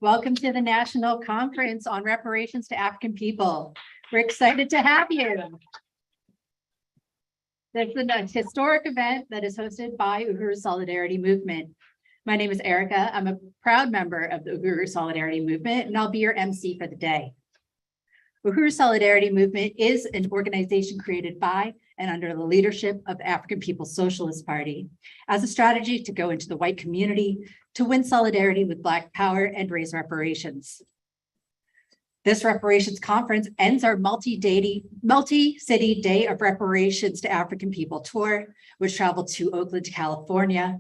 Welcome to the National Conference on Reparations to African People. We're excited to have you. This is a historic event that is hosted by Uhuru Solidarity Movement. My name is Erica. I'm a proud member of the Uhuru Solidarity Movement, and I'll be your MC for the day. Uhuru Solidarity Movement is an organization created by and under the leadership of the African People's Socialist Party as a strategy to go into the white community to win solidarity with Black power and raise reparations. This reparations conference ends our multi-city Day of Reparations to African People tour, which traveled to Oakland, California,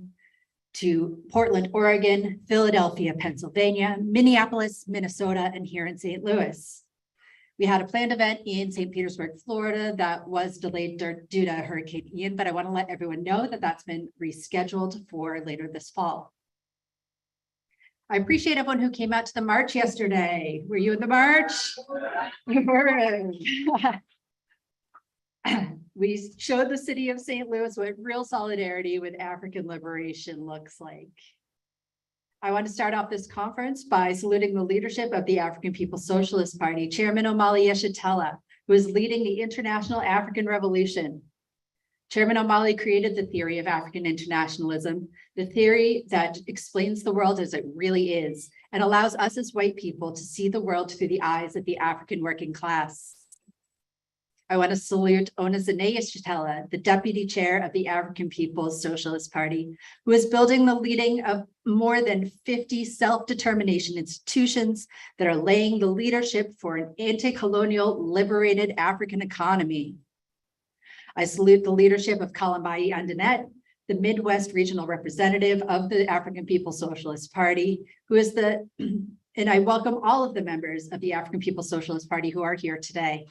to Portland, Oregon, Philadelphia, Pennsylvania, Minneapolis, Minnesota, and here in St. Louis. We had a planned event in St. Petersburg, Florida that was delayed due to Hurricane Ian, but I want to let everyone know that that's been rescheduled for later this fall. I appreciate everyone who came out to the march yesterday. Were you in the march? We showed the city of St. Louis what real solidarity with African liberation looks like. I want to start off this conference by saluting the leadership of the African People's Socialist Party, Chairman Omali Yeshitela, who is leading the International African Revolution. Chairman Omali created the theory of African internationalism, the theory that explains the world as it really is and allows us as white people to see the world through the eyes of the African working class. I want to salute Onezene Yeshitela, the Deputy Chair of the African People's Socialist Party, who is building the leading of more than 50 self-determination institutions that are laying the leadership for an anti-colonial, liberated African economy. I salute the leadership of Kalambai Andanet, the Midwest regional representative of the African People's Socialist Party, and I welcome all of the members of the African People's Socialist Party who are here today.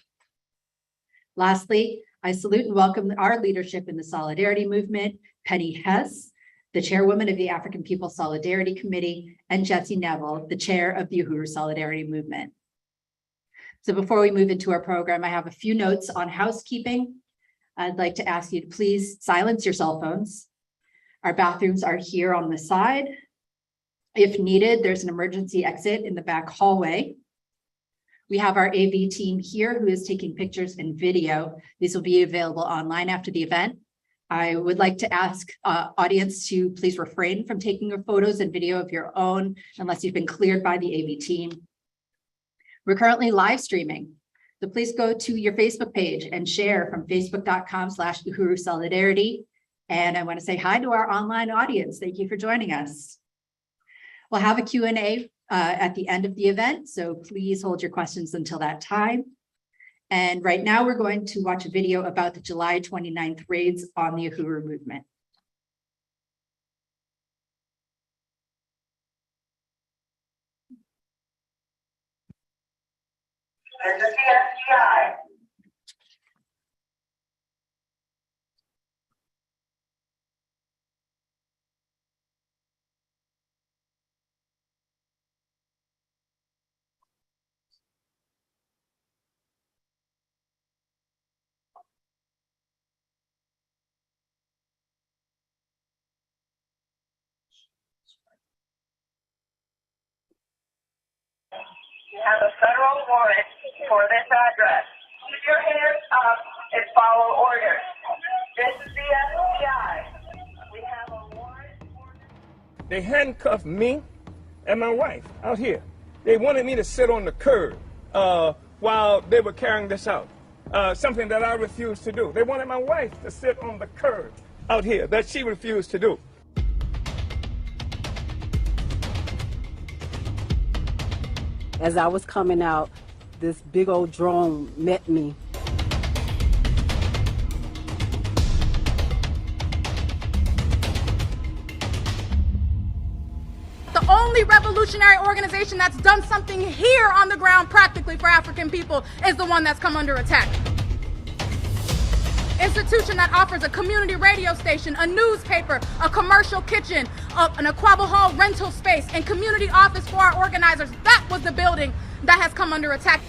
Lastly, I salute and welcome our leadership in the Solidarity Movement, Penny Hess, the chairwoman of the African People's Solidarity Committee, and Jesse Neville, the chair of the Uhuru Solidarity Movement. So before we move into our program, I have a few notes on housekeeping. I'd like to ask you to please silence your cell phones. Our bathrooms are here on the side. If needed, there's an emergency exit in the back hallway. We have our AV team here who is taking pictures and video. These will be available online after the event. I would like to ask audience to please refrain from taking your photos and video of your own unless you've been cleared by the AV team. We're currently live streaming. So please go to your Facebook page and share from facebook.com/Uhuru Solidarity. And I want to say hi to our online audience. Thank you for joining us. We'll have a Q&A at the end of the event, so please hold your questions until that time. And right now we're going to watch a video about the July 29th raids on the Uhuru movement. And the FBI. You have a federal warrant for this address. Keep your hands up and follow orders. This is the FBI. We have a warrant for... They handcuffed me and my wife out here. They wanted me to sit on the curb while they were carrying this out, something that I refused to do. They wanted my wife to sit on the curb out here, that she refused to do. As I was coming out, this big old drone met me. The only revolutionary organization that's done something here on the ground practically for African people is the one that's come under attack. Institution that offers a community radio station, a newspaper, a commercial kitchen, an Aquaba Hall rental space, and community office for our organizers. That was the building that has come under attack.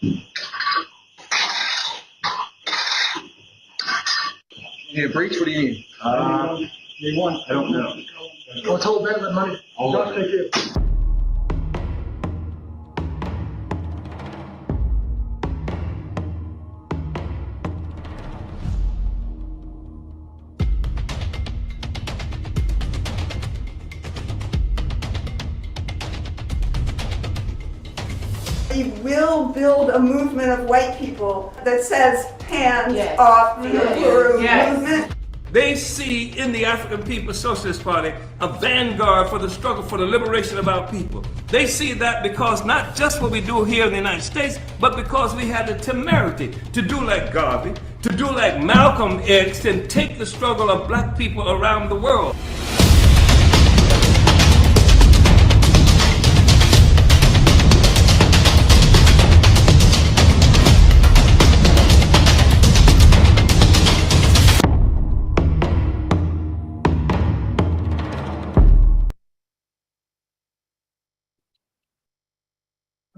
You need a breach? What do you need? Need one. I don't know. Oh, it's all better than money. All Josh, of it. thank you. We will build a movement of white people that says hands off the Uhuru movement. They see in the African People's Socialist Party a vanguard for the struggle for the liberation of our people. They see that because not just what we do here in the United States, but because we had the temerity to do like Garvey, to do like Malcolm X, and take the struggle of black people around the world.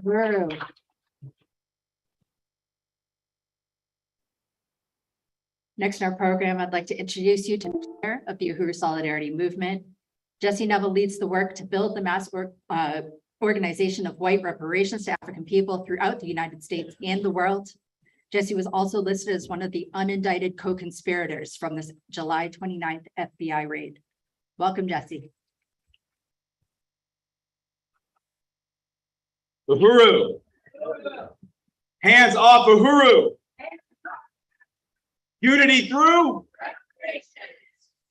Whoa. Next in our program, I'd like to introduce you to the chair of the Uhuru Solidarity Movement. Jesse Neville leads the work to build the mass organization of white reparations to African people throughout the United States and the world. Jesse was also listed as one of the unindicted co-conspirators from this July 29th FBI raid. Welcome, Jesse. Uhuru. Hands off Uhuru. Unity through.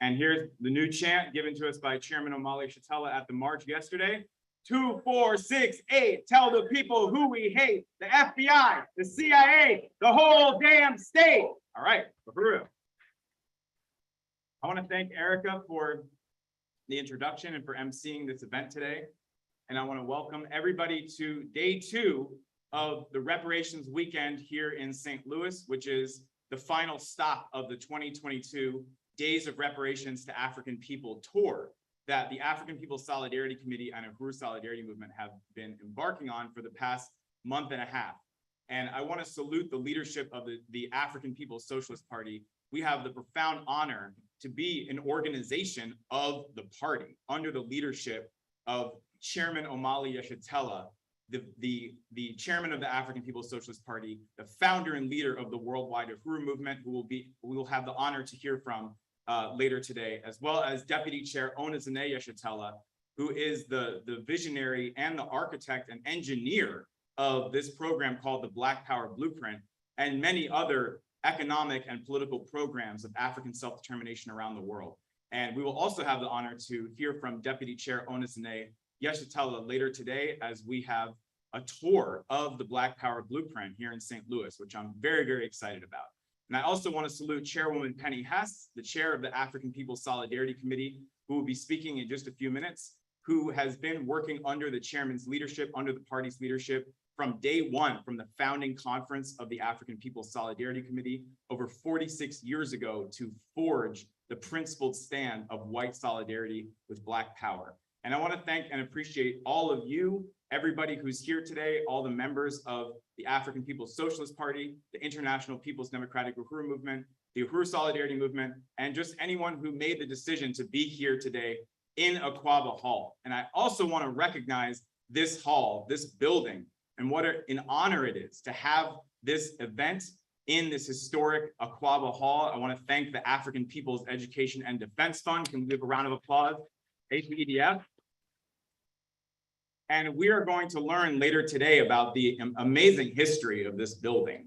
And here's the new chant given to us by Chairman Omali Yeshitela at the march yesterday. 2, 4, 6, 8. Tell the people who we hate. The FBI, the CIA, the whole damn state. All right, Uhuru. I want to thank Erica for the introduction and for emceeing this event today. And I want to welcome everybody to day 2 of the Reparations Weekend here in St. Louis, which is the final stop of the 2022 Days of Reparations to African People tour that the African People's Solidarity Committee and Uhuru Solidarity Movement have been embarking on for the past month and a half. And I want to salute the leadership of the African People's Socialist Party. We have the profound honor to be an organization of the party under the leadership of Chairman Omali Yeshitela, the chairman of the African People's Socialist Party, the founder and leader of the worldwide Uhuru movement, we will have the honor to hear from later today, as well as Deputy Chair Onezene Yeshitela, who is the visionary and the architect and engineer of this program called the Black Power Blueprint, and many other economic and political programs of African self-determination around the world. And we will also have the honor to hear from Deputy Chair Onezene Yeshitela later today, as we have a tour of the Black Power Blueprint here in St. Louis, which I'm very, very excited about. And I also want to salute Chairwoman Penny Hess, the chair of the African People's Solidarity Committee, who will be speaking in just a few minutes, who has been working under the chairman's leadership, under the party's leadership, from day 1, from the founding conference of the African People's Solidarity Committee over 46 years ago, to forge the principled stand of white solidarity with Black power. And I want to thank and appreciate all of you, everybody who's here today, all the members of the African People's Socialist Party, the International People's Democratic Uhuru Movement, the Uhuru Solidarity Movement, and just anyone who made the decision to be here today in Aquaba Hall. And I also want to recognize this hall, this building, and what an honor it is to have this event in this historic Aquaba Hall. I want to thank the African People's Education and Defense Fund. Can we give a round of applause? APEDF. And we are going to learn later today about the amazing history of this building,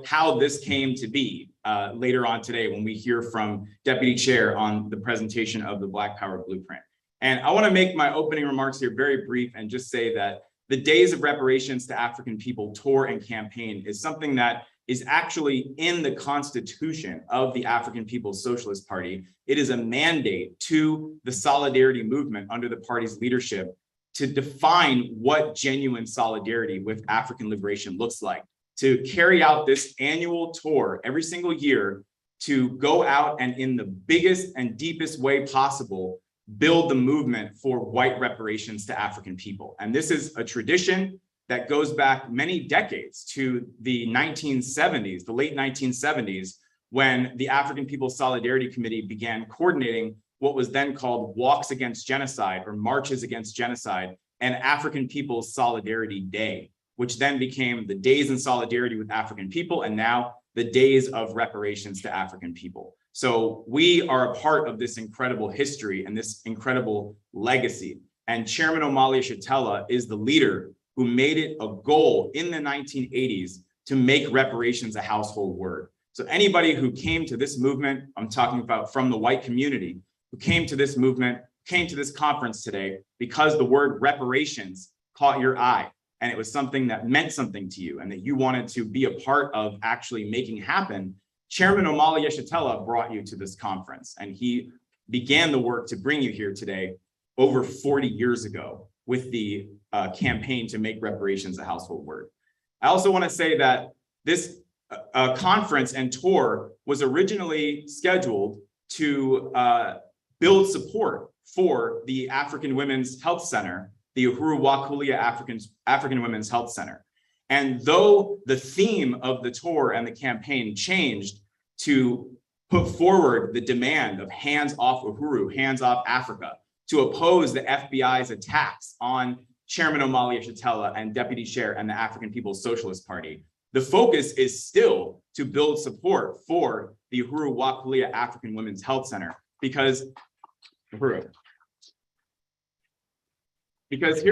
how this came to be later on today when we hear from Deputy Chair on the presentation of the Black Power Blueprint. And I want to make my opening remarks here very brief and just say that the Days of Reparations to African People tour and campaign is something that is actually in the Constitution of the African People's Socialist Party. It is a mandate to the Solidarity Movement under the party's leadership to define what genuine solidarity with African liberation looks like, to carry out this annual tour every single year, to go out and in the biggest and deepest way possible, build the movement for white reparations to African people. And this is a tradition that goes back many decades to the 1970s, the late 1970s, when the African People's Solidarity Committee began coordinating what was then called Walks Against Genocide or Marches Against Genocide and African People's Solidarity Day, which then became the Days in Solidarity with African People and now the Days of Reparations to African People. So we are a part of this incredible history and this incredible legacy. And Chairman Omali Yeshitela is the leader who made it a goal in the 1980s to make reparations a household word. So anybody who came to this movement, I'm talking about from the white community, who came to this movement, came to this conference today because the word reparations caught your eye and it was something that meant something to you and that you wanted to be a part of actually making happen. Chairman Omali Yeshitela brought you to this conference and he began the work to bring you here today over 40 years ago with the campaign to make reparations a household word. I also want to say that this conference and tour was originally scheduled to build support for the African Women's Health Center, the Uhuru African Women's Health Center. And though the theme of the tour and the campaign changed to put forward the demand of hands off Uhuru, hands off Africa, to oppose the FBI's attacks on Chairman Omali Yeshitela and Deputy Chair and the African People's Socialist Party, the focus is still to build support for the Uhuru Wakulia African Women's Health Center because here's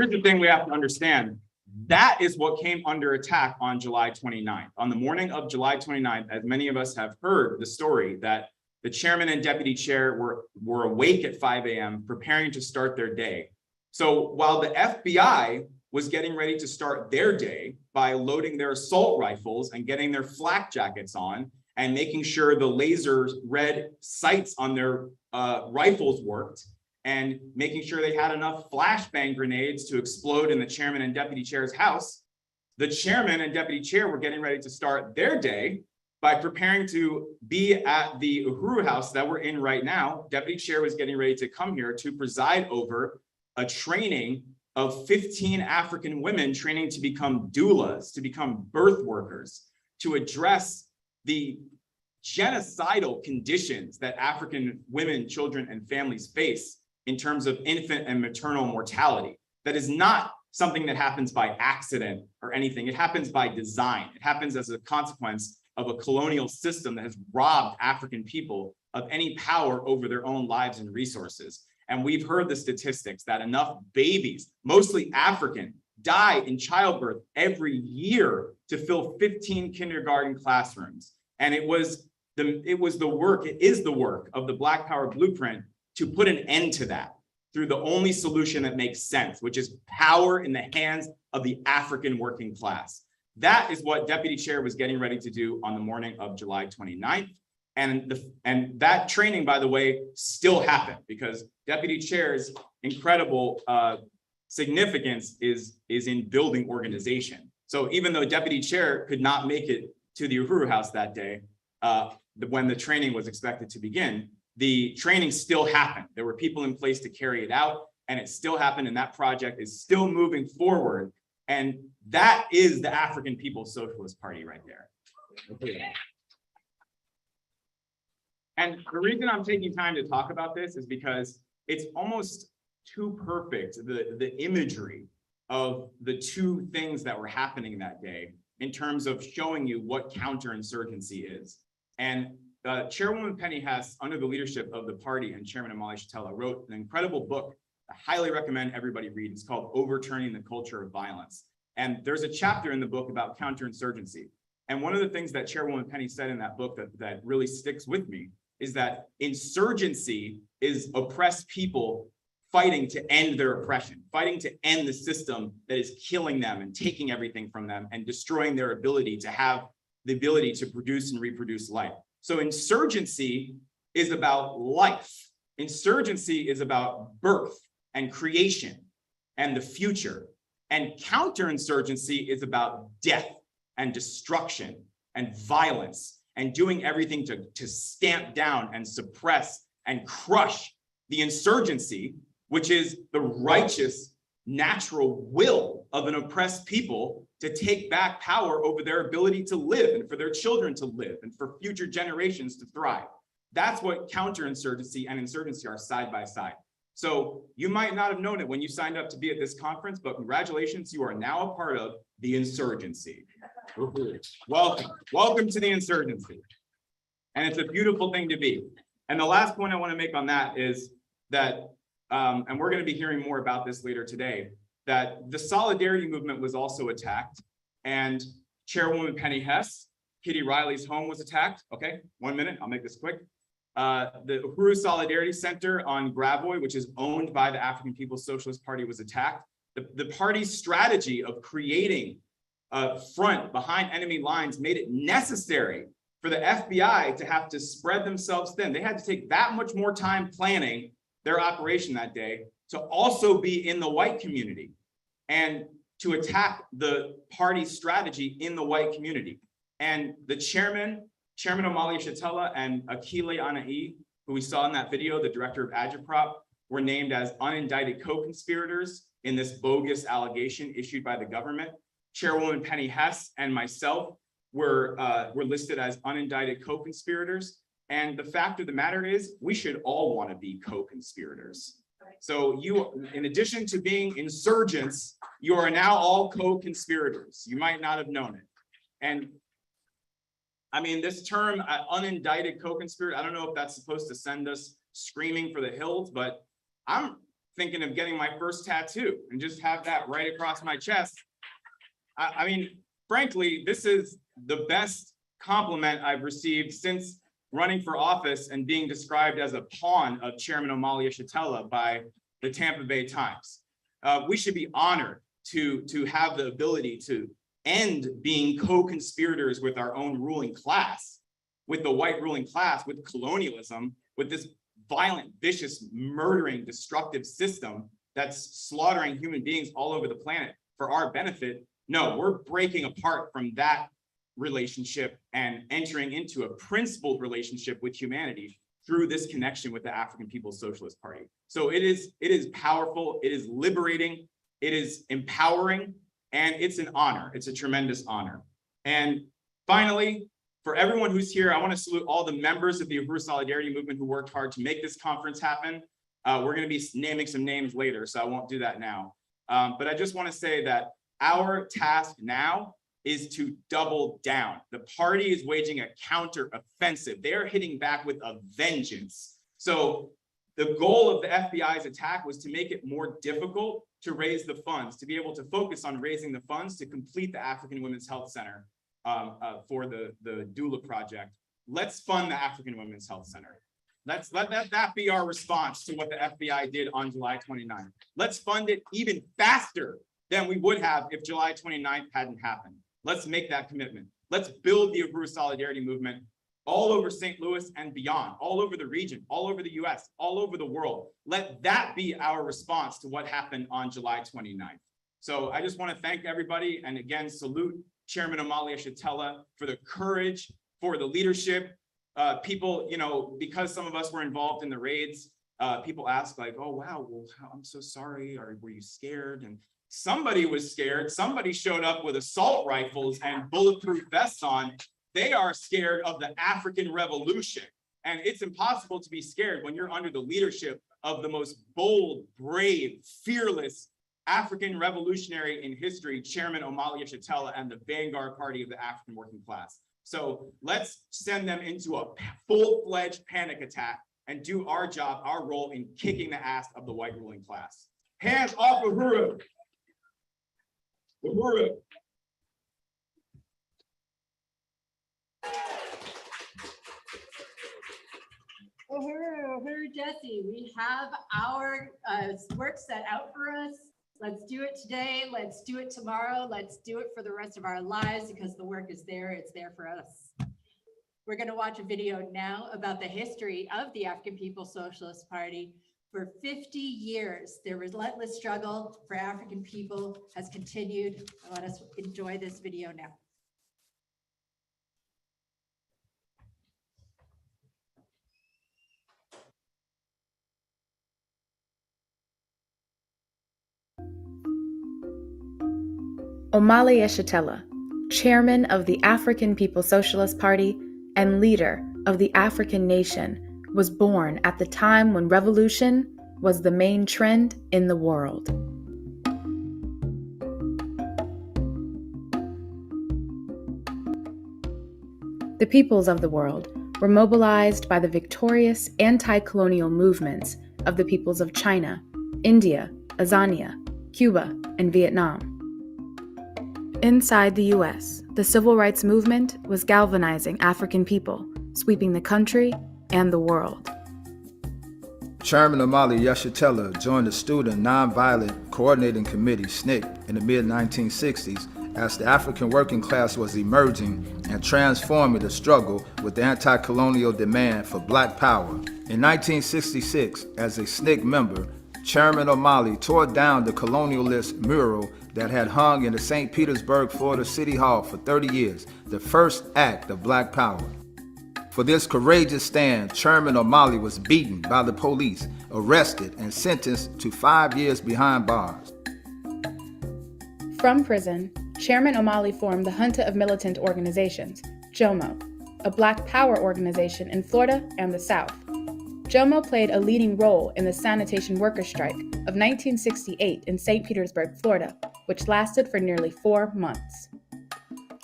the thing we have to understand. That is what came under attack on July 29th. On the morning of July 29th, as many of us have heard the story that the chairman and deputy chair were awake at 5 a.m. preparing to start their day. So while the FBI was getting ready to start their day by loading their assault rifles and getting their flak jackets on and making sure the laser red sights on their rifles worked and making sure they had enough flashbang grenades to explode in the chairman and deputy chair's house, the chairman and deputy chair were getting ready to start their day by preparing to be at the Uhuru House that we're in right now. Deputy chair was getting ready to come here to preside over a training of 15 African women training to become doulas, to become birth workers, to address the genocidal conditions that African women, children, and families face in terms of infant and maternal mortality. That is not something that happens by accident or anything. It happens by design. It happens as a consequence of a colonial system that has robbed African people of any power over their own lives and resources. And we've heard the statistics that enough babies, mostly African, die in childbirth every year to fill 15 kindergarten classrooms. And it is the work of the Black Power Blueprint to put an end to that through the only solution that makes sense, which is power in the hands of the African working class. That is what Deputy Chair was getting ready to do on the morning of July 29th. And that training, by the way, still happened because Deputy Chair's incredible significance is in building organization. So even though Deputy Chair could not make it to the Uhuru House that day, when the training was expected to begin, the training still happened. There were people in place to carry it out, and it still happened, and that project is still moving forward. And that is the African People's Socialist Party right there. Okay. And the reason I'm taking time to talk about this is because it's almost too perfect, the imagery of the two things that were happening that day in terms of showing you what counterinsurgency is. And Chairwoman Penny Hess, under the leadership of the party and Chairman Omali Yeshitela, wrote an incredible book I highly recommend everybody read. It's called Overturning the Culture of Violence. And there's a chapter in the book about counterinsurgency. And one of the things that Chairwoman Penny said in that book that really sticks with me is that insurgency is oppressed people fighting to end their oppression, fighting to end the system that is killing them and taking everything from them and destroying their ability to have the ability to produce and reproduce life. So insurgency is about life. Insurgency is about birth and creation and the future. And counterinsurgency is about death and destruction and violence and doing everything to stamp down and suppress and crush the insurgency, which is the righteous natural will of an oppressed people to take back power over their ability to live and for their children to live and for future generations to thrive. That's what counterinsurgency and insurgency are side by side. So you might not have known it when you signed up to be at this conference, but congratulations, you are now a part of the insurgency. Welcome, welcome to the insurgency. And it's a beautiful thing to be. And the last point I want to make on that is that, and we're going to be hearing more about this later today, that the Solidarity Movement was also attacked, and Chairwoman Penny Hess, Kitty Riley's home was attacked. Okay, 1 minute, I'll make this quick. The Uhuru Solidarity Center on Gravois, which is owned by the African People's Socialist Party, was attacked. The party's strategy of creating a front behind enemy lines made it necessary for the FBI to have to spread themselves thin. They had to take that much more time planning their operation that day to also be in the white community and to attack the party strategy in the white community. And the Chairman Amalia Shatella and Akile Anai, who we saw in that video, the director of Agitprop, were named as unindicted co-conspirators in this bogus allegation issued by the government. Chairwoman Penny Hess and myself were listed as unindicted co-conspirators. And the fact of the matter is, we should all want to be co-conspirators. So you, in addition to being insurgents, you are now all co-conspirators. You might not have known it. And I mean, this term, unindicted co-conspirator, I don't know if that's supposed to send us screaming for the hills, but I'm thinking of getting my first tattoo and just have that right across my chest. I mean, frankly, this is the best compliment I've received since running for office and being described as a pawn of Chairman Amalia Shatella by the Tampa Bay Times. We should be honored to have the ability to end being co-conspirators with our own ruling class, with the white ruling class, with colonialism, with this violent, vicious, murdering, destructive system that's slaughtering human beings all over the planet for our benefit. No, we're breaking apart from that relationship and entering into a principled relationship with humanity through this connection with the African People's Socialist Party. So it is powerful, it is liberating, it is empowering, and it's an honor. It's a tremendous honor. And finally, for everyone who's here, I want to salute all the members of the Uhuru Solidarity Movement who worked hard to make this conference happen. We're going to be naming some names later, so I won't do that now. But I just want to say that our task now is to double down. The party is waging a counter-offensive. They are hitting back with a vengeance. So the goal of the FBI's attack was to make it more difficult to raise the funds, to be able to focus on raising the funds to complete the African Women's Health Center for the doula project. Let's fund the African Women's Health Center. Let that be our response to what the FBI did on July 29th. Let's fund it even faster than we would have if July 29th hadn't happened. Let's make that commitment. Let's build the Uhuru Solidarity Movement all over St. Louis and beyond, all over the region, all over the US, all over the world. Let that be our response to what happened on July 29th. So I just want to thank everybody, and again, salute Chairman Amalia Shatella for the courage, for the leadership. People, you know, because some of us were involved in the raids, people ask like, oh, wow, well, I'm so sorry, or were you scared? And somebody was scared. Somebody showed up with assault rifles and bulletproof vests on. They are scared of the African Revolution. And it's impossible to be scared when you're under the leadership of the most bold, brave, fearless African revolutionary in history, Chairman Amalia Shatella, and the vanguard party of the African working class. So let's send them into a full-fledged panic attack and do our job, our role in kicking the ass of the white ruling class. Hands off Uhuru. Uhuru. Uhuru, Jesse, we have our work set out for us. Let's do it today. Let's do it tomorrow. Let's do it for the rest of our lives because the work is there. It's there for us. We're going to watch a video now about the history of the African People's Socialist Party. For 50 years, their relentless struggle for African people has continued. Let us enjoy this video now. Omali Yeshitela, chairman of the African People's Socialist Party and leader of the African nation, was born at the time when revolution was the main trend in the world. The peoples of the world were mobilized by the victorious anti-colonial movements of the peoples of China, India, Azania, Cuba, and Vietnam. Inside the U.S., the civil rights movement was galvanizing African people, sweeping the country and the world. Chairman Omali Yeshitela joined the Student Nonviolent Coordinating Committee, SNCC, in the mid-1960s as the African working class was emerging and transforming the struggle with the anti-colonial demand for black power. In 1966, as a SNCC member, Chairman Omali tore down the colonialist mural that had hung in the St. Petersburg, Florida City Hall for 30 years, the first act of black power. For this courageous stand, Chairman Omali was beaten by the police, arrested, and sentenced to 5 years behind bars. From prison, Chairman Omali formed the Junta of Militant Organizations, JOMO, a black power organization in Florida and the South. JOMO played a leading role in the sanitation workers' strike of 1968 in St. Petersburg, Florida, which lasted for nearly 4 months.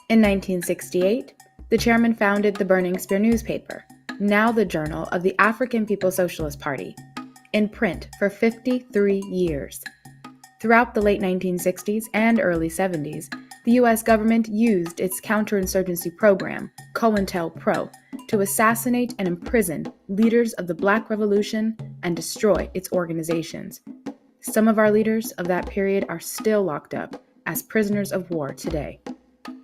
In 1968, the chairman founded the Burning Spear newspaper, now the journal of the African People's Socialist Party, in print for 53 years. Throughout the late 1960s and early 70s, the U.S. government used its counterinsurgency program, COINTELPRO, to assassinate and imprison leaders of the Black Revolution and destroy its organizations. Some of our leaders of that period are still locked up as prisoners of war today.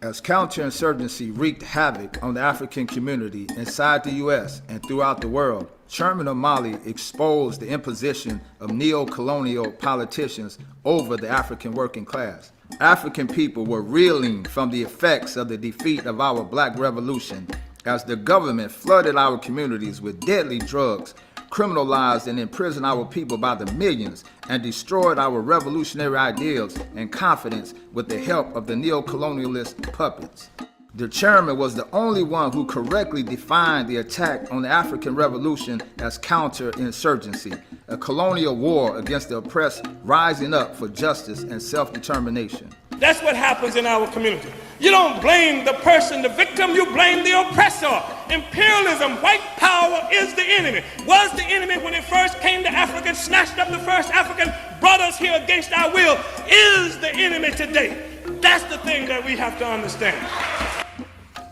As counterinsurgency wreaked havoc on the African community inside the U.S. and throughout the world, Chairman Omali exposed the imposition of neo-colonial politicians over the African working class. African people were reeling from the effects of the defeat of our Black Revolution as the government flooded our communities with deadly drugs, criminalized and imprisoned our people by the millions, and destroyed our revolutionary ideals and confidence with the help of the neo-colonialist puppets. The chairman was the only one who correctly defined the attack on the African Revolution as counterinsurgency, a colonial war against the oppressed rising up for justice and self-determination. That's what happens in our community. You don't blame the person, the victim, you blame the oppressor. Imperialism, white power is the enemy. Was the enemy when it first came to Africa, snatched up the first African, brought us here against our will, is the enemy today. That's the thing that we have to understand.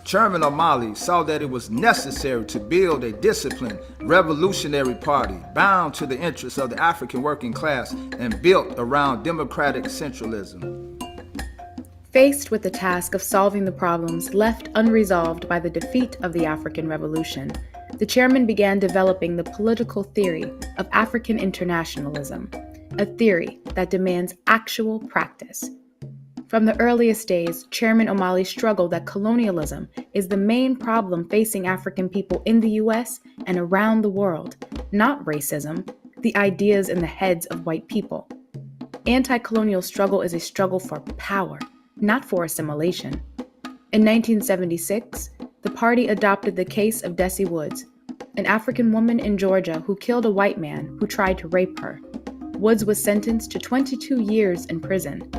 Chairman Omali saw that it was necessary to build a disciplined, revolutionary party bound to the interests of the African working class and built around democratic centralism. Faced with the task of solving the problems left unresolved by the defeat of the African Revolution, the chairman began developing the political theory of African internationalism, a theory that demands actual practice. From the earliest days, Chairman Omali struggled that colonialism is the main problem facing African people in the U.S. and around the world, not racism, the ideas in the heads of white people. Anti-colonial struggle is a struggle for power, not for assimilation. In 1976, the party adopted the case of Desi Woods, an African woman in Georgia who killed a white man who tried to rape her. Woods was sentenced to 22 years in prison.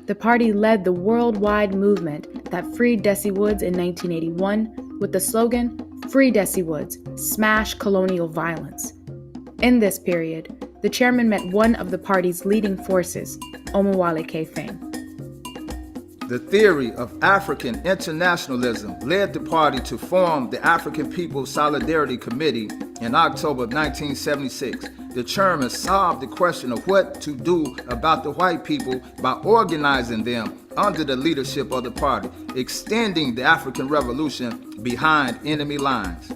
The party led the worldwide movement that freed Desi Woods in 1981 with the slogan, "Free Desi Woods, Smash Colonial Violence." In this period, the chairman met one of the party's leading forces, Omowale Kefeng. The theory of African internationalism led the party to form the African People's Solidarity Committee in October of 1976. The chairman solved the question of what to do about the white people by organizing them under the leadership of the party, extending the African Revolution behind enemy lines.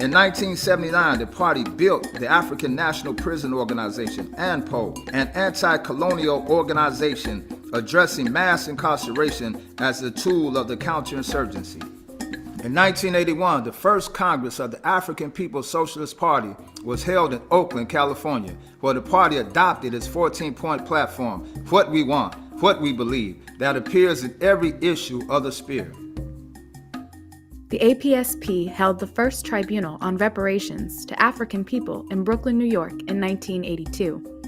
In 1979, the party built the African National Prison Organization, ANPO, an anti-colonial organization addressing mass incarceration as a tool of the counterinsurgency. In 1981, the first Congress of the African People's Socialist Party was held in Oakland, California, where the party adopted its 14-point platform, What We Want, what we believe, that appears in every issue of the Spirit. The APSP held the first tribunal on reparations to African people in Brooklyn, New York in 1982.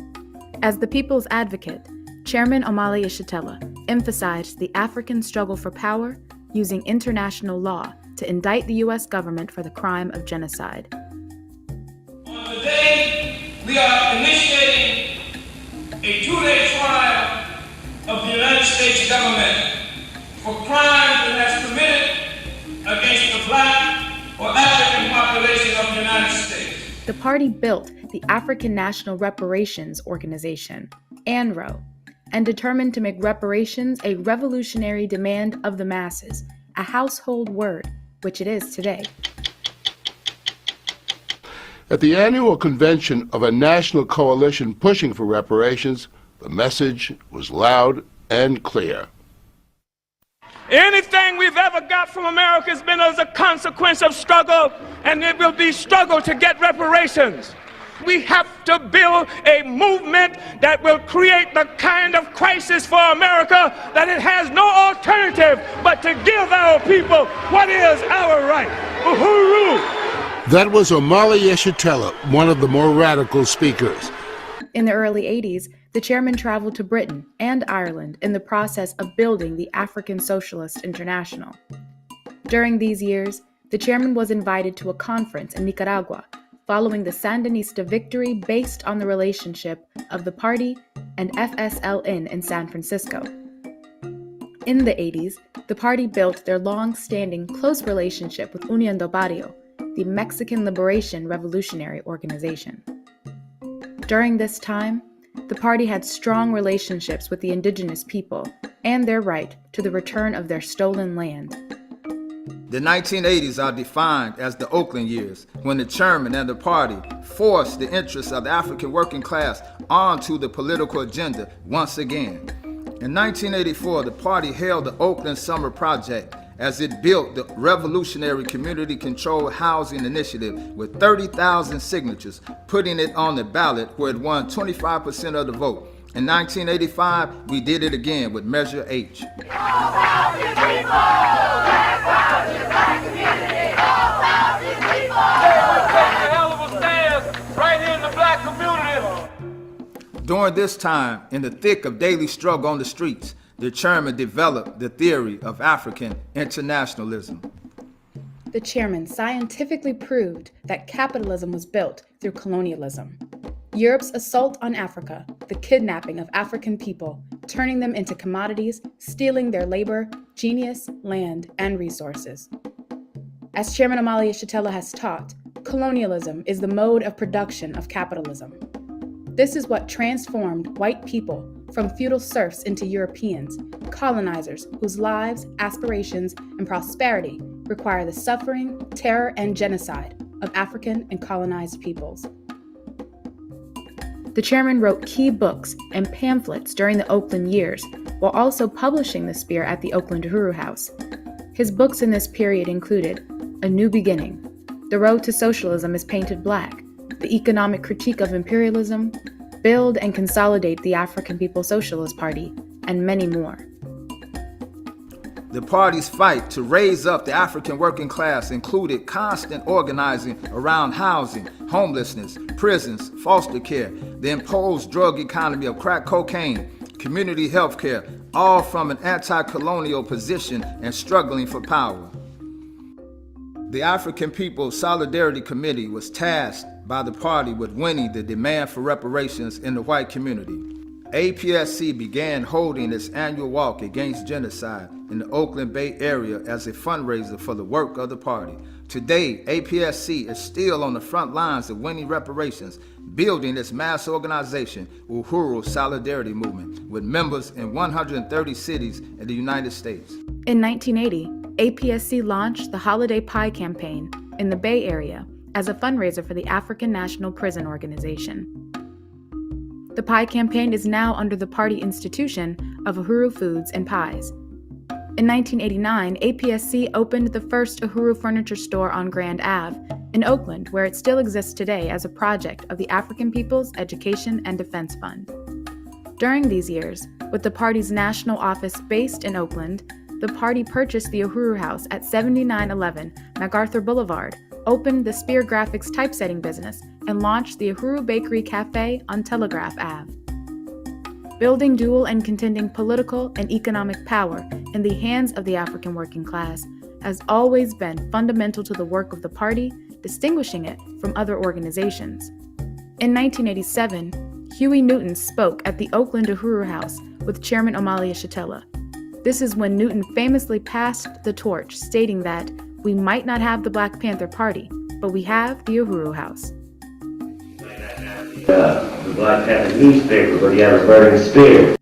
As the people's advocate, Chairman Omali Yeshitela emphasized the African struggle for power using international law to indict the U.S. government for the crime of genocide. Today, we are initiating a 2-day trial of the United States government for crimes it has committed against the Black or African population of the United States. The party built the African National Reparations Organization, ANRO, and determined to make reparations a revolutionary demand of the masses, a household word, which it is today. At the annual convention of a national coalition pushing for reparations, the message was loud and clear. Anything we've ever got from America has been as a consequence of struggle, and it will be struggle to get reparations. We have to build a movement that will create the kind of crisis for America that it has no alternative but to give our people what is our right. Uhuru! That was Omali Yeshitela, one of the more radical speakers. In the early 80s, the chairman traveled to Britain and Ireland in the process of building the African Socialist International. During these years, the chairman was invited to a conference in Nicaragua following the Sandinista victory based on the relationship of the party and FSLN in San Francisco. In the 80s, the party built their long-standing close relationship with Unión del Barrio, the Mexican Liberation Revolutionary Organization. During this time, the party had strong relationships with the indigenous people and their right to the return of their stolen land. The 1980s are defined as the Oakland years, when the chairman and the party forced the interests of the African working class onto the political agenda once again. In 1984, the party held the Oakland Summer Project as it built the revolutionary community-controlled housing initiative with 30,000 signatures, putting it on the ballot where it won 25% of the vote. In 1985, we did it again with Measure H. During this time, in the thick of daily struggle on the streets, the chairman developed the theory of African internationalism. The chairman scientifically proved that capitalism was built through colonialism. Europe's assault on Africa, the kidnapping of African people, turning them into commodities, stealing their labor, genius, land, and resources. As Chairman Omali Yeshitela has taught, colonialism is the mode of production of capitalism. This is what transformed white people from feudal serfs into Europeans, colonizers whose lives, aspirations, and prosperity require the suffering, terror, and genocide of African and colonized peoples. The chairman wrote key books and pamphlets during the Oakland years, while also publishing the spear at the Oakland Uhuru House. His books in this period included A New Beginning, The Road to Socialism is Painted Black, The Economic Critique of Imperialism, Build and Consolidate the African People's Socialist Party, and many more. The party's fight to raise up the African working class included constant organizing around housing, homelessness, prisons, foster care, the imposed drug economy of crack cocaine, community health care, all from an anti-colonial position and struggling for power. The African People's Solidarity Committee was tasked by the party with winning the demand for reparations in the white community. APSC began holding its annual walk against genocide in the Oakland Bay area as a fundraiser for the work of the party. Today, APSC is still on the front lines of winning reparations, building its mass organization, Uhuru Solidarity Movement, with members in 130 cities in the United States. In 1980, APSC launched the Holiday Pie campaign in the Bay Area as a fundraiser for the African National Prison Organization. The pie campaign is now under the party institution of Uhuru Foods and Pies. In 1989, APSC opened the first Uhuru furniture store on Grand Ave in Oakland, where it still exists today as a project of the African People's Education and Defense Fund. During these years, With the party's national office based in Oakland, the party purchased the Uhuru House at 7911 MacArthur Boulevard, opened the Spear Graphics typesetting business, and launched the Uhuru Bakery Cafe on Telegraph Ave. Building dual and contending political and economic power in the hands of the African working class has always been fundamental to the work of the party, distinguishing it from other organizations. In 1987, Huey Newton spoke at the Oakland Uhuru House with Chairman Amalia Shatella. This is when Newton famously passed the torch, stating that we might not have the Black Panther Party, but we have the Uhuru House. The Black Panther newspaper, but he had a burning spear.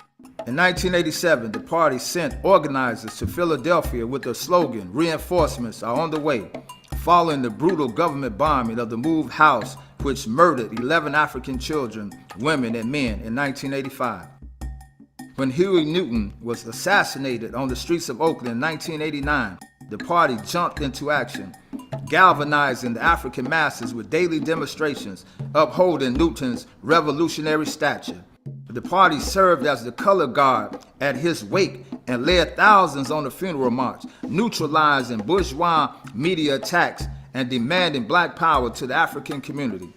In 1987, the party sent organizers to Philadelphia with the slogan, "Reinforcements are on the way," following the brutal government bombing of the Move House, which murdered 11 African children, women, and men in 1985. When Huey Newton was assassinated on the streets of Oakland in 1989, the party jumped into action, galvanizing the African masses with daily demonstrations upholding Newton's revolutionary stature. The party served as the color guard at his wake and led thousands on the funeral march, neutralizing bourgeois media attacks and demanding black power to the African community.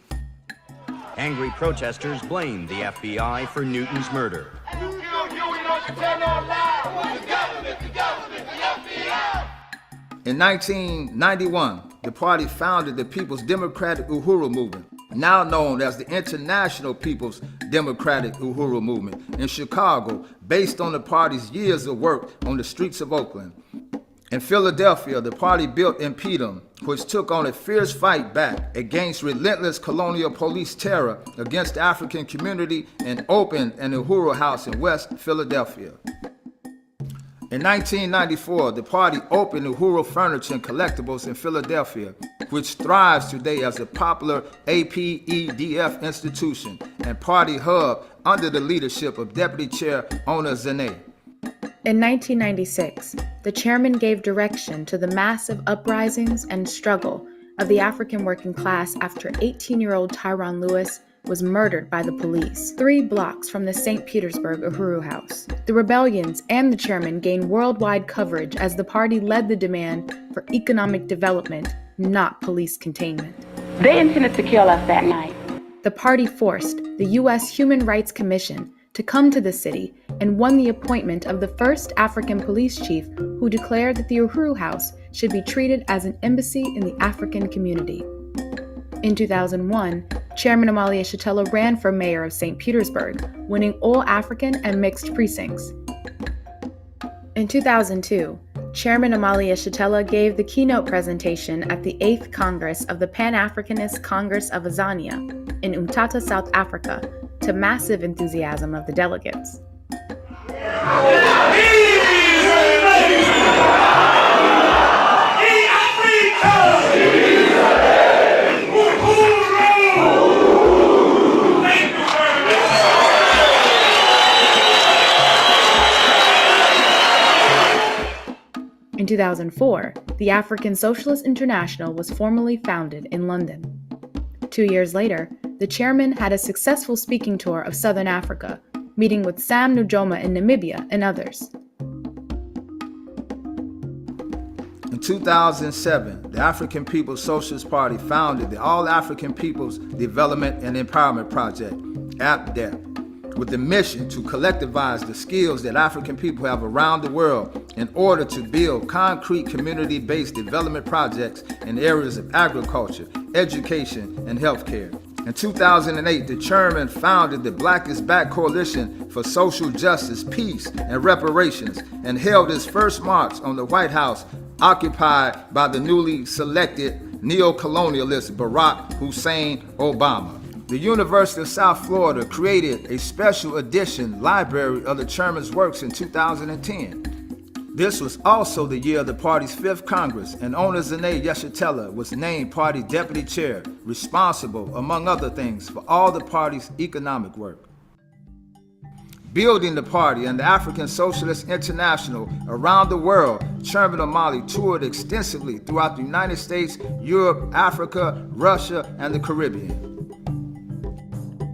Angry protesters blamed the FBI for Newton's murder. In 1991, the party founded the People's Democratic Uhuru Movement, now known as the International People's Democratic Uhuru Movement, in Chicago, based on the party's years of work on the streets of Oakland. In Philadelphia, the party built Impedum, which took on a fierce fight back against relentless colonial police terror against the African community, and opened an Uhuru House in West Philadelphia. In 1994, the party opened Uhuru Furniture and Collectibles in Philadelphia, which thrives today as a popular APEDF institution and party hub under the leadership of Deputy Chair Ona Zane. In 1996, the chairman gave direction to the massive uprisings and struggle of the African working class after 18-year-old Tyron Lewis was murdered by the police 3 blocks from the St. Petersburg Uhuru House. The rebellions and the chairman gained worldwide coverage as the party led the demand for economic development, not police containment. They intended to kill us that night. The party forced the U.S. Human Rights Commission to come to the city and won the appointment of the first African police chief, who declared that the Uhuru House should be treated as an embassy in the African community. In 2001, Chairman Amalia Shatella ran for mayor of St. Petersburg, winning all African and mixed precincts. In 2002, Chairman Amalia Shatella gave the keynote presentation at the 8th Congress of the Pan-Africanist Congress of Azania in Umtata, South Africa, to massive enthusiasm of the delegates. In 2004, the African Socialist International was formally founded in London. 2 years later, the chairman had a successful speaking tour of Southern Africa, meeting with Sam Nujoma in Namibia and others. In 2007, the African People's Socialist Party founded the All African People's Development and Empowerment Project, APDEP, with the mission to collectivize the skills that African people have around the world in order to build concrete community-based development projects in areas of agriculture, education, and healthcare. In 2008, the chairman founded the Black is Back Coalition for Social Justice, Peace, and Reparations, and held his first march on the White House, occupied by the newly selected neo-colonialist Barack Hussein Obama. The University of South Florida created a special edition library of the chairman's works in 2010. This was also the year of the party's 5th Congress, and Ona Zane Yeshatela was named party deputy chair, responsible, among other things, for all the party's economic work. Building the party and the African Socialist International around the world, Chairman Omali toured extensively throughout the United States, Europe, Africa, Russia, and the Caribbean.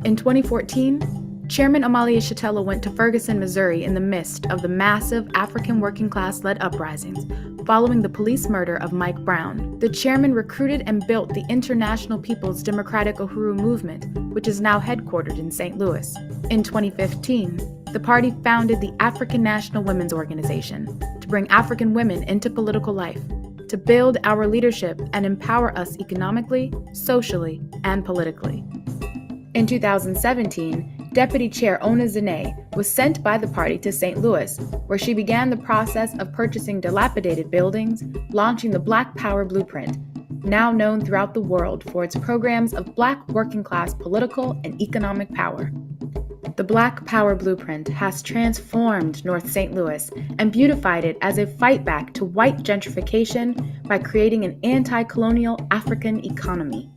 In 2014, Chairman Amalia Shatella went to Ferguson, Missouri in the midst of the massive African working class-led uprisings following the police murder of Mike Brown. The chairman recruited and built the International People's Democratic Uhuru Movement, which is now headquartered in St. Louis. In 2015, the party founded the African National Women's Organization to bring African women into political life, to build our leadership and empower us economically, socially, and politically. In 2017, Deputy Chair Ona Zane was sent by the party to St. Louis, where she began the process of purchasing dilapidated buildings, launching the Black Power Blueprint, now known throughout the world for its programs of Black working class political and economic power. The Black Power Blueprint has transformed North St. Louis and beautified it as a fight back to white gentrification by creating an anti-colonial African economy.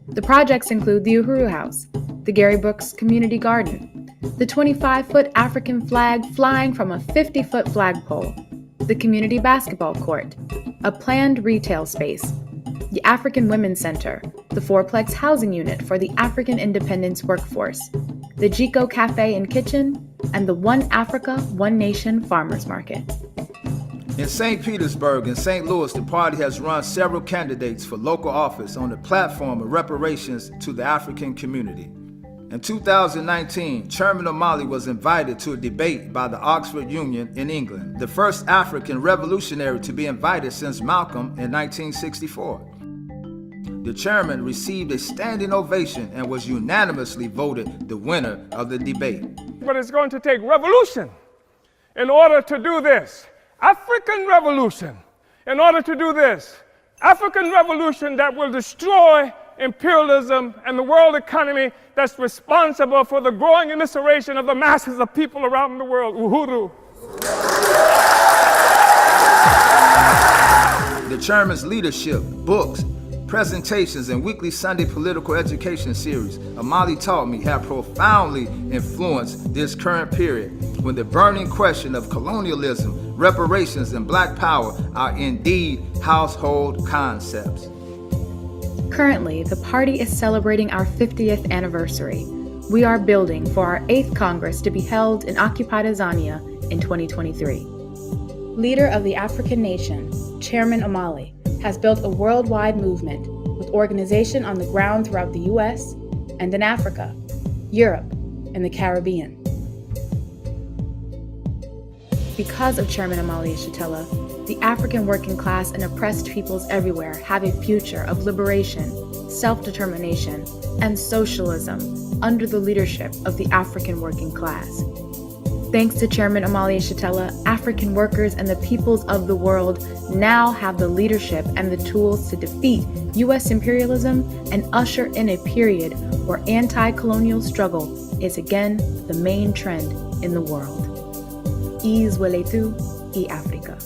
The projects include the Uhuru House, the Gary Brooks Community Garden, the 25-foot African flag flying from a 50-foot flagpole, the community basketball court, a planned retail space, the African Women's Center, the fourplex housing unit for the African independence workforce, the Jico Cafe and Kitchen, and the One Africa, One Nation Farmers Market. In St. Petersburg and St. Louis, the party has run several candidates for local office on the platform of reparations to the African community. In 2019, Chairman O'Malley was invited to a debate by the Oxford Union in England, the first African revolutionary to be invited since Malcolm in 1964. The chairman received a standing ovation and was unanimously voted the winner of the debate. But it's going to take revolution in order to do this. African revolution. In order to do this, African revolution that will destroy imperialism and the world economy that's responsible for the growing immiseration of the masses of people around the world. Uhuru. The chairman's leadership, books, presentations, and weekly Sunday political education series, Amali Taught Me, have profoundly influenced this current period when the burning question of colonialism, reparations, and Black power are indeed household concepts. Currently, the party is celebrating our 50th anniversary. We are building for our 8th Congress to be held in occupied Azania in 2023. Leader of the African nation, Chairman Amali, has built a worldwide movement with organization on the ground throughout the U.S. and in Africa, Europe, and the Caribbean. Because of Chairman Amalia Shatella, the African working class and oppressed peoples everywhere have a future of liberation, self-determination, and socialism under the leadership of the African working class. Thanks to Chairman Amalia Shatella, African workers and the peoples of the world now have the leadership and the tools to defeat U.S. imperialism and usher in a period where anti-colonial struggle is again the main trend in the world. Izweletu y Africa.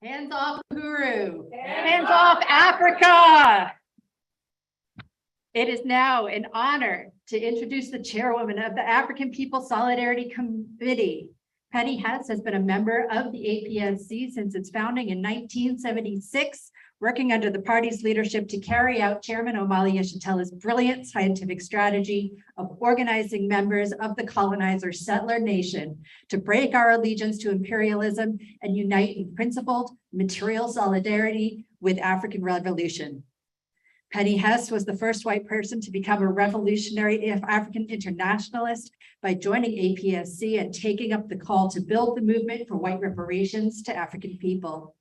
Hands off Uhuru. Hands off Africa. It is now an honor to introduce the chairwoman of the African People Solidarity Committee. Penny Hess has been a member of the APSC since its founding in 1976, working under the party's leadership to carry out Chairman Amalia Shatella's brilliant scientific strategy of organizing members of the colonizer settler nation to break our allegiance to imperialism and unite in principled material solidarity with African revolution. Penny Hess was the first white person to become a revolutionary African internationalist by joining APSC and taking up the call to build the movement for white reparations to African people.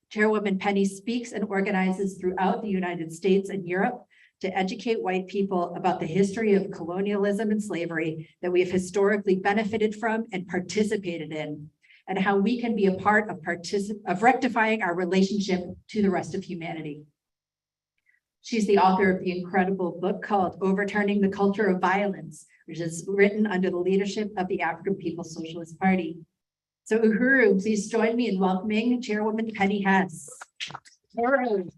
Chairwoman Penny speaks and organizes throughout the United States and Europe to educate white people about the history of colonialism and slavery that we have historically benefited from and participated in, and how we can be a part of rectifying our relationship to the rest of humanity. She's the author of the incredible book called Overturning the Culture of Violence, which is written under the leadership of the African People's Socialist Party. So Uhuru, please join me in welcoming Chairwoman Penny Hess. Uhuru.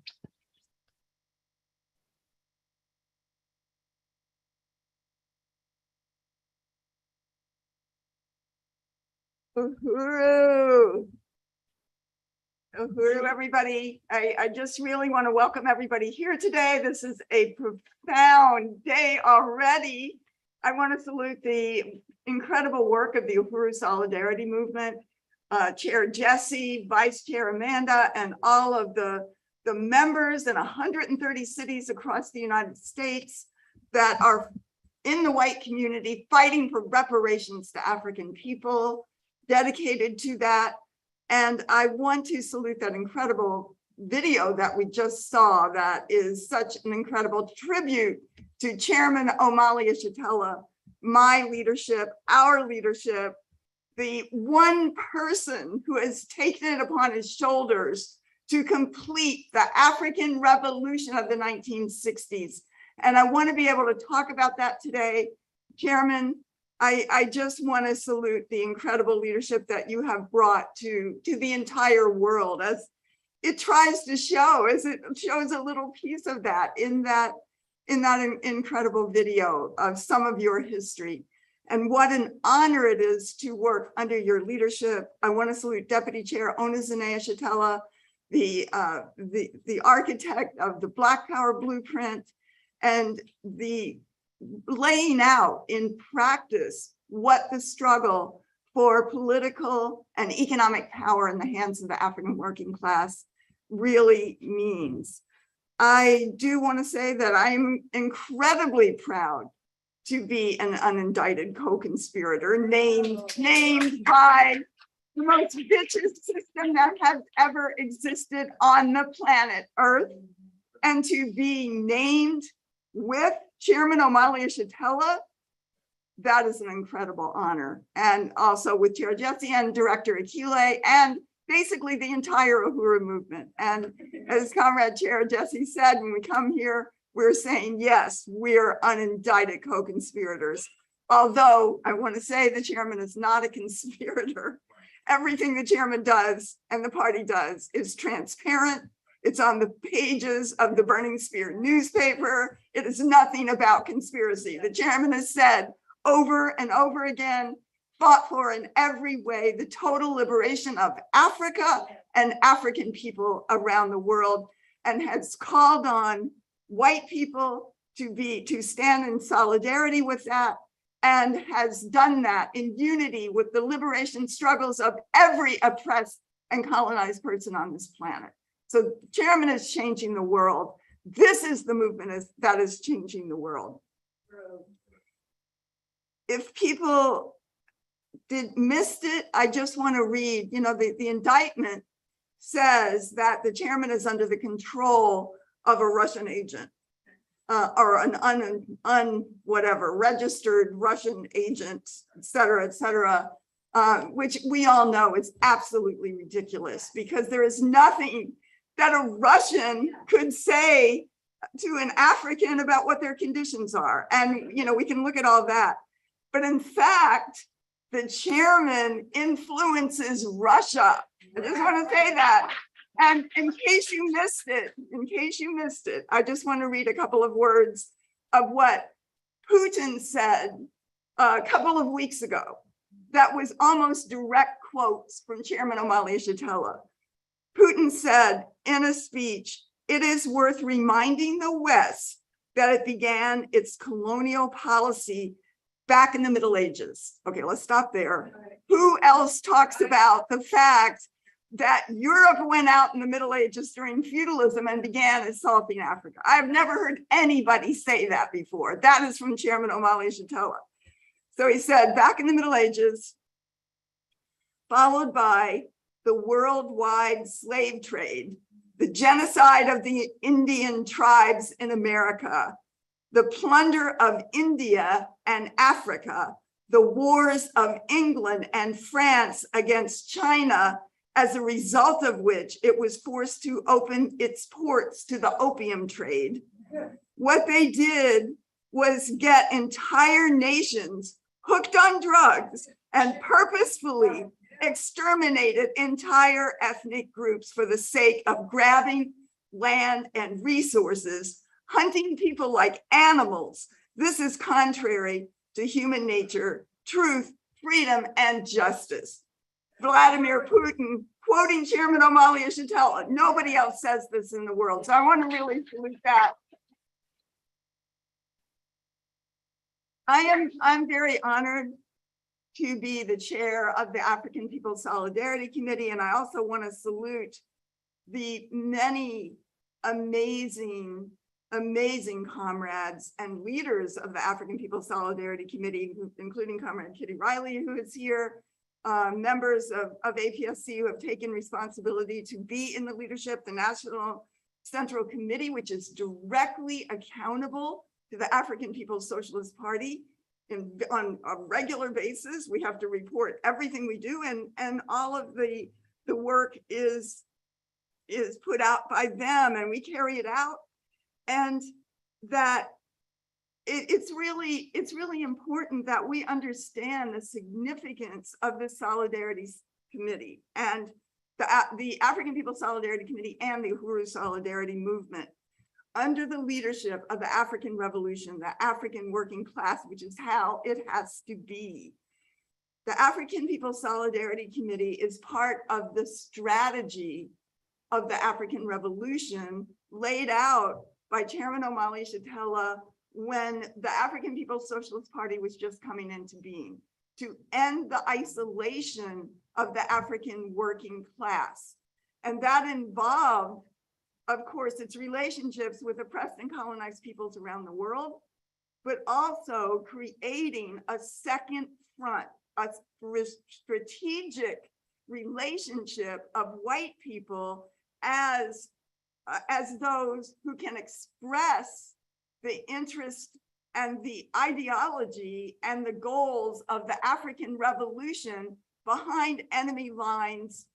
Uhuru, everybody. I just really want to welcome everybody here today. This is a profound day already. I want to salute the incredible work of the Uhuru Solidarity Movement, Chair Jesse, Vice Chair Amanda, and all of the members in 130 cities across the United States that are in the white community fighting for reparations to African people, dedicated to that. And I want to salute that incredible video that we just saw that is such an incredible tribute to Chairman Omali Yeshitela, my leadership, our leadership, the one person who has taken it upon his shoulders to complete the African Revolution of the 1960s. And I want to be able to talk about that today. Chairman, I just want to salute the incredible leadership that you have brought to the entire world, as it tries to show, as it shows a little piece of that in that incredible video of some of your history. And what an honor it is to work under your leadership. I want to salute Deputy Chair Onizine Yeshitela, the architect of the Black Power Blueprint, and the laying out in practice what the struggle for political and economic power in the hands of the African working class really means. I do want to say that I'm incredibly proud to be an unindicted co-conspirator named by the most vicious system that has ever existed on the planet Earth, and to be named with Chairman Omali Yeshitela. That is an incredible honor. And also with Chair Jesse and Director Akile and basically the entire Uhuru movement. And as Comrade Chair Jesse said, when we come here, we're saying, yes, we're unindicted co-conspirators. Although I want to say the chairman is not a conspirator. Everything the chairman does and the party does is transparent. It's on the pages of the Burning Spear newspaper. It is nothing about conspiracy. The chairman has said over and over again, fought for in every way the total liberation of Africa and African people around the world, and has called on white people to stand in solidarity with that, and has done that in unity with the liberation struggles of every oppressed and colonized person on this planet. So the chairman is changing the world. This is the movement that is changing the world. If people missed it, I just want to read, the indictment says that the chairman is under the control of a Russian agent, or an registered Russian agent, et cetera, which we all know is absolutely ridiculous, because there is nothing that a Russian could say to an African about what their conditions are. And, we can look at all that. But in fact, the chairman influences Russia. I just want to say that. And in case you missed it, I just want to read a couple of words of what Putin said a couple of weeks ago. That was almost direct quotes from Chairman Omali Yeshitela. Putin said in a speech, "It is worth reminding the West that it began its colonial policy back in the Middle Ages." Okay, let's stop there. Who else talks about the fact that Europe went out in the Middle Ages during feudalism and began assaulting Africa? I've never heard anybody say that before. That is from Chairman Omali Yeshitela. So he said, back in the Middle Ages, followed by the worldwide slave trade, the genocide of the Indian tribes in America, the plunder of India and Africa, the wars of England and France against China, as a result of which it was forced to open its ports to the opium trade. What they did was get entire nations hooked on drugs and purposefully exterminated entire ethnic groups for the sake of grabbing land, and resources, hunting people like animals. This is contrary to human nature, truth, freedom, and justice. Vladimir Putin, quoting Chairman Amalia Shatella, nobody else says this in the world. So I want to really salute that. I'm very honored to be the chair of the African People's Solidarity Committee. And I also want to salute the many amazing comrades and leaders of the African People's Solidarity Committee, including Comrade Kitty Riley, who is here, members of APSC who have taken responsibility to be in the leadership, the National Central Committee, which is directly accountable to the African People's Socialist Party. On a regular basis, we have to report everything we do, and all of the work is put out by them, and we carry it out. And that it's really important that we understand the significance of the Solidarity Committee and the African People's Solidarity Committee and the Uhuru Solidarity Movement, under the leadership of the African Revolution, the African working class, which is how it has to be. The African People's Solidarity Committee is part of the strategy of the African Revolution laid out by Chairman Omali Shatella when the African People's Socialist Party was just coming into being, to end the isolation of the African working class. And that involved, of course, its relationships with oppressed and colonized peoples around the world, but also creating a second front, a strategic relationship of white people as those who can express the interest and the ideology and the goals of the African Revolution behind enemy lines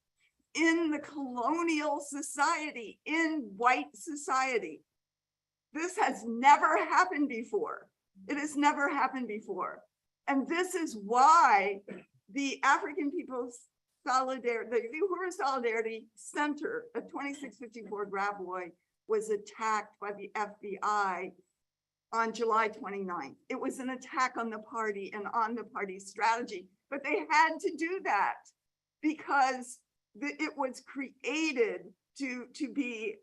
in the colonial society, in white society. This has never happened before. It has never happened before. And this is why the African People's Solidarity, the Uhuru Solidarity Center at 2654 Gravois was attacked by the FBI on July 29th. It was an attack on the party and on the party's strategy, but they had to do that because it was created to be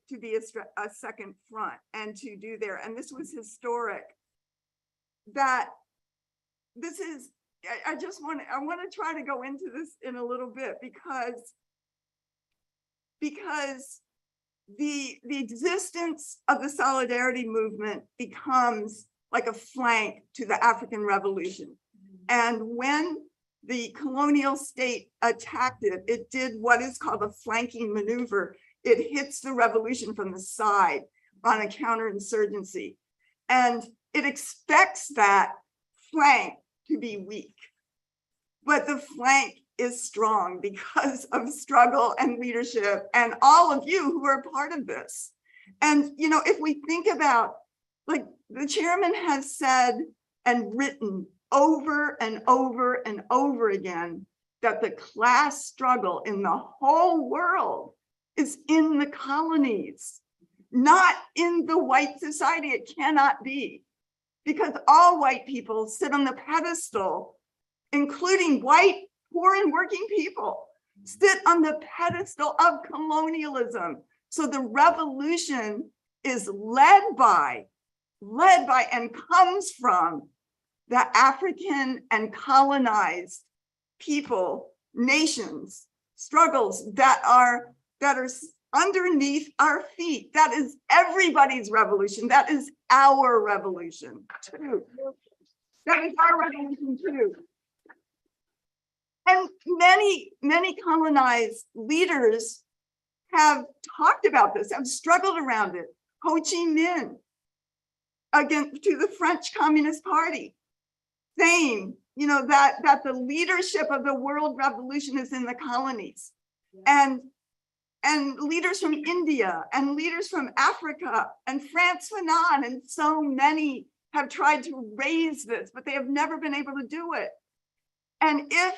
a second front and to do there. And this was historic. That this is, I want to try to go into this in a little bit because the existence of the Solidarity Movement becomes like a flank to the African Revolution. And when the colonial state attacked it, it did what is called a flanking maneuver. It hits the revolution from the side on a counterinsurgency. And it expects that flank to be weak. But the flank is strong because of struggle and leadership and all of you who are part of this. And, you know, if we think about, like the chairman has said and written over and over and over again, that the class struggle in the whole world is in the colonies, not in the white society. It cannot be, because all white people sit on the pedestal, including white, poor and working people, sit on the pedestal of colonialism. So the revolution is led by and comes from the African and colonized people, nations, struggles that are underneath our feet. That is everybody's revolution. That is our revolution too. That is our revolution too. And many colonized leaders have talked about this, have struggled around it. Ho Chi Minh, against to the French Communist Party, saying, you know, that the leadership of the world revolution is in the colonies. And leaders from India and leaders from Africa and Frantz Fanon and so many have tried to raise this, but they have never been able to do it. And if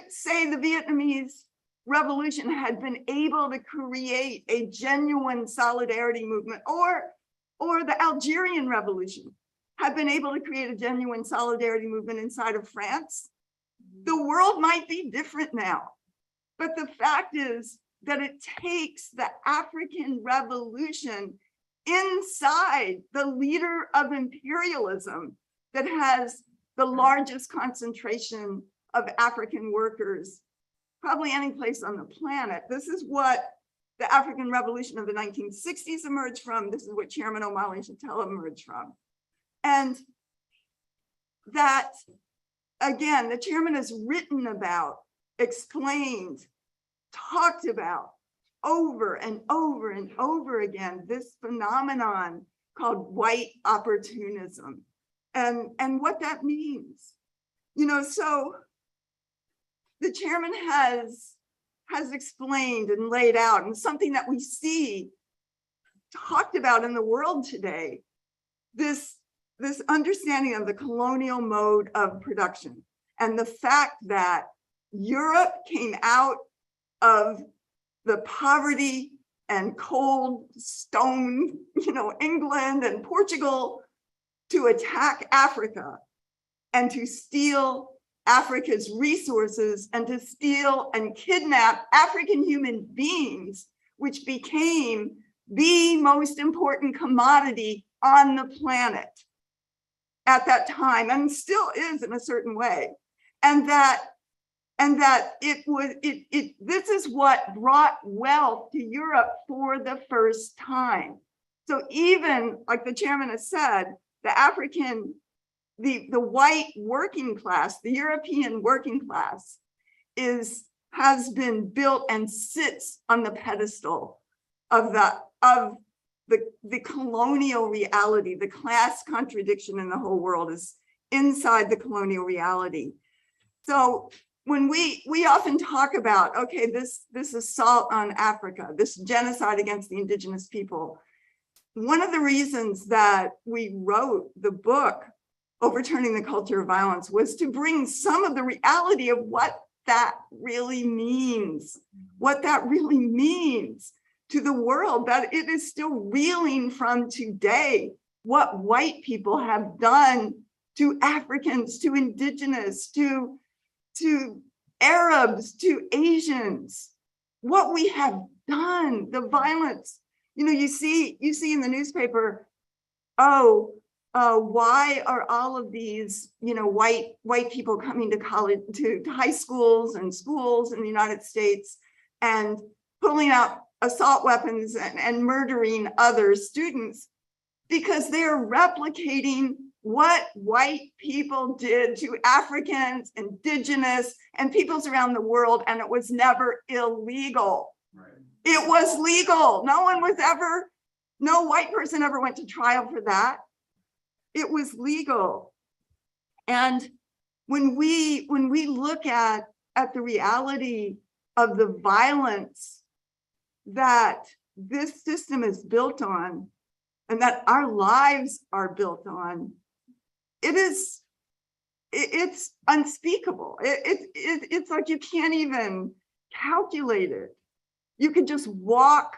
say the Vietnamese revolution had been able to create a genuine solidarity movement, or the Algerian revolution had been able to create a genuine solidarity movement inside of France, the world might be different now. But the fact is that it takes the African revolution inside the leader of imperialism that has the largest concentration of African workers, probably any place on the planet. This is what the African Revolution of the 1960s emerged from. This is what Chairman Omali Yeshitela emerged from. And that, again, the chairman has written about, explained, talked about over and over and over again, this phenomenon called white opportunism and what that means. You know, so the chairman has explained and laid out, and something that we see talked about in the world today, this understanding of the colonial mode of production and the fact that Europe came out of the poverty and cold stone, England and Portugal to attack Africa and to steal Africa's resources and to steal and kidnap African human beings, which became the most important commodity on the planet at that time, and still is in a certain way. And that this is what brought wealth to Europe for the first time. So even like the chairman has said, the white working class, the European working class has been built and sits on the pedestal of the colonial reality. The class contradiction in the whole world is inside the colonial reality. So when we often talk about, okay, this assault on Africa, this genocide against the indigenous people, one of the reasons that we wrote the book, Overturning the Culture of Violence, was to bring some of the reality of what that really means, to the world, that it is still reeling from today, what white people have done to Africans, to indigenous, to Arabs, to Asians, what we have done, the violence. You see in the newspaper, why are all of these, white people coming to college, to high schools and schools in the United States and pulling out assault weapons and murdering other students? Because they're replicating what white people did to Africans, indigenous, and peoples around the world, and it was never illegal. Right. It was legal. No white person ever went to trial for that. It was legal. And when we look at the reality of the violence that this system is built on, and that our lives are built on, it's unspeakable. It's like you can't even calculate it. You could just walk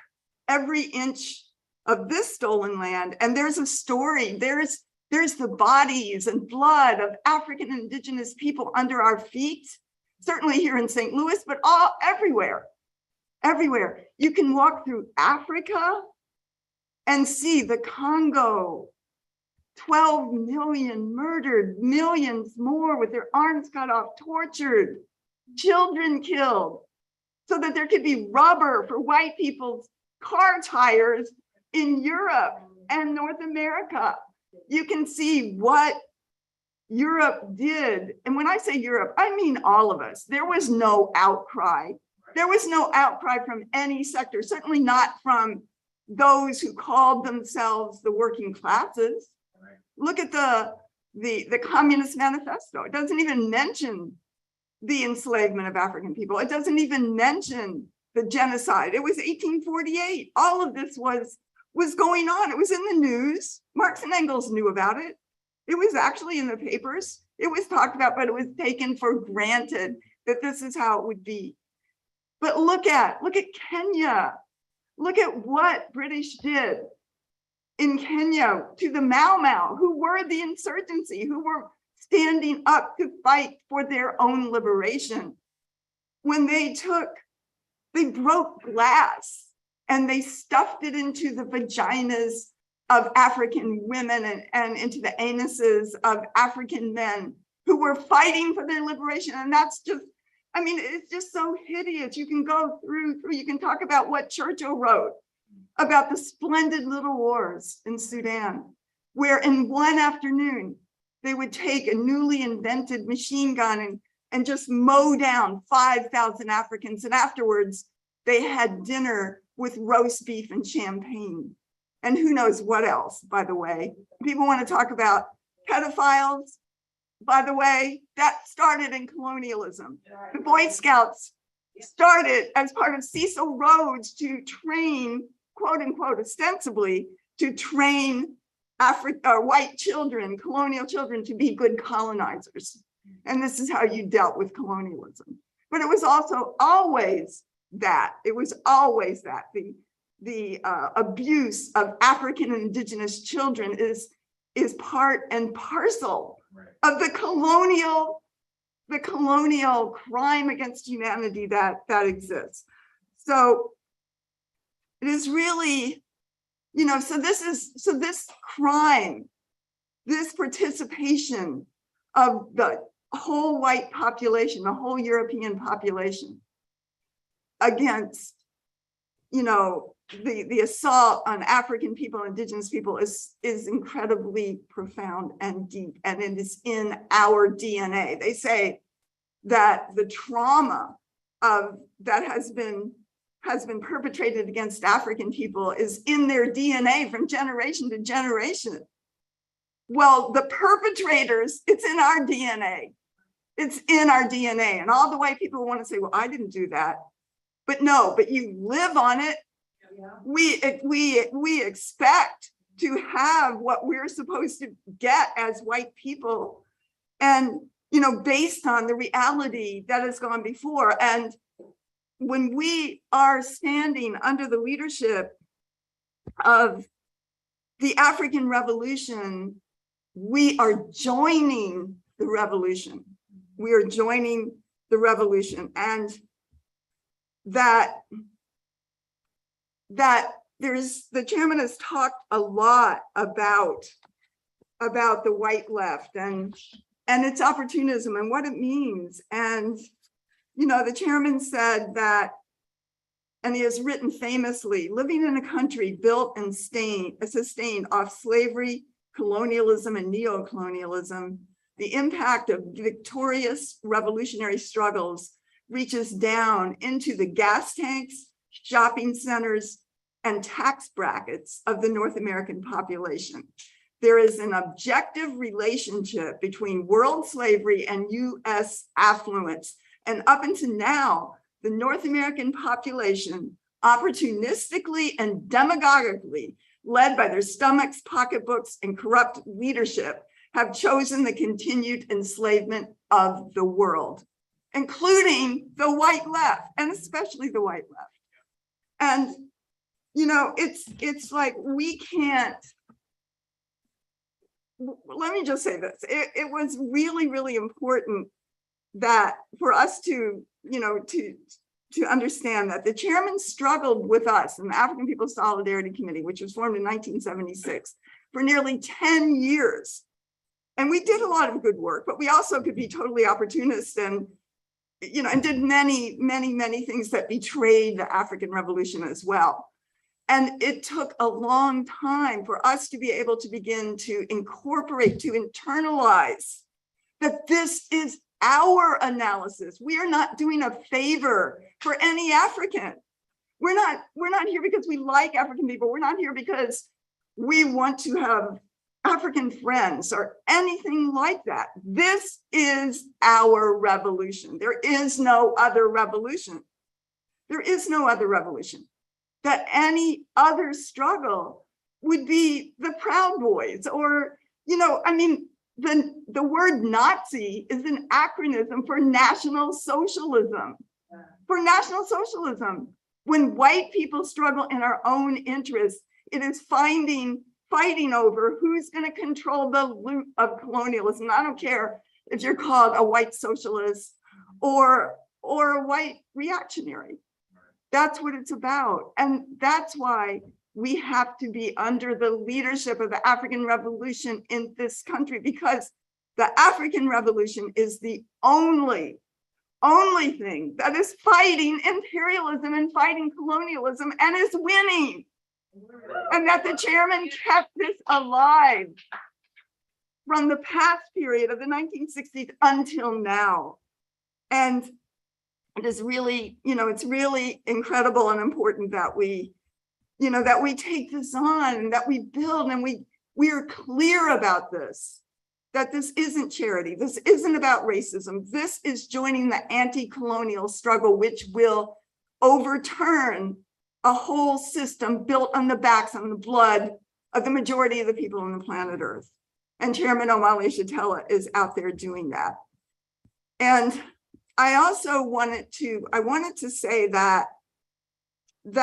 every inch of this stolen land, and there's a story. There's the bodies and blood of African indigenous people under our feet, certainly here in St. Louis, but everywhere. You can walk through Africa and see the Congo, 12 million murdered, millions more with their arms cut off, tortured, children killed, so that there could be rubber for white people's car tires in Europe and North America. You can see what Europe did. And when I say Europe, I mean all of us. There was no outcry. There was no outcry from any sector, certainly not from those who called themselves the working classes. Look at the Communist Manifesto. It doesn't even mention the enslavement of African people. It doesn't even mention the genocide. It was 1848. All of this was going on. It was in the news. Marx and Engels knew about it. It was actually in the papers. It was talked about, but it was taken for granted that this is how it would be. But look at Kenya. Look at what British did in Kenya to the Mau Mau, who were the insurgency, who were standing up to fight for their own liberation. When they broke glass and they stuffed it into the vaginas of African women and into the anuses of African men who were fighting for their liberation. And that's just, I mean, it's just so hideous. You can go through, you can talk about what Churchill wrote about the splendid little wars in Sudan, where in one afternoon, they would take a newly invented machine gun and just mow down 5,000 Africans. And afterwards, they had dinner with roast beef and champagne. And who knows what else, by the way. People want to talk about pedophiles. By the way, that started in colonialism. The Boy Scouts started as part of Cecil Rhodes to train, quote unquote, ostensibly, to train white children, colonial children, to be good colonizers. And this is how you dealt with colonialism. But it was also always that. It was always that. The abuse of African and indigenous children is part and parcel of the colonial crime against humanity that exists. So it is really, so this crime, this participation of the whole white population, the whole European population against, the assault on African people, indigenous people is incredibly profound and deep, and it is in our DNA. They say that the trauma that has been perpetrated against African people is in their DNA from generation to generation. Well, the perpetrators, it's in our DNA. It's in our DNA. And all the way people want to say, well, I didn't do that. But no, but you live on it. We expect to have what we're supposed to get as white people, and based on the reality that has gone before. And when we are standing under the leadership of the African Revolution, we are joining the revolution. We are joining the revolution, and that the chairman has talked a lot about the white left and its opportunism and what it means. And the chairman said that, and he has written famously, living in a country built and sustained off slavery, colonialism, and neo-colonialism, the impact of victorious revolutionary struggles reaches down into the gas tanks, shopping centers, and tax brackets of the North American population. There is an objective relationship between world slavery and US affluence. And up until now, the North American population, opportunistically and demagogically, led by their stomachs, pocketbooks, and corrupt leadership, have chosen the continued enslavement of the world, including the white left, and especially the white left. And, it's like we can't, let me just say this. It was really, really important that for us to understand that the chairman struggled with us in the African People's Solidarity Committee, which was formed in 1976, for nearly 10 years. And we did a lot of good work, but we also could be totally opportunist and did many, many, many things that betrayed the African Revolution as well. And it took a long time for us to be able to begin to incorporate, to internalize that this is our analysis. We are not doing a favor for any African. We're not here because we like African people. We're not here because we want to have African friends or anything like that. This is our revolution. There is no other revolution. There is no other revolution. That any other struggle would be the Proud Boys or, the word Nazi is an acronym for National Socialism. for National Socialism. When white people struggle in our own interests, it is fighting over who's going to control the loot of colonialism. I don't care if you're called a white socialist or a white reactionary. That's what it's about. And that's why we have to be under the leadership of the African Revolution in this country, because the African Revolution is the only thing that is fighting imperialism and fighting colonialism and is winning. And that the chairman kept this alive from the past period of the 1960s until now. And it is really, it's really incredible and important that we take this on and that we build and we are clear about this, that this isn't charity. This isn't about racism. This is joining the anti-colonial struggle, which will overturn a whole system built on the backs and the blood of the majority of the people on the planet Earth. And Chairman Omali Yeshitela is out there doing that. And I also wanted to say that in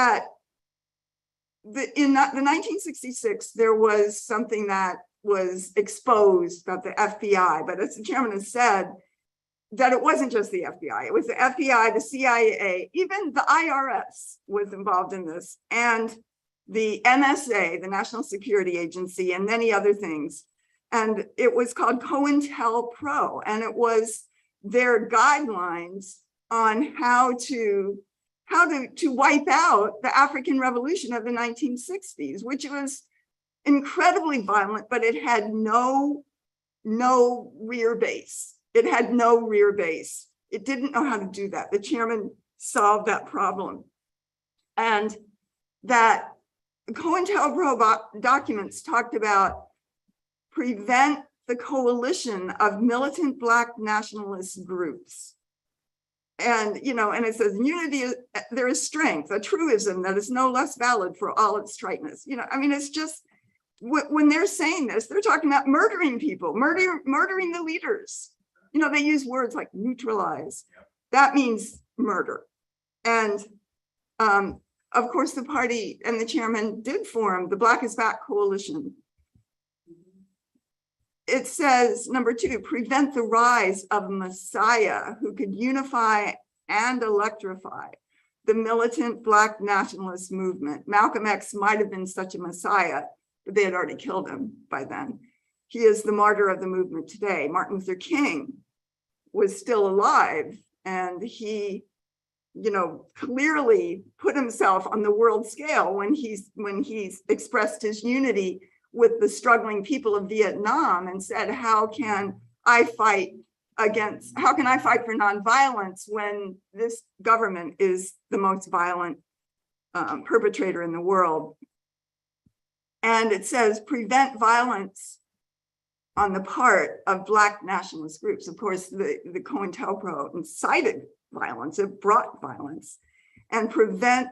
the 1966, there was something that was exposed about the FBI, but as the chairman has said, that it wasn't just the FBI, it was the FBI, the CIA, even the IRS was involved in this, and the NSA, the National Security Agency, and many other things. And it was called COINTELPRO, and it was their guidelines on how to wipe out the African Revolution of the 1960s, which was incredibly violent, but it had no rear base. It had no rear base. It didn't know how to do that. The chairman solved that problem. And that COINTELPRO documents talked about prevent the coalition of militant Black nationalist groups. And, and it says unity, there is strength, a truism that is no less valid for all its triteness. It's just, when they're saying this, they're talking about murdering people, murdering the leaders. They use words like neutralize. That means murder. And of course, the party and the chairman did form the Black is Back Coalition. It says, number 2, prevent the rise of a Messiah who could unify and electrify the militant Black nationalist movement. Malcolm X might have been such a Messiah, but they had already killed him by then. He is the martyr of the movement today. Martin Luther King was still alive, and he, clearly put himself on the world scale when he's expressed his unity with the struggling people of Vietnam and said, how can I fight for nonviolence when this government is the most violent perpetrator in the world? And it says, prevent violence on the part of Black nationalist groups. Of course, the COINTELPRO incited violence, it brought violence, and prevent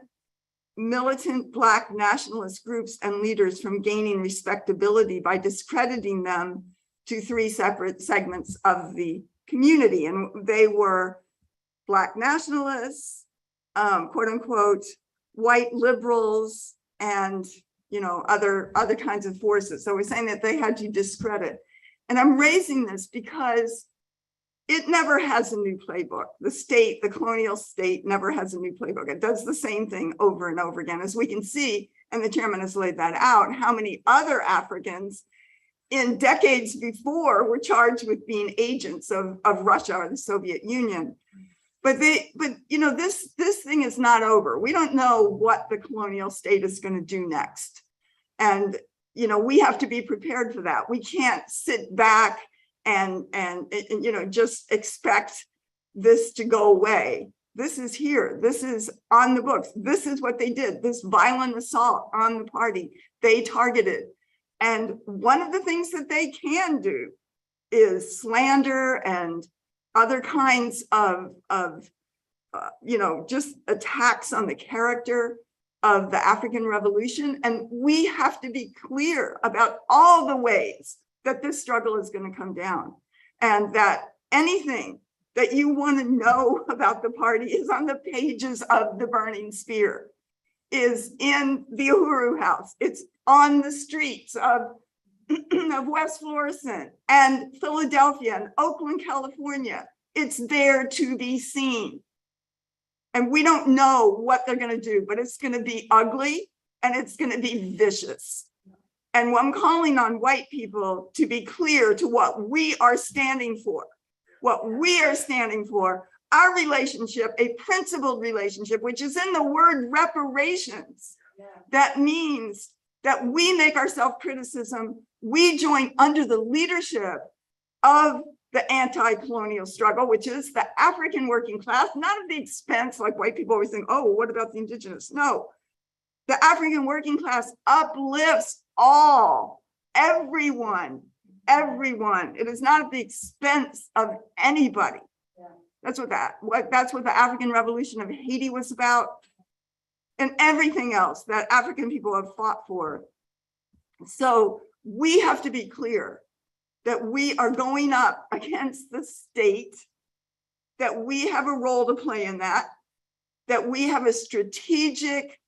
militant Black nationalist groups and leaders from gaining respectability by discrediting them to 3 separate segments of the community. And they were Black nationalists, quote unquote, white liberals, and other kinds of forces. So we're saying that they had to discredit. And I'm raising this because it never has a new playbook. The colonial state never has a new playbook. It does the same thing over and over again, as we can see, and the chairman has laid that out, how many other Africans in decades before were charged with being agents of Russia or the Soviet Union. But this thing is not over. We don't know what the colonial state is going to do next. And, we have to be prepared for that. We can't sit back and just expect this to go away. This is here. This is on the books. This is what they did. This violent assault on the party, they targeted. And one of the things that they can do is slander and other kinds of just attacks on the character of the African Revolution. And we have to be clear about all the ways that this struggle is going to come down, and that anything that you want to know about the party is on the pages of the Burning Spear, is in the Uhuru House. It's on the streets of West Florissant and Philadelphia and Oakland, California. It's there to be seen. And we don't know what they're going to do, but it's going to be ugly and it's going to be vicious. And I'm calling on white people to be clear to what we are standing for. What we are standing for, our relationship, a principled relationship, which is in the word reparations. That means that we make our self-criticism, we join under the leadership of the anti-colonial struggle, which is the African working class, not at the expense, like white people always think, oh, what about the indigenous? No, the African working class uplifts all, everyone. It is not at the expense of anybody. That's what the African Revolution of Haiti was about, and everything else that African people have fought for. So we have to be clear that we are going up against the state, that we have a role to play in that we have a strategic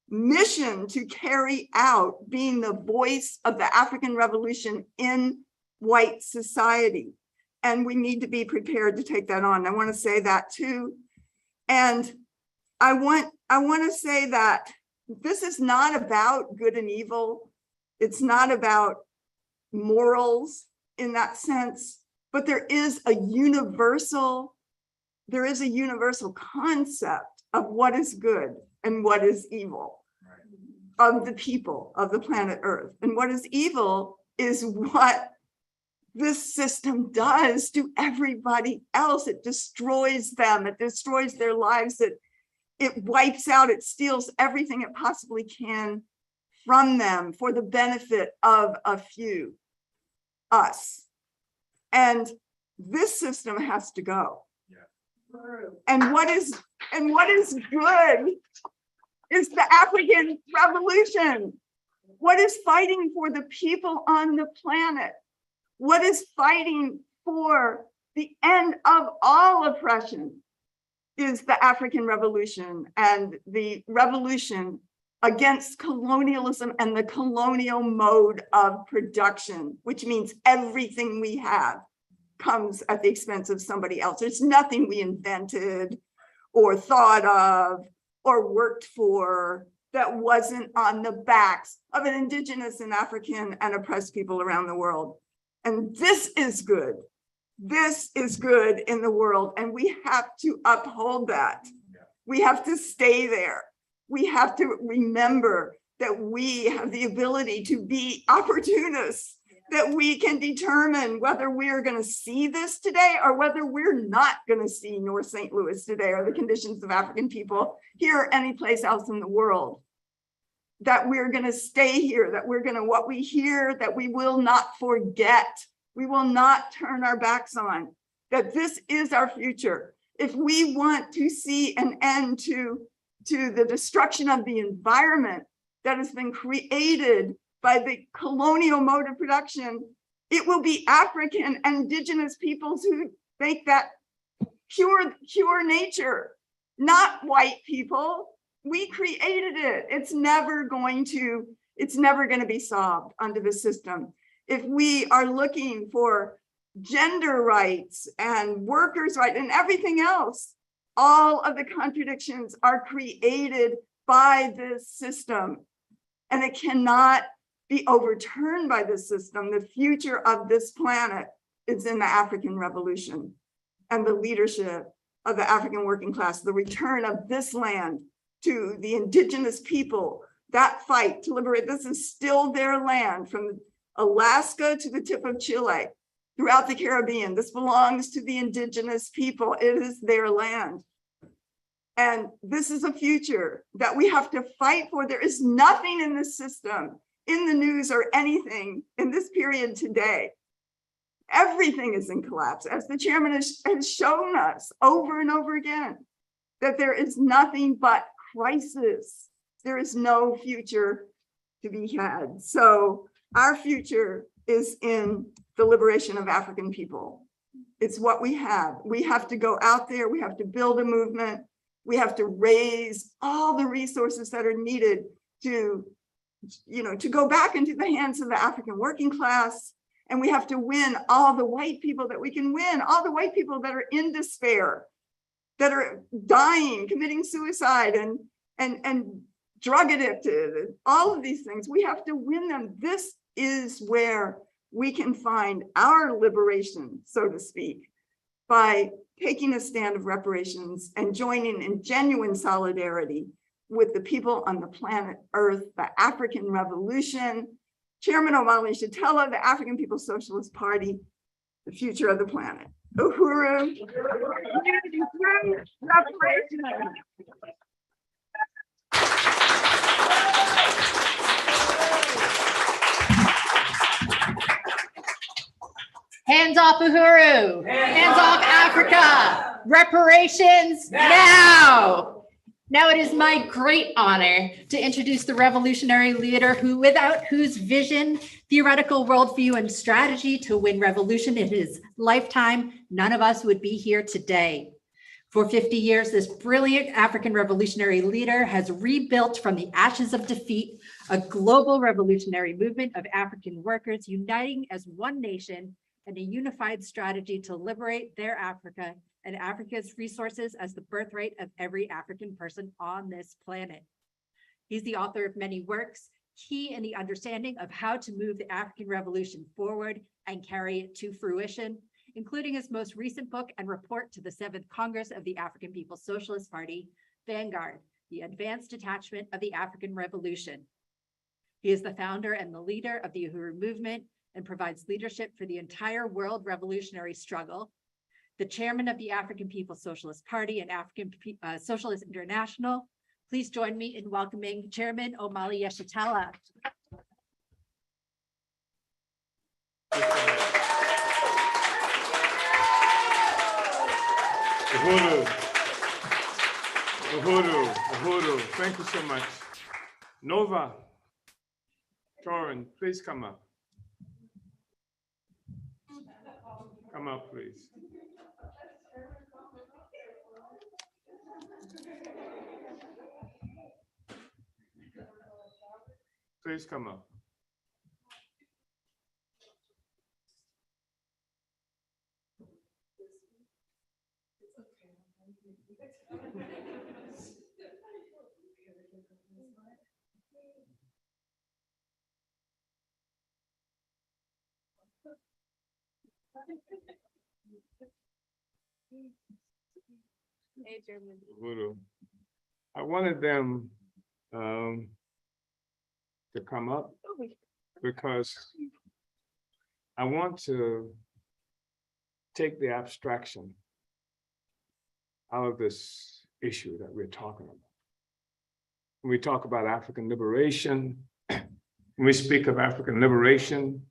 mission to carry out, being the voice of the African Revolution in white society. And we need to be prepared to take that on. I want to say that too. And I want to say that this is not about good and evil. It's not about morals in that sense, but there is a universal concept of what is good and what is evil of the people of the planet Earth. And what is evil is what this system does to everybody else. It destroys them. It destroys their lives. It wipes out, it steals everything it possibly can from them for the benefit of a few, us. And this system has to go. Yeah. And what is good is the African Revolution. What is fighting for the people on the planet? What is fighting for the end of all oppression is the African Revolution, and the revolution against colonialism and the colonial mode of production, which means everything we have comes at the expense of somebody else. There's nothing we invented or thought of or worked for that wasn't on the backs of an indigenous and African and oppressed people around the world. And this is good. This is good in the world, and we have to uphold that. We have to stay there. We have to remember that we have the ability to be opportunists, that we can determine whether we're going to see this today or whether we're not going to see North St. Louis today, or the conditions of African people here or any place else in the world. That we're going to stay here, that we're going to, what we hear, that we will not forget. We will not turn our backs on, that this is our future. If we want to see an end to the destruction of the environment that has been created by the colonial mode of production, it will be African and indigenous peoples who make that pure nature, not white people. We created it. It's never going to be solved under the system. If we are looking for gender rights and workers' rights and everything else, all of the contradictions are created by this system, and it cannot be overturned by this system. The future of this planet is in the African Revolution and the leadership of the African working class, the return of this land to the indigenous people, that fight to liberate. This is still their land, from Alaska to the tip of Chile, throughout the Caribbean. This belongs to the indigenous people. It is their land. And this is a future that we have to fight for. There is nothing in this system, in the news or anything in this period today. Everything is in collapse, as the chairman has shown us over and over again, that there is nothing but crisis. There is no future to be had. So our future is in the liberation of African people. It's what we have. We have to go out there. We have to build a movement. We have to raise all the resources that are needed to, to go back into the hands of the African working class. And we have to win all the white people that we can win, all the white people that are in despair, that are dying, committing suicide and drug addicted, all of these things. We have to win them. This is where we can find our liberation, so to speak, by taking a stand of reparations and joining in genuine solidarity with the people on the planet Earth, the African Revolution, Chairman Omali Yeshitela, the African People's Socialist Party, the future of the planet. Uhuru. Reparations. Hands off Uhuru. Hands off Africa. Reparations now. Now it is my great honor to introduce the revolutionary leader without whose vision, theoretical worldview, and strategy to win revolution in his lifetime, none of us would be here today. For 50 years, this brilliant African revolutionary leader has rebuilt from the ashes of defeat a global revolutionary movement of African workers uniting as one nation and a unified strategy to liberate their Africa and Africa's resources as the birthright of every African person on this planet. He's the author of many works, key in the understanding of how to move the African Revolution forward and carry it to fruition, including his most recent book and report to the 7th Congress of the African People's Socialist Party, Vanguard, the Advanced Detachment of the African Revolution. He is the founder and the leader of the Uhuru movement and provides leadership for the entire world revolutionary struggle, the chairman of the African People's Socialist Party and African Socialist International. Please join me in welcoming Chairman Omali Yeshitela. Uhuru, thank you so much. Nova, Torin, please come up. Come up, please. Please come up. Uhuru. I wanted them to come up because I want to take the abstraction out of this issue that we're talking about. When we talk about African liberation, when we speak of African liberation,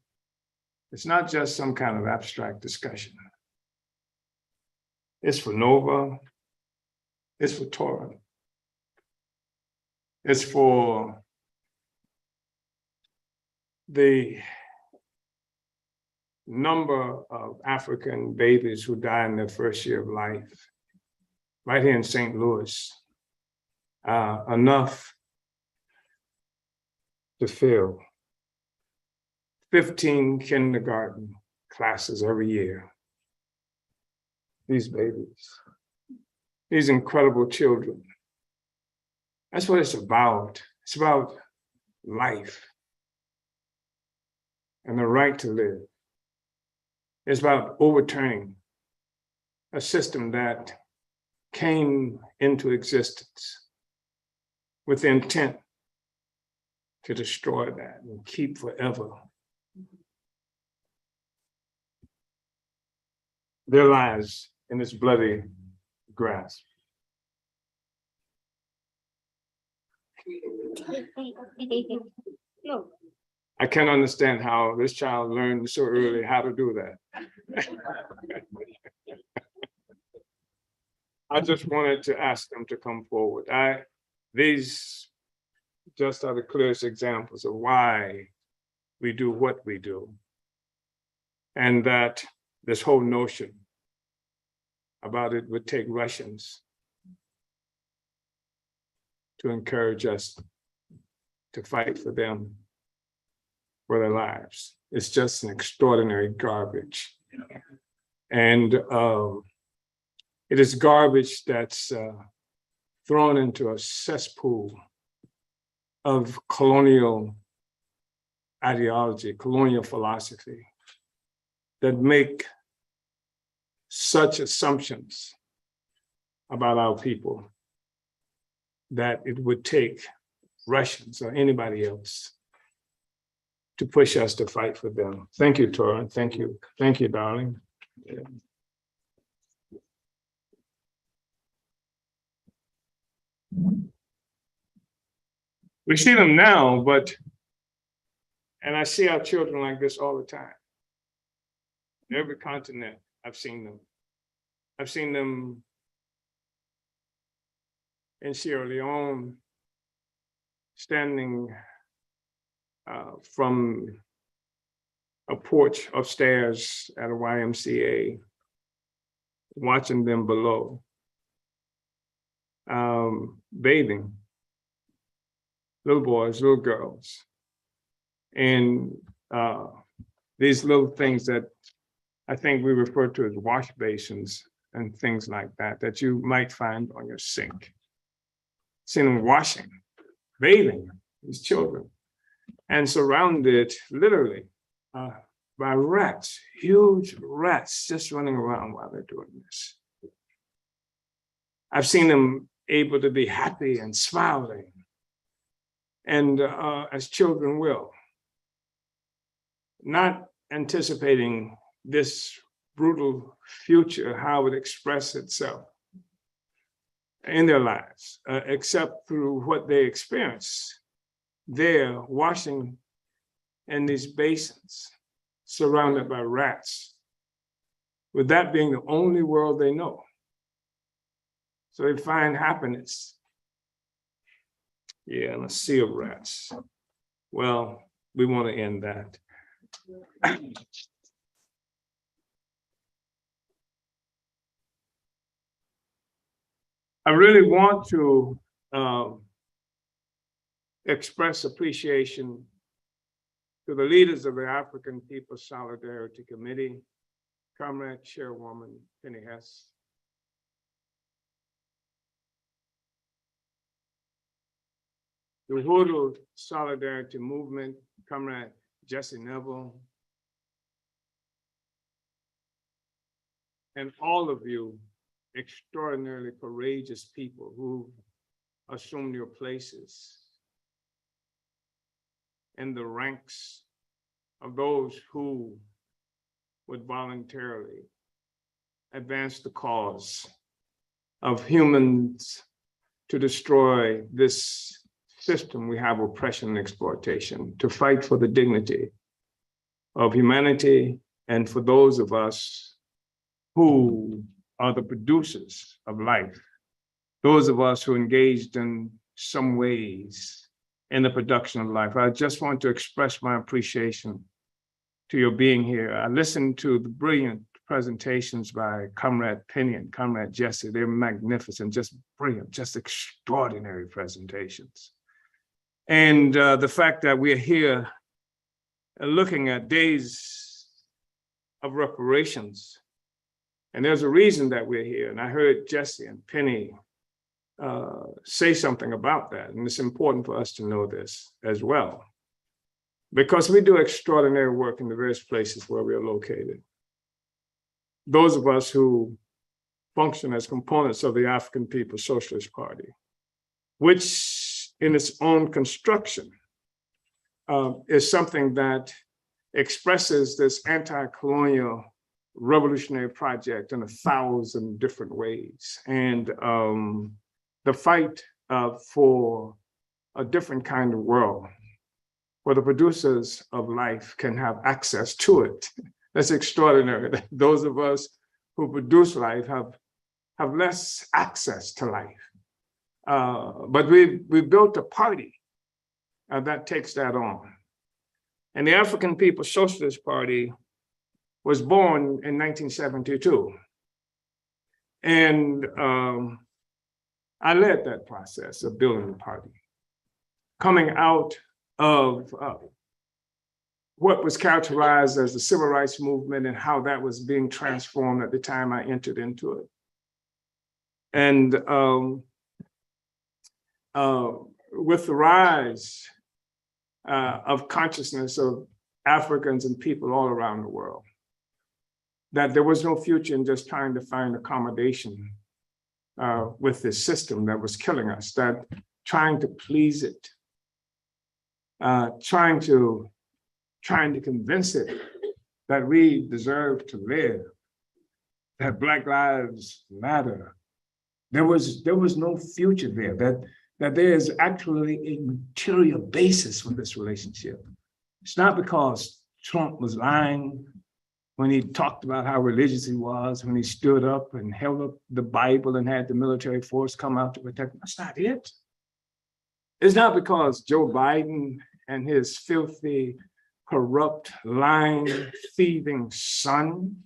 it's not just some kind of abstract discussion. It's for Nova, it's for Torah, it's for the number of African babies who die in their first year of life, right here in St. Louis, enough to fill 15 kindergarten classes every year. These babies, these incredible children. That's what it's about. It's about life and the right to live. It's about overturning a system that came into existence with the intent to destroy that and keep forever their lives in this bloody grasp. I can't understand how this child learned so early how to do that. I just wanted to ask them to come forward. These just are the clearest examples of why we do what we do. And that this whole notion about it would take Russians to encourage us to fight for them for their lives. It's just an extraordinary garbage. And it is garbage that's thrown into a cesspool of colonial ideology, colonial philosophy that make such assumptions about our people that it would take Russians or anybody else to push us to fight for them. Thank you, Tora. Thank you. Thank you, darling. We see them now, and I see our children like this all the time. Every continent, I've seen them. I've seen them in Sierra Leone, standing from a porch upstairs at a YMCA, watching them below, bathing, little boys, little girls, and these little things that I think we refer to as wash basins and things like that, that you might find on your sink. Seen them washing, bathing, these children, and surrounded literally by rats, huge rats just running around while they're doing this. I've seen them able to be happy and smiling, and as children will, not anticipating this brutal future, how it express itself in their lives, except through what they experience there, washing in these basins, surrounded by rats, with that being the only world they know. So they find happiness, in a sea of rats. Well, we want to end that. I really want to express appreciation to the leaders of the African People's Solidarity Committee, Comrade Chairwoman Penny Hess, the Uhuru Solidarity Movement, Comrade Jesse Neville, and all of you extraordinarily courageous people who assumed your places in the ranks of those who would voluntarily advance the cause of humans to destroy this system we have, oppression and exploitation, to fight for the dignity of humanity, and for those of us who are the producers of life, those of us who engaged in some ways in the production of life. I just want to express my appreciation to your being here. I listened to the brilliant presentations by Comrade Penny and Comrade Jesse. They're magnificent, just brilliant, just extraordinary presentations. And the fact that we're here looking at days of reparations, and there's a reason that we're here. And I heard Jesse and Penny say something about that. And it's important for us to know this as well, because we do extraordinary work in the various places where we are located. Those of us who function as components of the African People's Socialist Party, which in its own construction is something that expresses this anti-colonial revolutionary project in 1,000 different ways. And the fight for a different kind of world where the producers of life can have access to it. That's extraordinary. Those of us who produce life have less access to life. But we built a party that takes that on. And the African People's Socialist Party was born in 1972. And I led that process of building the party, coming out of what was characterized as the civil rights movement and how that was being transformed at the time I entered into it. And with the rise of consciousness of Africans and people all around the world, that there was no future in just trying to find accommodation with this system that was killing us, that trying to please it, trying to convince it that we deserve to live, that Black Lives Matter. There was no future there, that there is actually a material basis for this relationship. It's not because Trump was lying when he talked about how religious he was, when he stood up and held up the Bible and had the military force come out to protect him. That's not it. It's not because Joe Biden and his filthy, corrupt, lying, thieving son,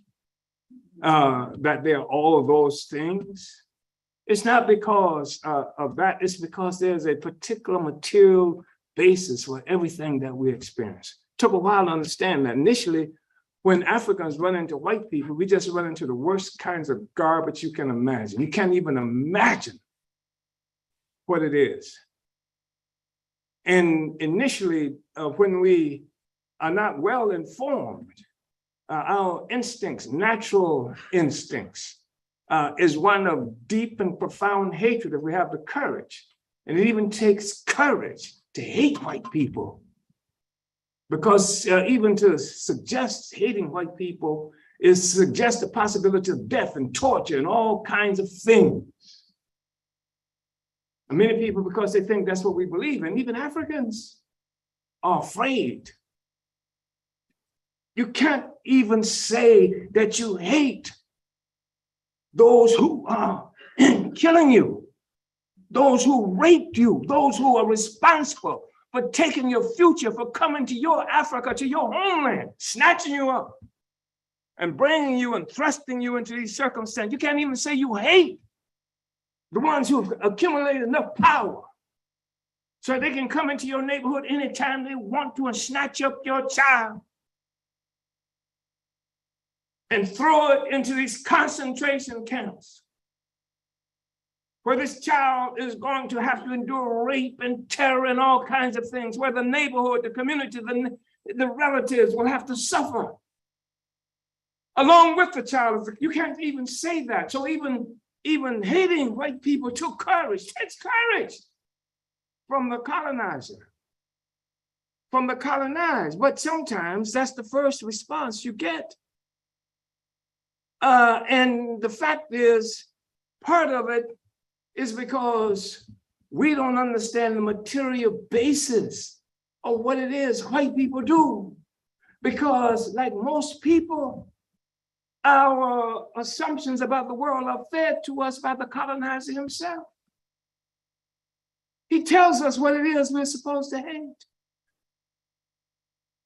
that they're all of those things. It's not because of that. It's because there's a particular material basis for everything that we experience. It took a while to understand that. Initially, when Africans run into white people, we just run into the worst kinds of garbage you can imagine. You can't even imagine what it is. And initially, when we are not well informed, our instincts, natural instincts, is one of deep and profound hatred if we have the courage. And it even takes courage to hate white people. Because even to suggest hating white people is suggest the possibility of death and torture and all kinds of things. And many people, because they think that's what we believe in, even Africans are afraid. You can't even say that you hate those who are killing you, those who raped you, those who are responsible for taking your future, for coming to your Africa, to your homeland, snatching you up and bringing you and thrusting you into these circumstances. You can't even say you hate the ones who've accumulated enough power so they can come into your neighborhood anytime they want to and snatch up your child and throw it into these concentration camps, where this child is going to have to endure rape and terror and all kinds of things, where the neighborhood, the community, the relatives will have to suffer along with the child. You can't even say that. So even hating white people took courage, takes courage from the colonizer, from the colonized. But sometimes that's the first response you get. And the fact is, part of it is because we don't understand the material basis of what it is white people do. Because like most people, our assumptions about the world are fed to us by the colonizer himself. He tells us what it is we're supposed to hate.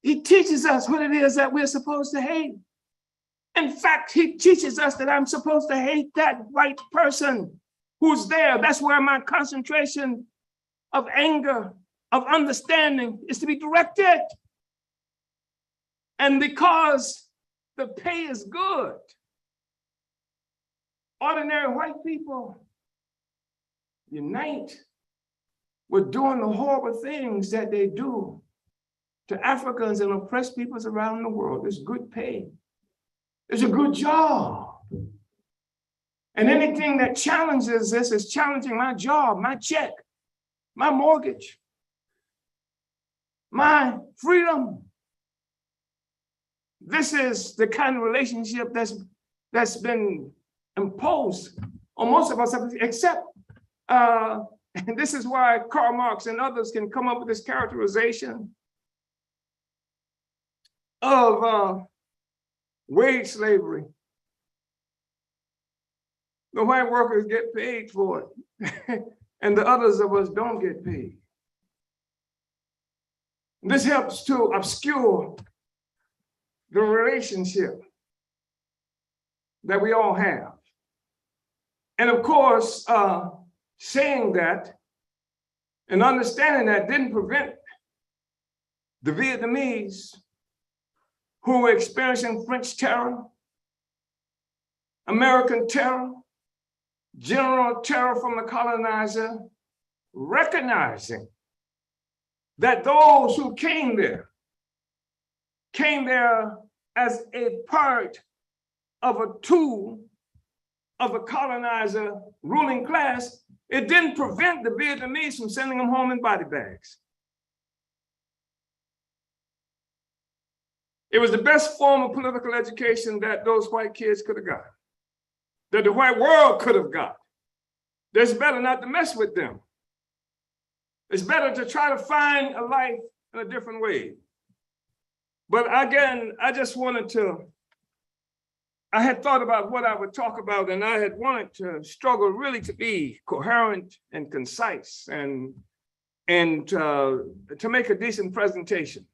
He teaches us what it is that we're supposed to hate. In fact, he teaches us that I'm supposed to hate that white person who's there. That's where my concentration of anger, of understanding is to be directed. And because the pay is good, ordinary white people unite with doing the horrible things that they do to Africans and oppressed peoples around the world. There's good pay. It's a good job. And anything that challenges this is challenging my job, my check, my mortgage, my freedom. This is the kind of relationship that's been imposed on most of us, except, and this is why Karl Marx and others can come up with this characterization of wage slavery. The white workers get paid for it, and the others of us don't get paid. This helps to obscure the relationship that we all have. And of course, saying that and understanding that didn't prevent the Vietnamese who were experiencing French terror, American terror, general terror from the colonizer, recognizing that those who came there as a part of a tool of the colonizer ruling class. It didn't prevent the Vietnamese from sending them home in body bags. It was the best form of political education that those white kids could have got, that the white world could have got. It's better not to mess with them. It's better to try to find a life in a different way. But again, I had thought about what I would talk about, and I had wanted to struggle really to be coherent and concise and to make a decent presentation.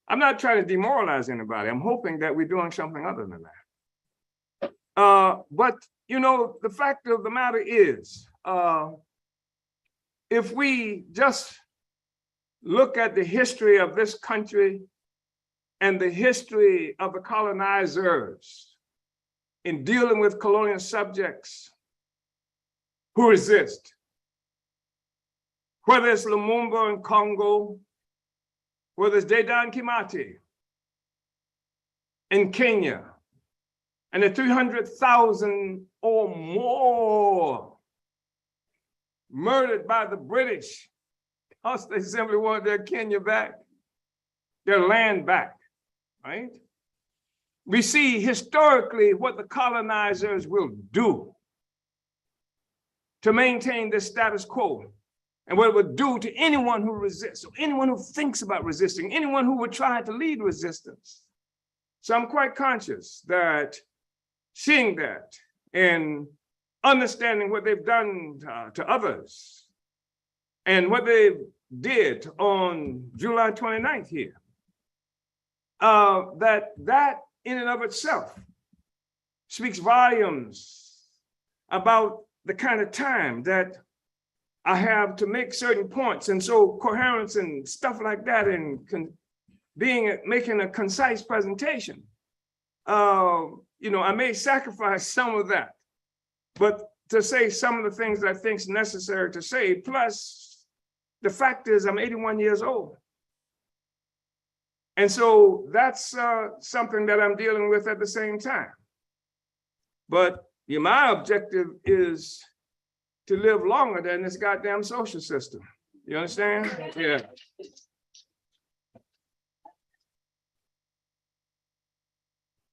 I'm not trying to demoralize anybody. I'm hoping that we're doing something other than that. But you know, the fact of the matter is, if we just look at the history of this country and the history of the colonizers in dealing with colonial subjects who resist, whether it's Lumumba in Congo, whether it's Dedan Kimathi in Kenya, and the 300,000 or more murdered by the British because they simply wanted their Kenya back, their land back, right? We see historically what the colonizers will do to maintain the status quo and what it would do to anyone who resists, or anyone who thinks about resisting, anyone who would try to lead resistance. So I'm quite conscious that seeing that and understanding what they've done to others and what they did on July 29th here, that in and of itself speaks volumes about the kind of time that I have to make certain points. And so coherence and stuff like that and making a concise presentation, you know, I may sacrifice some of that, but to say some of the things that I think is necessary to say, plus the fact is I'm 81 years old. And so that's something that I'm dealing with at the same time. But my objective is to live longer than this goddamn social system. You understand? Yeah.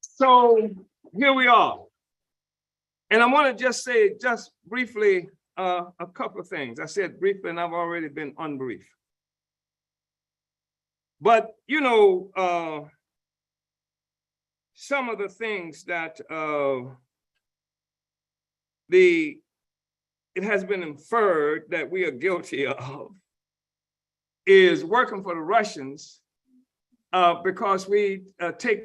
So here we are. And I want to just say, just briefly, a couple of things. I said briefly, and I've already been unbrief. But, you know, some of the things that it has been inferred that we are guilty of is working for the Russians because we take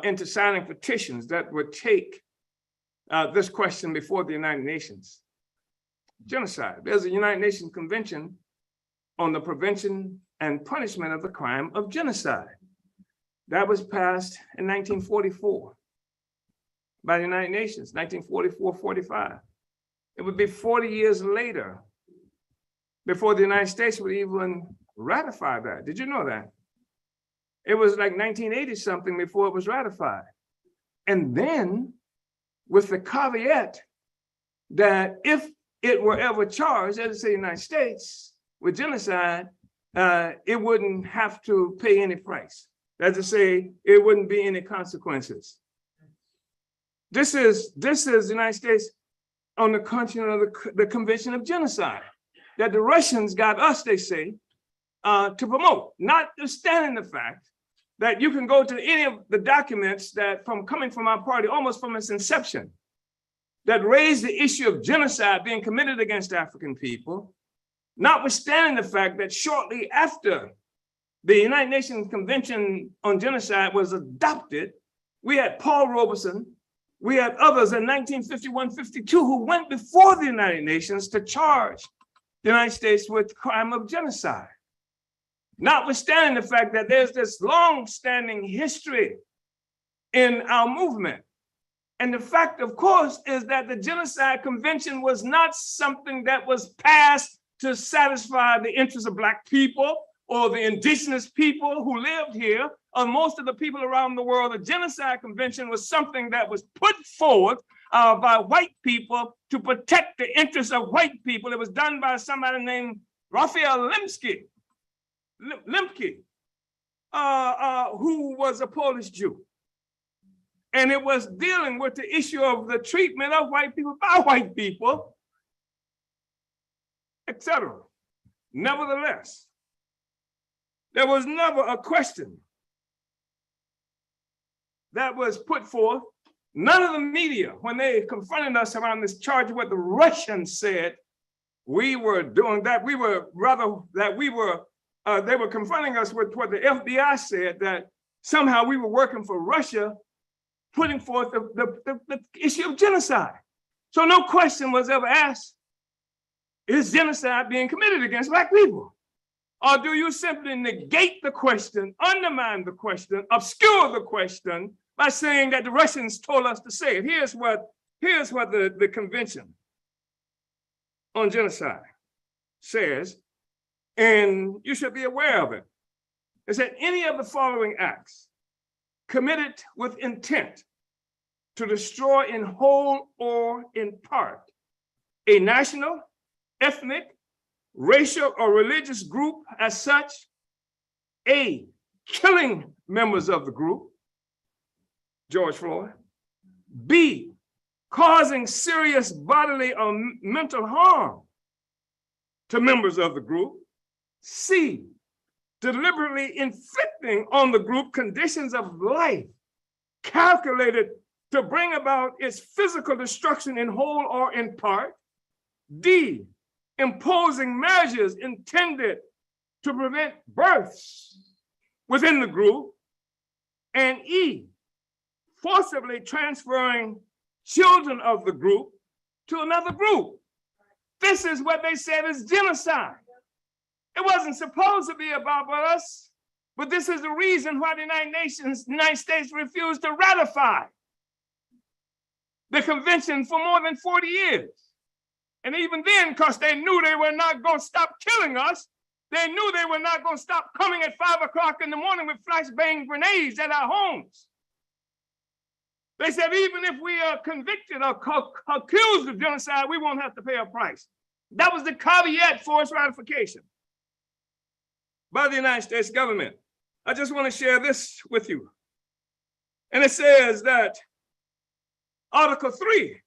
into signing petitions that would take this question before the United Nations. Genocide. There's a United Nations Convention on the Prevention and Punishment of the Crime of Genocide. That was passed in 1944 by the United Nations, 1944-45. It would be 40 years later before the United States would even ratify that. Did you know that? It was like 1980 something before it was ratified. And then with the caveat that if it were ever charged, as the United States, with genocide, it wouldn't have to pay any price. That's to say, it wouldn't be any consequences. This is the United States on the continent of the Convention of Genocide that the Russians got us, they say, to promote, notwithstanding the fact that you can go to any of the documents that coming from our party, almost from its inception, that raised the issue of genocide being committed against African people, notwithstanding the fact that shortly after the United Nations Convention on Genocide was adopted, we had Paul Robeson, we had others in 1951-52 who went before the United Nations to charge the United States with the crime of genocide. Notwithstanding the fact that there's this long-standing history in our movement. And the fact, of course, is that the Genocide Convention was not something that was passed to satisfy the interests of Black people or the indigenous people who lived here, or most of the people around the world. The Genocide Convention was something that was put forward by white people to protect the interests of white people. It was done by somebody named Raphael Lemke, who was a Polish Jew. And it was dealing with the issue of the treatment of white people by white people, etc. Nevertheless, there was never a question that was put forth. None of the media, when they confronted us around this charge of what the Russians said we were doing, that we were rather, that we were, they were confronting us with what the FBI said, that somehow we were working for Russia, putting forth the issue of genocide. So no question was ever asked, is genocide being committed against Black people? Or do you simply negate the question, undermine the question, obscure the question by saying that the Russians told us to say it? Here's what the Convention on Genocide says, and you should be aware of it. It said any of the following acts committed with intent to destroy in whole or in part a national, ethnic, racial, or religious group as such, A, killing members of the group, George Floyd, B, causing serious bodily or mental harm to members of the group, C, deliberately inflicting on the group conditions of life calculated to bring about its physical destruction in whole or in part, D, imposing measures intended to prevent births within the group, and E, forcibly transferring children of the group to another group. This is what they said is genocide. It wasn't supposed to be about us, but this is the reason why the United States refused to ratify the convention for more than 40 years. And even then, because they knew they were not going to stop killing us, they knew they were not going to stop coming at 5 o'clock in the morning with flashbang grenades at our homes. They said, even if we are convicted or accused of genocide, we won't have to pay a price. That was the caveat for its ratification by the United States government. I just want to share this with you. And it says that Article 3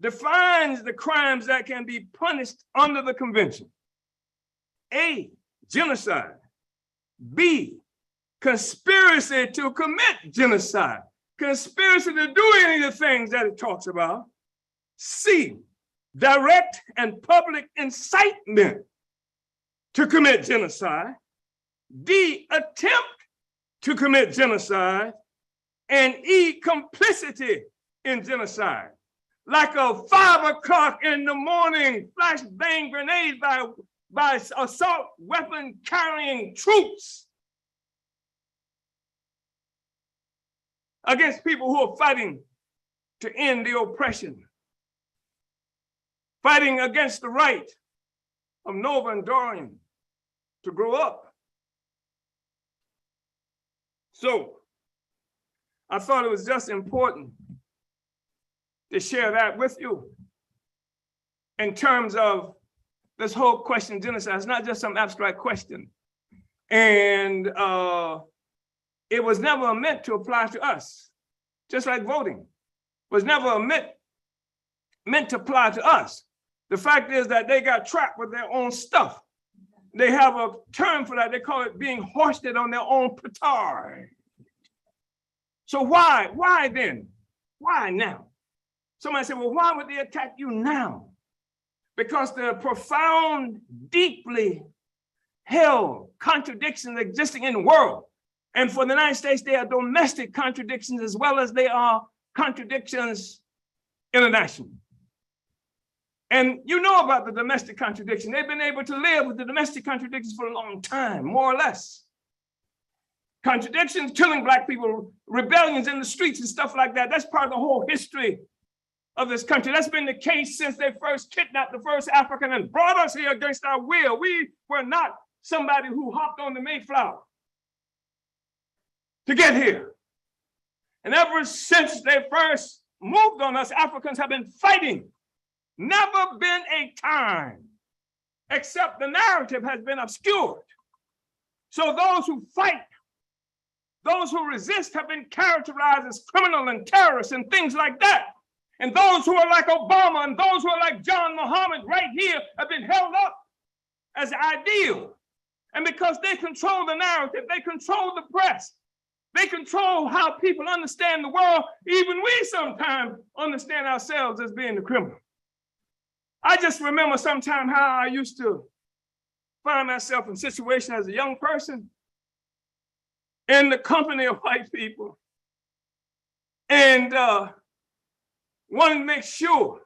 defines the crimes that can be punished under the convention. A, genocide. B, conspiracy to commit genocide. Conspiracy to do any of the things that it talks about. C, direct and public incitement to commit genocide. D, attempt to commit genocide. And E, complicity in genocide. Like a 5 o'clock in the morning flashbang grenade by assault weapon carrying troops against people who are fighting to end the oppression, fighting against the right of Nova and Dorian to grow up. So I thought it was just important to share that with you in terms of this whole question of genocide. It's not just some abstract question. And it was never meant to apply to us, just like voting was never meant to apply to us. The fact is that they got trapped with their own stuff. They have a term for that. They call it being hoisted on their own petard. So why then? Why now? Somebody said, well, why would they attack you now? Because the profound, deeply hell, contradictions existing in the world. And for the United States, they are domestic contradictions as well as they are contradictions internationally. And you know about the domestic contradiction. They've been able to live with the domestic contradictions for a long time, more or less. Contradictions, killing Black people, rebellions in the streets and stuff like that. That's part of the whole history of this country. That's been the case since they first kidnapped the first African and brought us here against our will. We were not somebody who hopped on the Mayflower to get here. And ever since they first moved on us, Africans have been fighting. Never been a time, except the narrative has been obscured. So those who fight, those who resist have been characterized as criminal and terrorists and things like that. And those who are like Obama and those who are like John Muhammad right here have been held up as ideal. And because they control the narrative, they control the press, they control how people understand the world, even we sometimes understand ourselves as being the criminal. I just remember sometime how I used to find myself in situations as a young person in the company of white people and wanted to make sure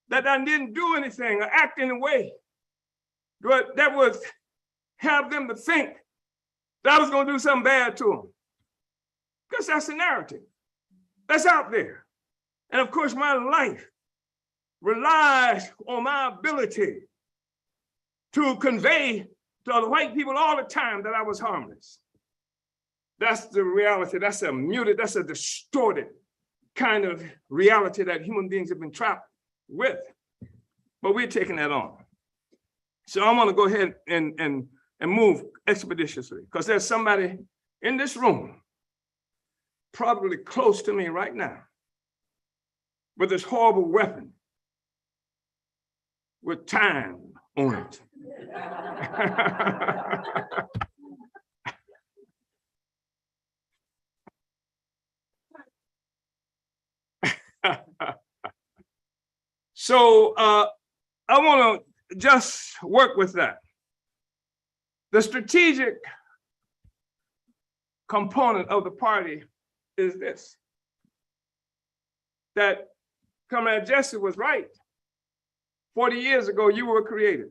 that I didn't do anything or act in a way that would have them to think that I was going to do something bad to them. Because that's the narrative that's out there. And of course, my life relies on my ability to convey to the white people all the time that I was harmless. That's the reality. That's a muted, that's a distorted kind of reality that human beings have been trapped with. But we're taking that on. So I'm gonna go ahead and move expeditiously because there's somebody in this room, probably close to me right now, with this horrible weapon with time on it. So I want to just work with that. The strategic component of the party is this, that Comrade Jesse was right. 40 years ago, you were created.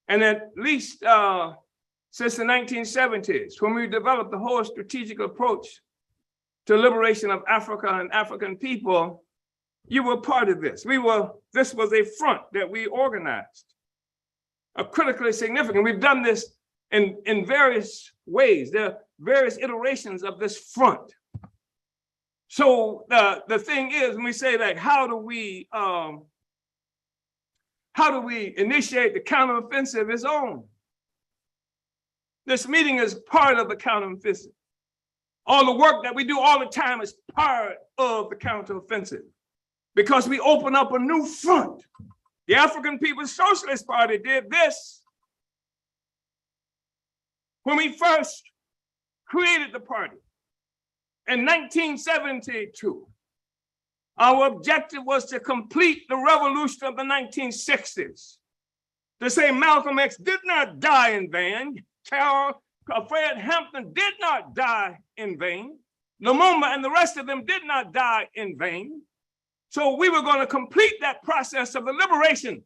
And at least since the 1970s, when we developed the whole strategic approach to liberation of Africa and African people, you were part of this. This was a front that we organized, critically significant. We've done this in various ways. There are various iterations of this front. So the thing is, when we say like, how do we initiate the counteroffensive is on. This meeting is part of the counteroffensive. All the work that we do all the time is part of the counteroffensive because we open up a new front. The African People's Socialist Party did this when we first created the party in 1972. Our objective was to complete the revolution of the 1960s. To say Malcolm X did not die in vain, Fred Hampton did not die in vain, Lumumba and the rest of them did not die in vain. So we were going to complete that process of the liberation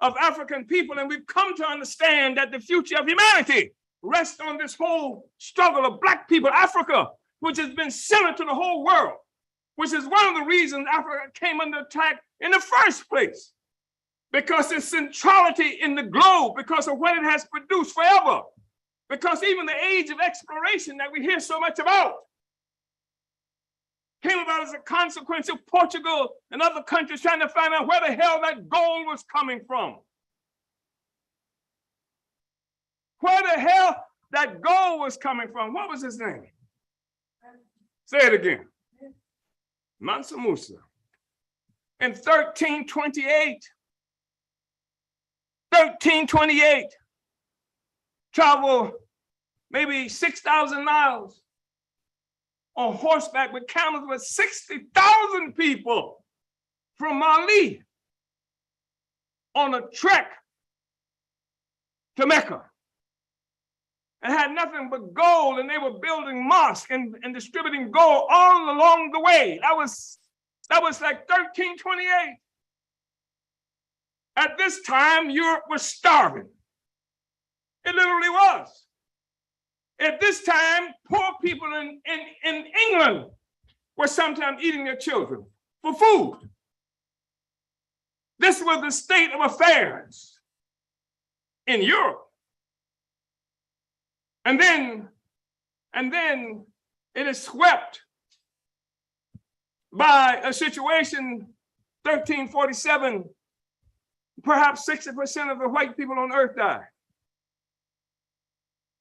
of African people, and we've come to understand that the future of humanity rests on this whole struggle of Black people, Africa, which has been centered to the whole world, which is one of the reasons Africa came under attack in the first place, because its centrality in the globe, because of what it has produced forever, because even the age of exploration that we hear so much about came about as a consequence of Portugal and other countries trying to find out where the hell that gold was coming from. Where the hell that gold was coming from. What was his name? Say it again. Mansa Musa. In 1328, travel maybe 6,000 miles on horseback with camels with 60,000 people from Mali on a trek to Mecca and had nothing but gold, and they were building mosques and distributing gold all along the way. That was like 1328. At this time, Europe was starving. It literally was. At this time, poor people in England were sometimes eating their children for food. This was the state of affairs in Europe. And then it is swept by a situation, 1347, perhaps 60% of the white people on earth died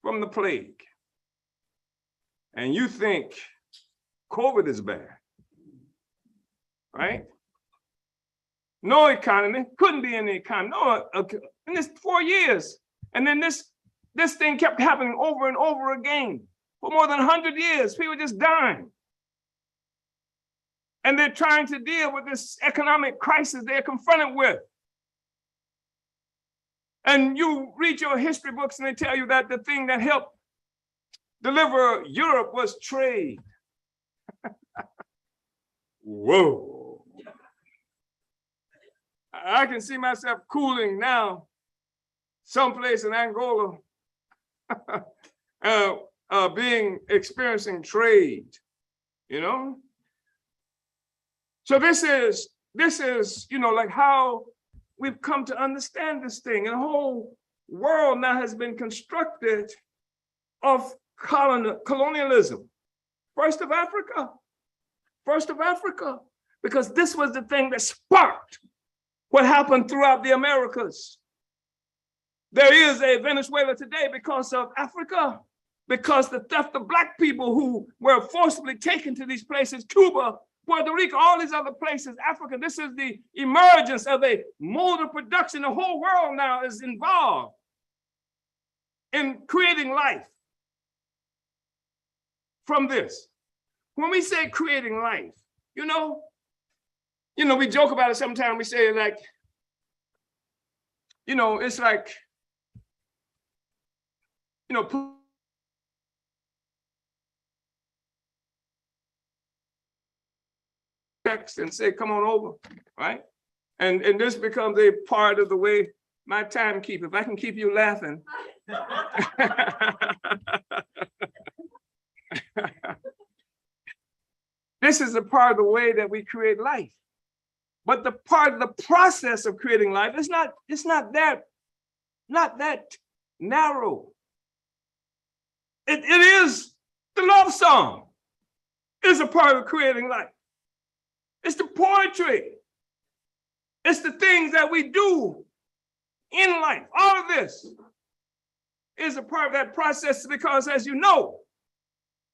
from the plague. And you think COVID is bad, right? No economy, couldn't be in the economy. No, in this 4 years. And then this thing kept happening over and over again. For more than 100 years, people just dying. And they're trying to deal with this economic crisis they're confronted with. And you read your history books and they tell you that the thing that helped deliver Europe was trade. Whoa. I can see myself cooling now someplace in Angola, experiencing trade, you know? So this is, like how we've come to understand this thing. And the whole world now has been constructed of colonialism. First of Africa, because this was the thing that sparked what happened throughout the Americas. There is a Venezuela today because of Africa, because the theft of Black people who were forcibly taken to these places, Cuba, Puerto Rico, all these other places, Africa. This is the emergence of a mode of production. The whole world now is involved in creating life from this. When we say creating life, we joke about it sometimes. We say like, it's like, text and say, come on over, right? And this becomes a part of the way my time keep. If I can keep you laughing. This is a part of the way that we create life. But the part of the process of creating life, it's not that narrow. It is the love song. It's a part of creating life. It's the poetry. It's the things that we do in life. All of this is a part of that process because, as you know,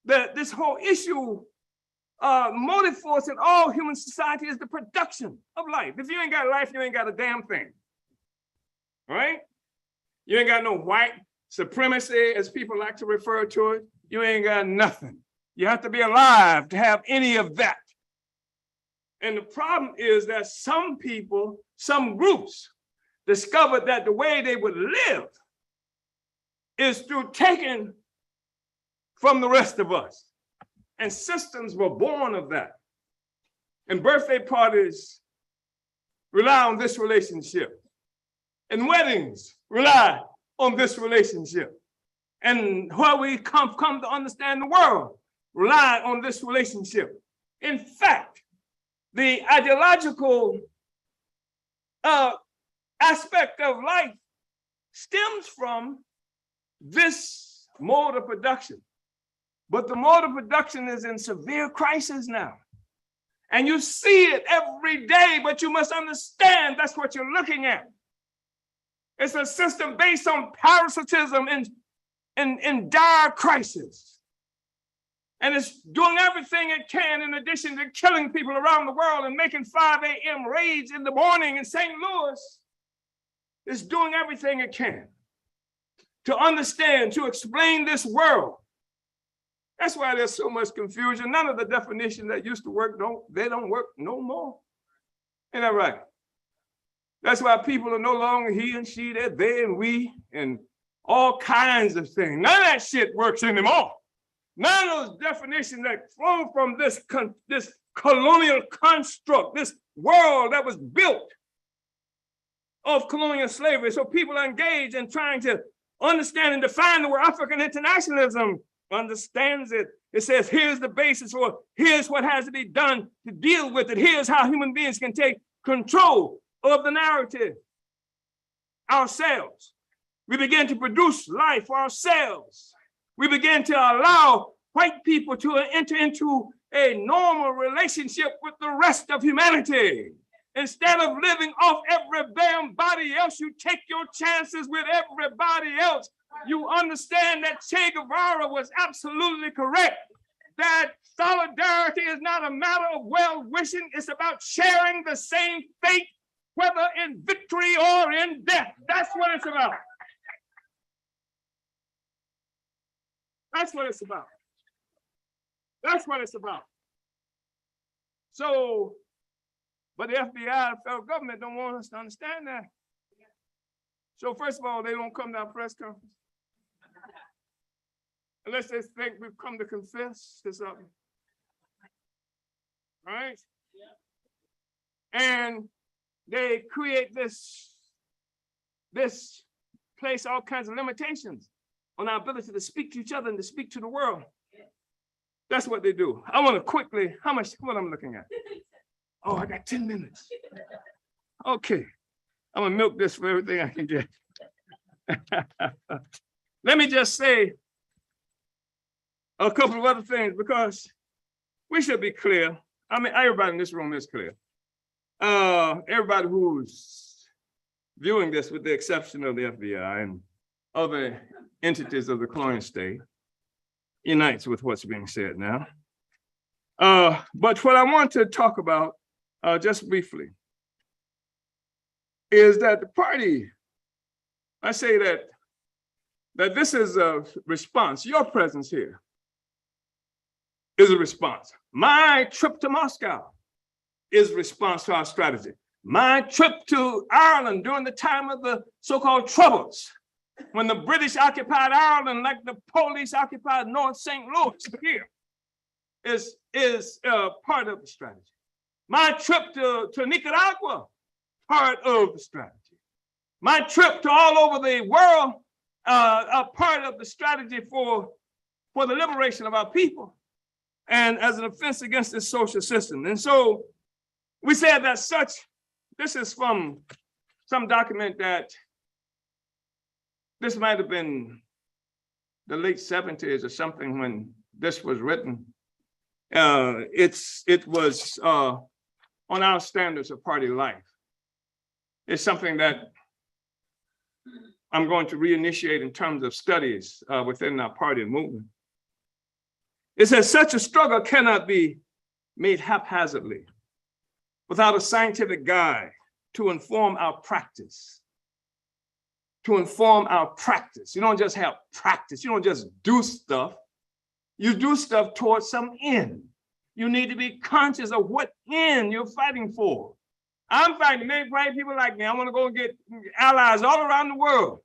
that this whole issue, motive force in all human society is the production of life. If you ain't got life, you ain't got a damn thing. All right? You ain't got no white supremacy, as people like to refer to it. You ain't got nothing. You have to be alive to have any of that. And the problem is that some people, some groups, discovered that the way they would live is through taking from the rest of us. And systems were born of that. And birthday parties rely on this relationship. And weddings rely on this relationship. And where we come to understand the world rely on this relationship. In fact, the ideological aspect of life stems from this mode of production. But the mode of production is in severe crisis now. And you see it every day, but you must understand that's what you're looking at. It's a system based on parasitism in dire crisis. And it's doing everything it can in addition to killing people around the world and making 5 a.m. raids in the morning in St. Louis. It's doing everything it can to understand, to explain this world. That's why there's so much confusion. None of the definitions that used to work, they don't work no more. Ain't that right? That's why people are no longer he and she, they're they and we, and all kinds of things. None of that shit works anymore. None of those definitions that flow from this colonial construct, this world that was built of colonial slavery. So people are engaged in trying to understand and define the word. African internationalism understands it. It says, here's the basis for, here's what has to be done to deal with it. Here's how human beings can take control of the narrative ourselves. We begin to produce life for ourselves. We begin to allow white people to enter into a normal relationship with the rest of humanity. Instead of living off everybody else, you take your chances with everybody else. You understand that Che Guevara was absolutely correct, that solidarity is not a matter of well-wishing, it's about sharing the same fate, whether in victory or in death. That's what it's about. That's what it's about. That's what it's about. So, but the FBI, the federal government, don't want us to understand that. So first of all, they don't come to our press conference. Unless they think we've come to confess to something. Right? And they create this place all kinds of limitations on our ability to speak to each other and to speak to the world. That's what they do. I want to quickly, what I'm looking at? Oh, I got 10 minutes. Okay, I'm gonna milk this for everything I can get. Let me just say a couple of other things, because we should be clear. I mean, everybody in this room is clear. Everybody who's viewing this, with the exception of the FBI and other entities of the colonial state, unites with what's being said now. But what I want to talk about just briefly is that the party, I say that this is a response. Your presence here is a response. My trip to Moscow is a response to our strategy. My trip to Ireland during the time of the so-called Troubles, when the British occupied Ireland like the police occupied North St. Louis here, is part of the strategy. My trip to Nicaragua, part of the strategy. My trip to all over the world, a part of the strategy for the liberation of our people and as an offense against this social system. And so we said that this is from some document that this might have been the late 70s or something when this was written. It was on our standards of party life. It's something that I'm going to reinitiate in terms of studies within our party movement. It says such a struggle cannot be made haphazardly without a scientific guide to inform our practice. To inform our practice. You don't just have practice. You don't just do stuff. You do stuff towards some end. You need to be conscious of what end you're fighting for. I'm fighting to make white people like me. I want to go get allies all around the world.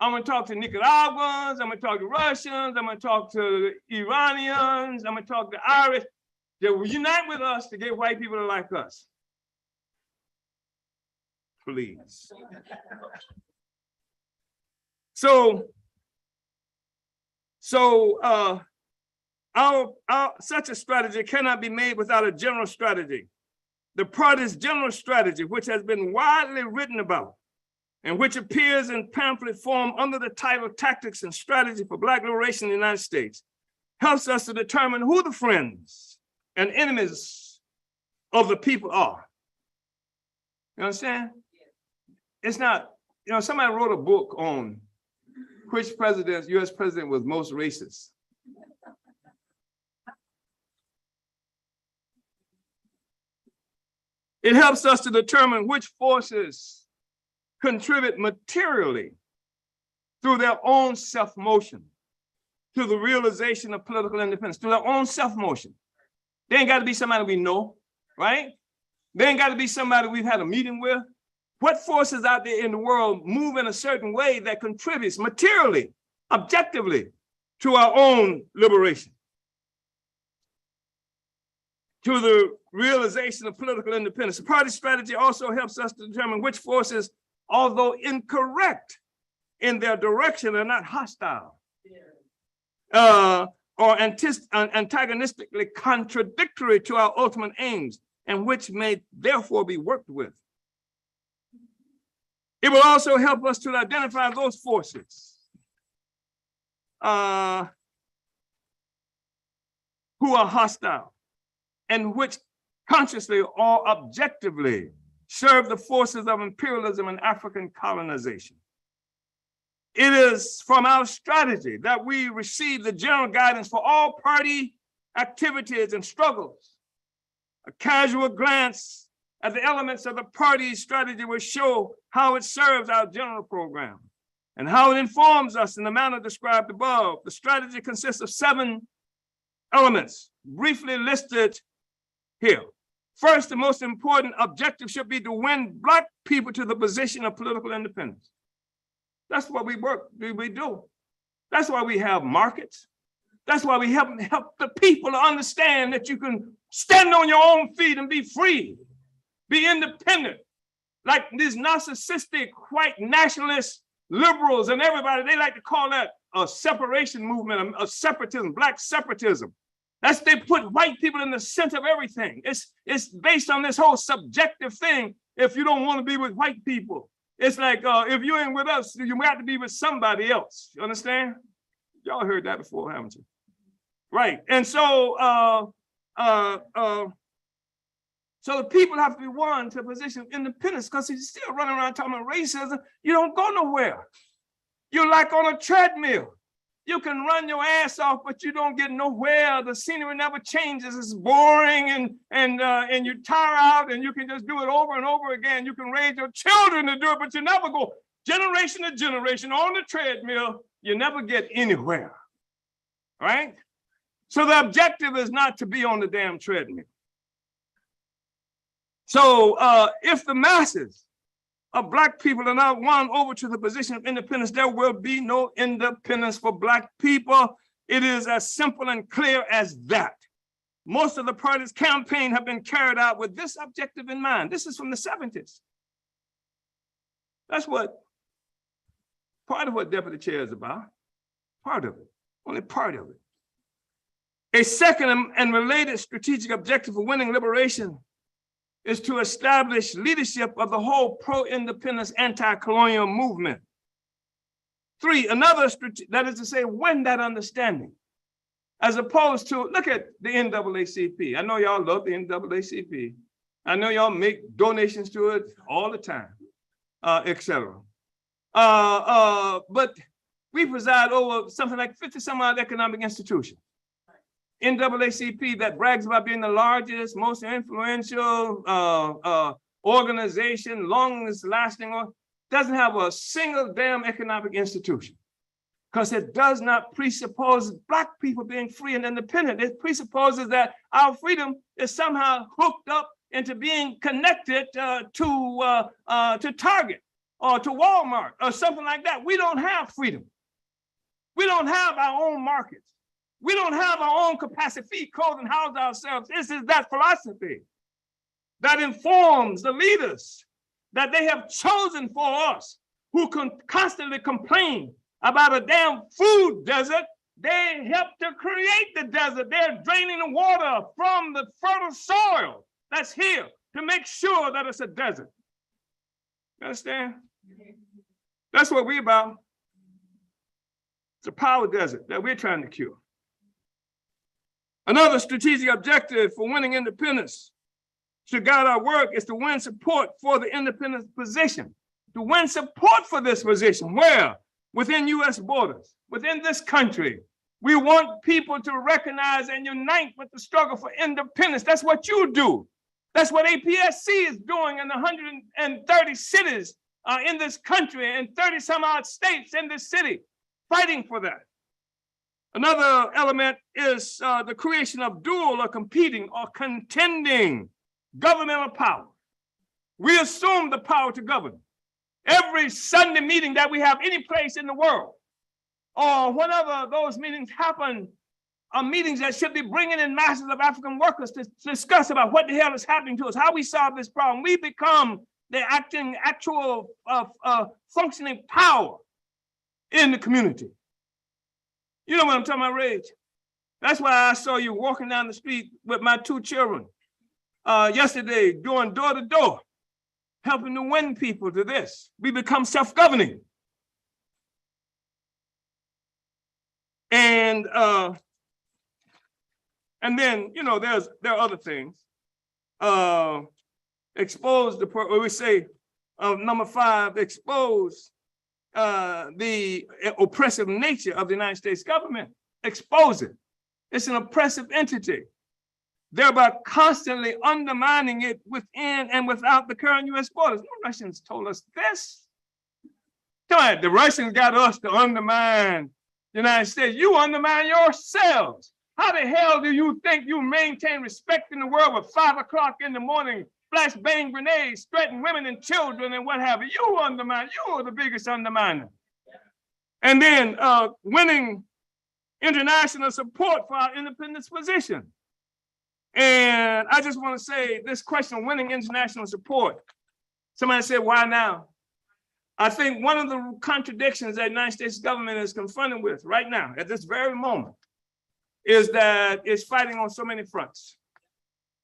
I'm going to talk to Nicaraguans. I'm going to talk to Russians. I'm going to talk to Iranians. I'm going to talk to Irish. They will unite with us to get white people to like us. Please. So such a strategy cannot be made without a general strategy. The party's general strategy, which has been widely written about and which appears in pamphlet form under the title Tactics and Strategy for Black Liberation in the United States, helps us to determine who the friends and enemies of the people are. You understand? It's not, somebody wrote a book on which US president was most racist. It helps us to determine which forces contribute materially through their own self-motion to the realization of political independence, through their own self-motion. They ain't got to be somebody we know, right? They ain't got to be somebody we've had a meeting with. What forces out there in the world move in a certain way that contributes materially, objectively, to our own liberation, to the realization of political independence? The party strategy also helps us to determine which forces, although incorrect in their direction, are not hostile or antagonistically contradictory to our ultimate aims, and which may therefore be worked with. It will also help us to identify those forces who are hostile and which consciously or objectively serve the forces of imperialism and African colonization. It is from our strategy that we receive the general guidance for all party activities and struggles. A casual glance at the elements of the party strategy will show how it serves our general program and how it informs us in the manner described above. The strategy consists of 7 elements, briefly listed here. First, the most important objective should be to win Black people to the position of political independence. That's what we do. That's why we have markets. That's why we help the people to understand that you can stand on your own feet and be free, be independent. Like these narcissistic white nationalist liberals and everybody, they like to call that a separation movement, a separatism, Black separatism. They put white people in the center of everything. It's based on this whole subjective thing. If you don't want to be with white people, it's like, if you ain't with us, you have to be with somebody else. You understand? Y'all heard that before, haven't you? Right. And so, so the people have to be won to a position of independence, because if you're still running around talking about racism, you don't go nowhere. You're like on a treadmill. You can run your ass off, but you don't get nowhere. The scenery never changes. It's boring and you tire out, and you can just do it over and over again. You can raise your children to do it, but you never go generation to generation on the treadmill. You never get anywhere, right? So the objective is not to be on the damn treadmill. So if the masses of Black people are not won over to the position of independence, there will be no independence for Black people. It is as simple and clear as that. Most of the party's campaign have been carried out with this objective in mind. This is from the 70s. That's part of what deputy chair is about. Part of it, only part of it. A second and related strategic objective for winning liberation is to establish leadership of the whole pro-independence, anti-colonial movement. 3, that is to say, win that understanding, as opposed to, look at the NAACP. I know y'all love the NAACP. I know y'all make donations to it all the time, etc. But we preside over something like 50 some odd economic institutions. NAACP that brags about being the largest, most influential organization, longest lasting, doesn't have a single damn economic institution, because it does not presuppose Black people being free and independent. It presupposes that our freedom is somehow hooked up into being connected to Target or to Walmart or something like that. We don't have freedom. We don't have our own markets. We don't have our own capacity, feed, clothe, and house ourselves. This is that philosophy that informs the leaders that they have chosen for us, who constantly complain about a damn food desert. They help to create the desert. They're draining the water from the fertile soil that's here to make sure that it's a desert. You understand? That's what we're about. It's a power desert that we're trying to cure. Another strategic objective for winning independence to guide our work is to win support for the independence position. To win support for this position, where within US borders, within this country, we want people to recognize and unite with the struggle for independence. That's what you do. That's what APSC is doing in 130 cities in this country and 30 some odd states in this city, fighting for that. Another element is the creation of dual or competing or contending governmental power. We assume the power to govern. Every Sunday meeting that we have any place in the world, or whenever those meetings happen, are meetings that should be bringing in masses of African workers to discuss about what the hell is happening to us, how we solve this problem. We become the actual functioning power in the community. You know what I'm talking about, Rage? That's why I saw you walking down the street with my 2 children yesterday, going door to door, helping to win people to this. We become self-governing. And then, you know, there are other things. Expose the, we say, number 5, expose the oppressive nature of the United States government. Expose it. It's an oppressive entity, thereby constantly undermining it within and without the current U.S. borders. The Russians told us this. The Russians got us to undermine the United States. You undermine yourselves. How the hell do you think you maintain respect in the world with 5 o'clock in the morning, flashbang grenades, threaten women and children and what have you? You undermine, you are the biggest underminer. And then winning international support for our independence position. And I just want to say this question of winning international support. Somebody said, why now? I think one of the contradictions that the United States government is confronted with right now, at this very moment, is that it's fighting on so many fronts.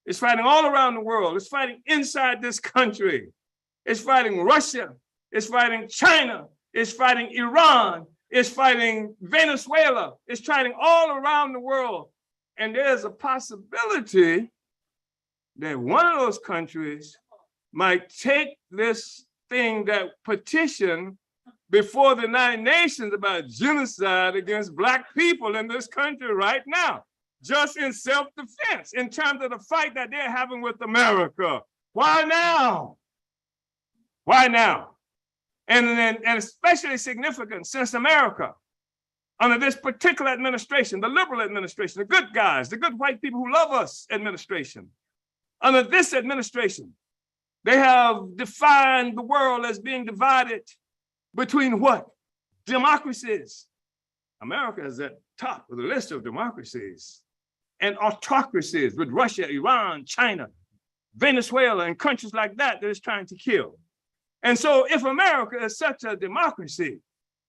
It's fighting all around the world. It's fighting inside this country. It's fighting Russia. It's fighting China. It's fighting Iran. It's fighting Venezuela. It's fighting all around the world. And there's a possibility that one of those countries might take this thing, that petition before the United Nations about genocide against Black people in this country right now, just in self-defense, in terms of the fight that they're having with America. Why now? Why now? And especially significant since America, under this particular administration, the liberal administration, the good guys, the good white people who love us administration, under this administration, they have defined the world as being divided between what? Democracies. America is at the top of the list of democracies, and autocracies with Russia, Iran, China, Venezuela, and countries like that that is trying to kill. And so if America is such a democracy,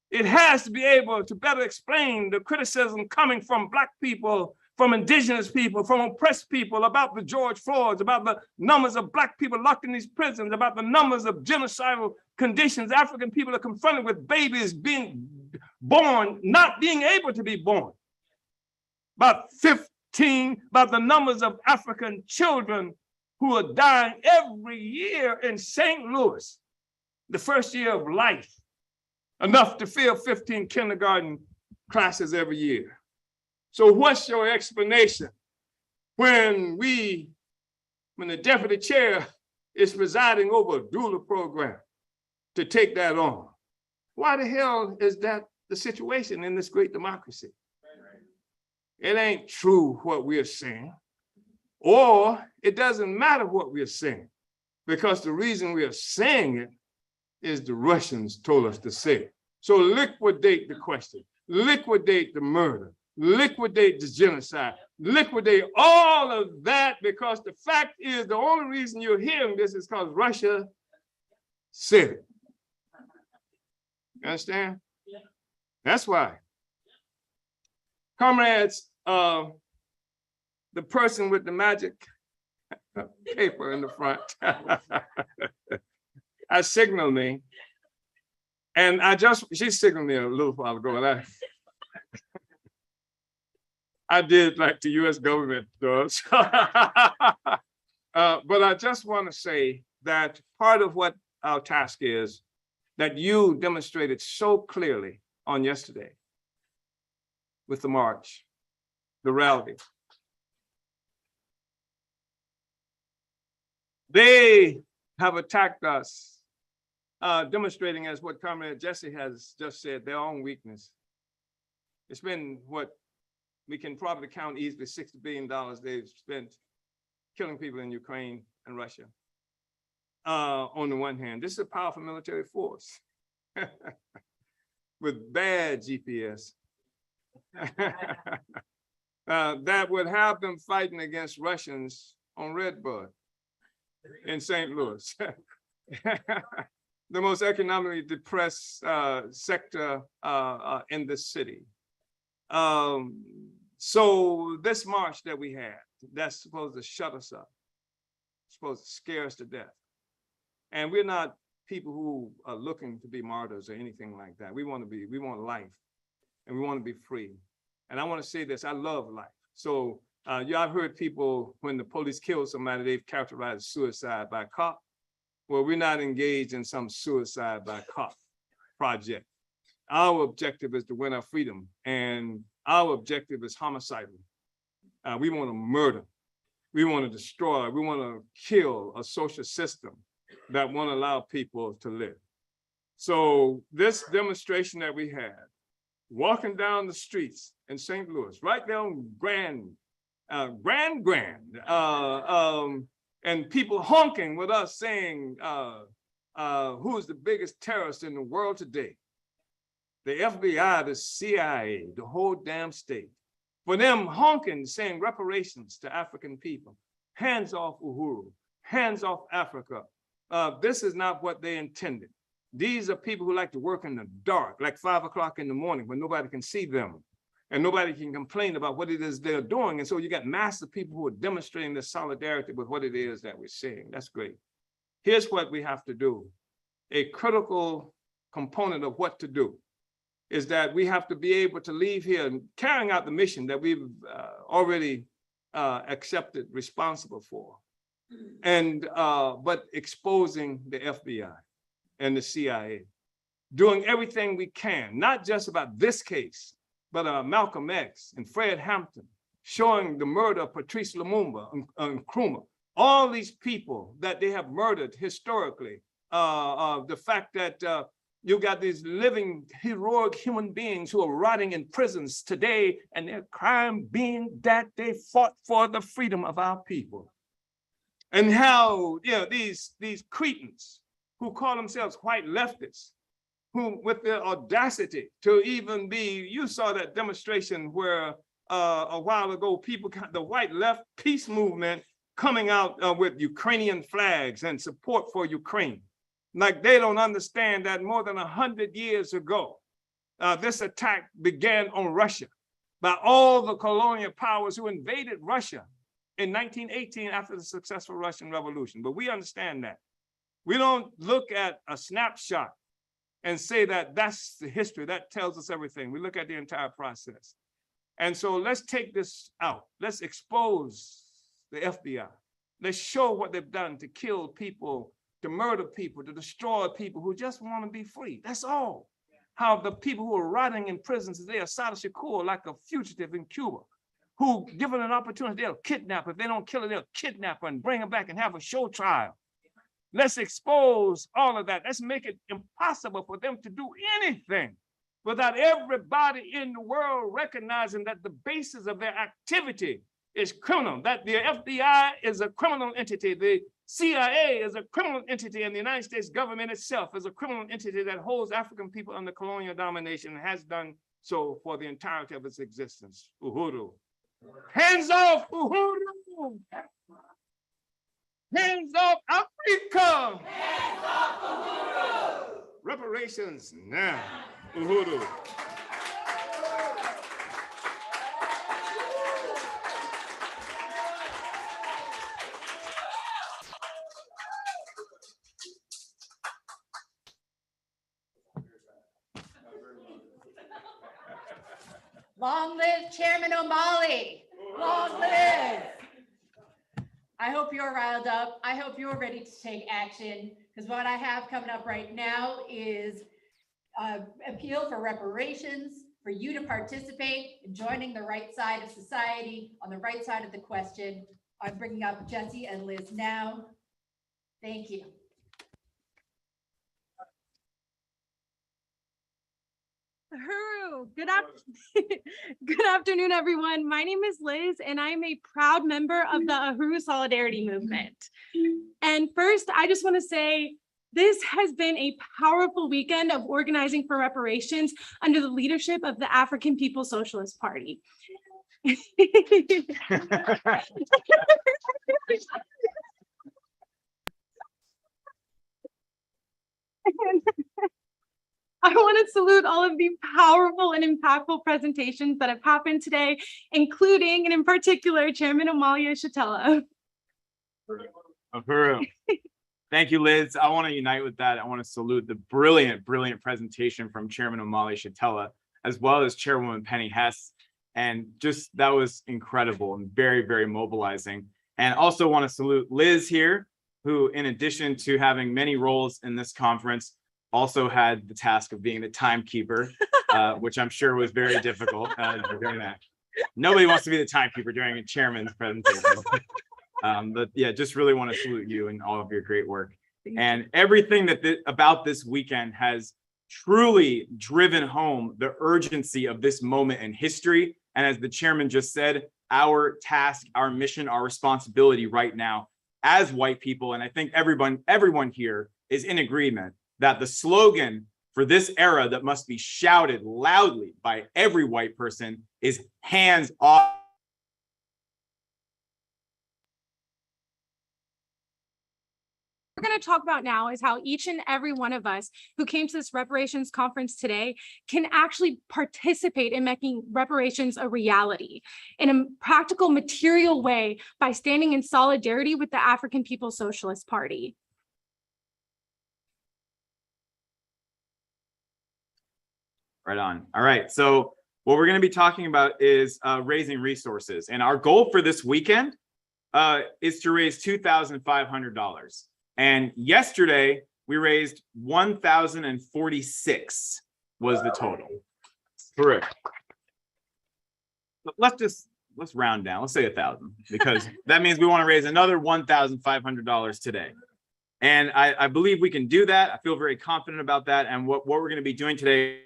it has to be able to better explain the criticism coming from Black people, from indigenous people, from oppressed people about the George Floyds, about the numbers of Black people locked in these prisons, about the numbers of genocidal conditions African people are confronted with, babies being born, not being able to be born. About the numbers of African children who are dying every year in St. Louis, the first year of life, enough to fill 15 kindergarten classes every year. So what's your explanation when the deputy chair is presiding over a doula program to take that on? Why the hell is that the situation in this great democracy? It ain't true what we are saying, or it doesn't matter what we are saying, because the reason we are saying it is the Russians told us to say it. So liquidate the question, liquidate the murder, liquidate the genocide, liquidate all of that, because the fact is the only reason you're hearing this is because Russia said it. You understand? Yeah. That's why. Comrades, the person with the magic paper in the front, I signaled me, and she signaled me a little while ago, and I did like the US government does. But I just want to say that part of what our task is that you demonstrated so clearly on yesterday with the march, the rally. They have attacked us, demonstrating, as what Comrade Jesse has just said, their own weakness. It's been what we can probably count easily $60 billion they've spent killing people in Ukraine and Russia. on the one hand. This is a powerful military force with bad GPS that would have them fighting against Russians on Redbud in St. Louis. The most economically depressed sector in the city. So this march that we had, that's supposed to shut us up, supposed to scare us to death. And we're not people who are looking to be martyrs or anything like that. We want life, and we want to be free. And I want to say this, I love life. So yeah, I've heard people, when the police kill somebody, they've characterized suicide by cop. Well, we're not engaged in some suicide by cop project. Our objective is to win our freedom, and our objective is homicidal. We want to murder. We want to destroy. We want to kill a social system that won't allow people to live. So this demonstration that we had, walking down the streets in St. Louis, right down Grand, and people honking with us saying, who's the biggest terrorist in the world today? The FBI, the CIA, the whole damn state. For them honking, saying reparations to African people, hands off Uhuru, hands off Africa. This is not what they intended. These are people who like to work in the dark, like 5 o'clock in the morning when nobody can see them and nobody can complain about what it is they're doing. And so you got massive people who are demonstrating their solidarity with what it is that we're saying. That's great. Here's what we have to do. A critical component of what to do is that we have to be able to leave here and carrying out the mission that we've already accepted responsible for. And but exposing the FBI and the CIA, doing everything we can, not just about this case, but Malcolm X and Fred Hampton, showing the murder of Patrice Lumumba and Nkrumah, all these people that they have murdered historically, the fact that you got these living heroic human beings who are rotting in prisons today, and their crime being that they fought for the freedom of our people. And how, you know, these cretins who call themselves white leftists, who with their audacity to even be, you saw that demonstration where a while ago, people, the white left peace movement coming out with Ukrainian flags and support for Ukraine. Like they don't understand that more than 100 years ago, this attack began on Russia by all the colonial powers who invaded Russia in 1918 after the successful Russian Revolution. But we understand that. We don't look at a snapshot and say that that's the history, that tells us everything. We look at the entire process. And so let's take this out. Let's expose the FBI. Let's show what they've done to kill people, to murder people, to destroy people who just want to be free. That's all. How the people who are rotting in prisons today are Assad Shakur, like a fugitive in Cuba, who, given an opportunity, they'll kidnap. If they don't kill her, they'll kidnap her and bring her back and have a show trial. Let's expose all of that. Let's make it impossible for them to do anything without everybody in the world recognizing that the basis of their activity is criminal, that the FBI is a criminal entity, the CIA is a criminal entity, and the United States government itself is a criminal entity that holds African people under colonial domination and has done so for the entirety of its existence. Uhuru. Hands off, Uhuru! Hands off, Africa! Hands off, Uhuru! Reparations now, Uhuru. Long live Chairman O'Malley. Long live. I hope you're riled up. I hope you're ready to take action, because what I have coming up right now is appeal for reparations, for you to participate in joining the right side of society, on the right side of the question. I'm bringing up Jesse and Liz now. Thank you. Uhuru. Good afternoon, everyone. My name is Liz, and I'm a proud member of the Uhuru Solidarity Movement. And first, I just want to say this has been a powerful weekend of organizing for reparations under the leadership of the African People's Socialist Party. I want to salute all of the powerful and impactful presentations that have happened today, including and in particular, Chairman Amalia Shatella. Uhuru. Thank you, Liz. I want to unite with that. I want to salute the brilliant presentation from Chairman Amalia Shatella, as well as Chairwoman Penny Hess. And just that was incredible and very mobilizing. And also want to salute Liz here, who, in addition to having many roles in this conference, also had the task of being the timekeeper, which I'm sure was very difficult during that. Nobody wants to be the timekeeper during a chairman's presentation. But yeah, just really want to salute you and all of your great work. And everything about this weekend has truly driven home the urgency of this moment in history. And as the chairman just said, our task, our mission, our responsibility right now as white people, and I think everyone here is in agreement that the slogan for this era that must be shouted loudly by every white person is hands off. What we're going to talk about now is how each and every one of us who came to this reparations conference today can actually participate in making reparations a reality in a practical, material way by standing in solidarity with the African People's Socialist Party. Right on. All right. So what we're going to be talking about is raising resources. And our goal for this weekend is to raise $2,500. And yesterday we raised 1,046 was the total. Correct. Let's round down. Let's say 1,000, because that means we want to raise another $1,500 today. And I believe we can do that. I feel very confident about that. And what we're going to be doing today,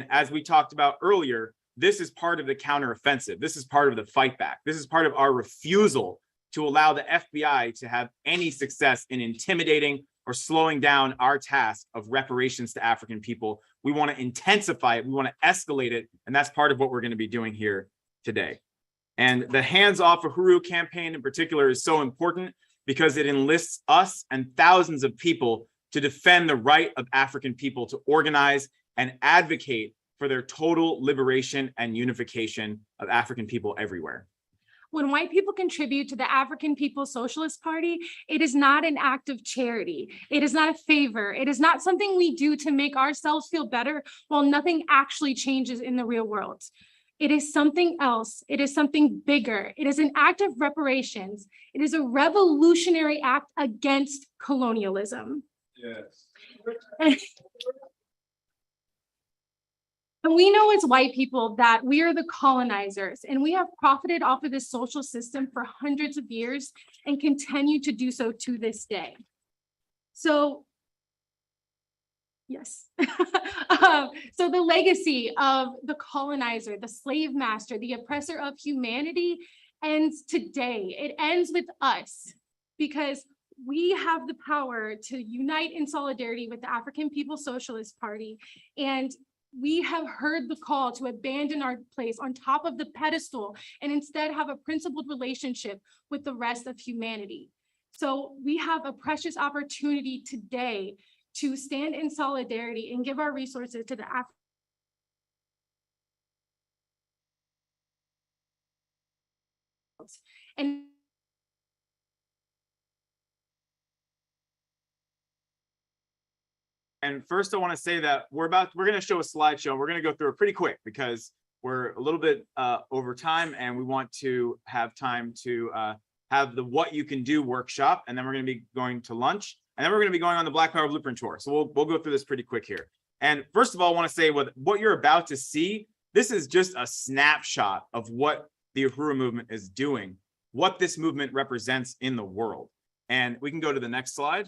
as we talked about earlier, this is part of the counteroffensive. This is part of the fight back. This is part of our refusal to allow the FBI to have any success in intimidating or slowing down our task of reparations to African people. We want to intensify it. We want to escalate it. And that's part of what we're going to be doing here today. And the Hands Off Uhuru campaign in particular is so important because it enlists us and thousands of people to defend the right of African people to organize and advocate for their total liberation and unification of African people everywhere. When white people contribute to the African People's Socialist Party, it is not an act of charity. It is not a favor. It is not something we do to make ourselves feel better while nothing actually changes in the real world. It is something else. It is something bigger. It is an act of reparations. It is a revolutionary act against colonialism. Yes. And we know as white people that we are the colonizers, and we have profited off of this social system for hundreds of years and continue to do so to this day. So, yes. So the legacy of the colonizer, the slave master, the oppressor of humanity ends today. It ends with us because we have the power to unite in solidarity with the African People's Socialist Party, and we have heard the call to abandon our place on top of the pedestal and instead have a principled relationship with the rest of humanity. So we have a precious opportunity today to stand in solidarity and give our resources to the African. And first, I want to say that we're going to show a slideshow. We're going to go through it pretty quick because we're a little bit over time, and we want to have time to have the What You Can Do workshop, and then we're going to be going to lunch, and then we're going to be going on the Black Power Blueprint tour. So we'll go through this pretty quick here. And first of all, I want to say what you're about to see, this is just a snapshot of what the Uhuru movement is doing, what this movement represents in the world. And we can go to the next slide.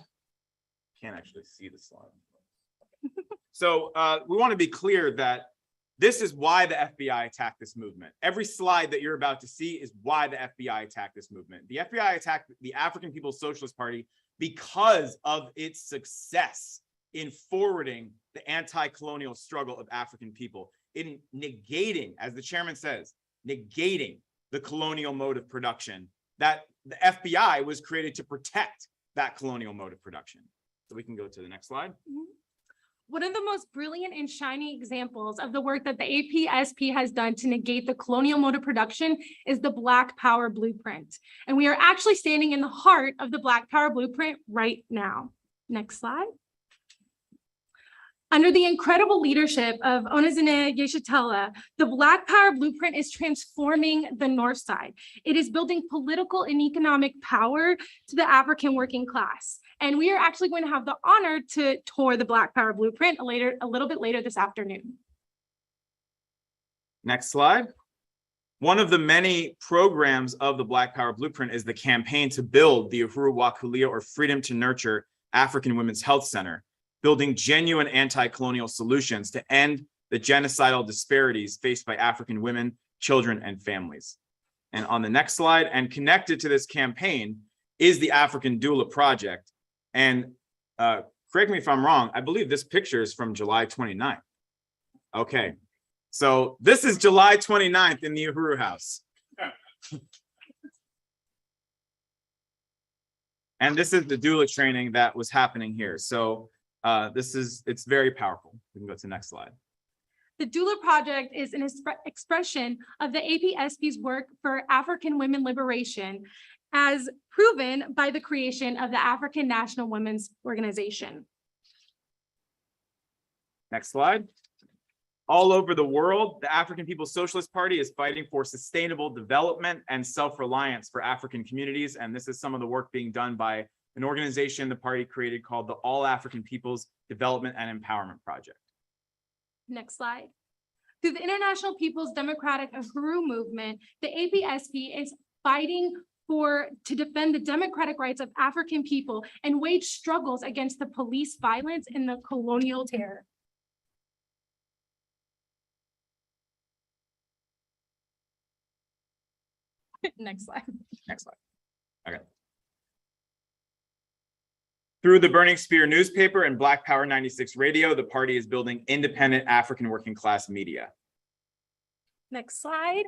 Can't actually see the slide. So we want to be clear that this is why the FBI attacked this movement. Every slide that you're about to see is why the FBI attacked this movement. The FBI attacked the African People's Socialist Party because of its success in forwarding the anti-colonial struggle of African people, in negating, as the chairman says, negating the colonial mode of production, that the FBI was created to protect that colonial mode of production. So we can go to the next slide. One of the most brilliant and shining examples of the work that the APSP has done to negate the colonial mode of production is the Black Power Blueprint. And we are actually standing in the heart of the Black Power Blueprint right now. Next slide. Under the incredible leadership of Onezene Yeshitela, the Black Power Blueprint is transforming the North Side. It is building political and economic power to the African working class. And we are actually going to have the honor to tour the Black Power Blueprint a little bit later this afternoon. Next slide. One of the many programs of the Black Power Blueprint is the campaign to build the Uhuru Wakulia, or Freedom to Nurture African Women's Health Center, building genuine anti-colonial solutions to end the genocidal disparities faced by African women, children, and families. And on the next slide, and connected to this campaign, is the African Doula Project. And correct me if I'm wrong, I believe this picture is from July 29th. Okay, so this is July 29th in the Uhuru House. And this is the doula training that was happening here. So it's very powerful. We can go to the next slide. The Doula Project is an expression of the APSP's work for African women liberation, as proven by the creation of the African National Women's Organization. Next slide. All over the world, the African People's Socialist Party is fighting for sustainable development and self-reliance for African communities. And this is some of the work being done by an organization the party created called the All African People's Development and Empowerment Project. Next slide. Through the International People's Democratic Uhuru Movement, the APSP is fighting to defend the democratic rights of African people and wage struggles against the police violence and the colonial terror. Next slide. Next slide. Okay. Through the Burning Spear newspaper and Black Power 96 radio, the party is building independent African working class media. Next slide.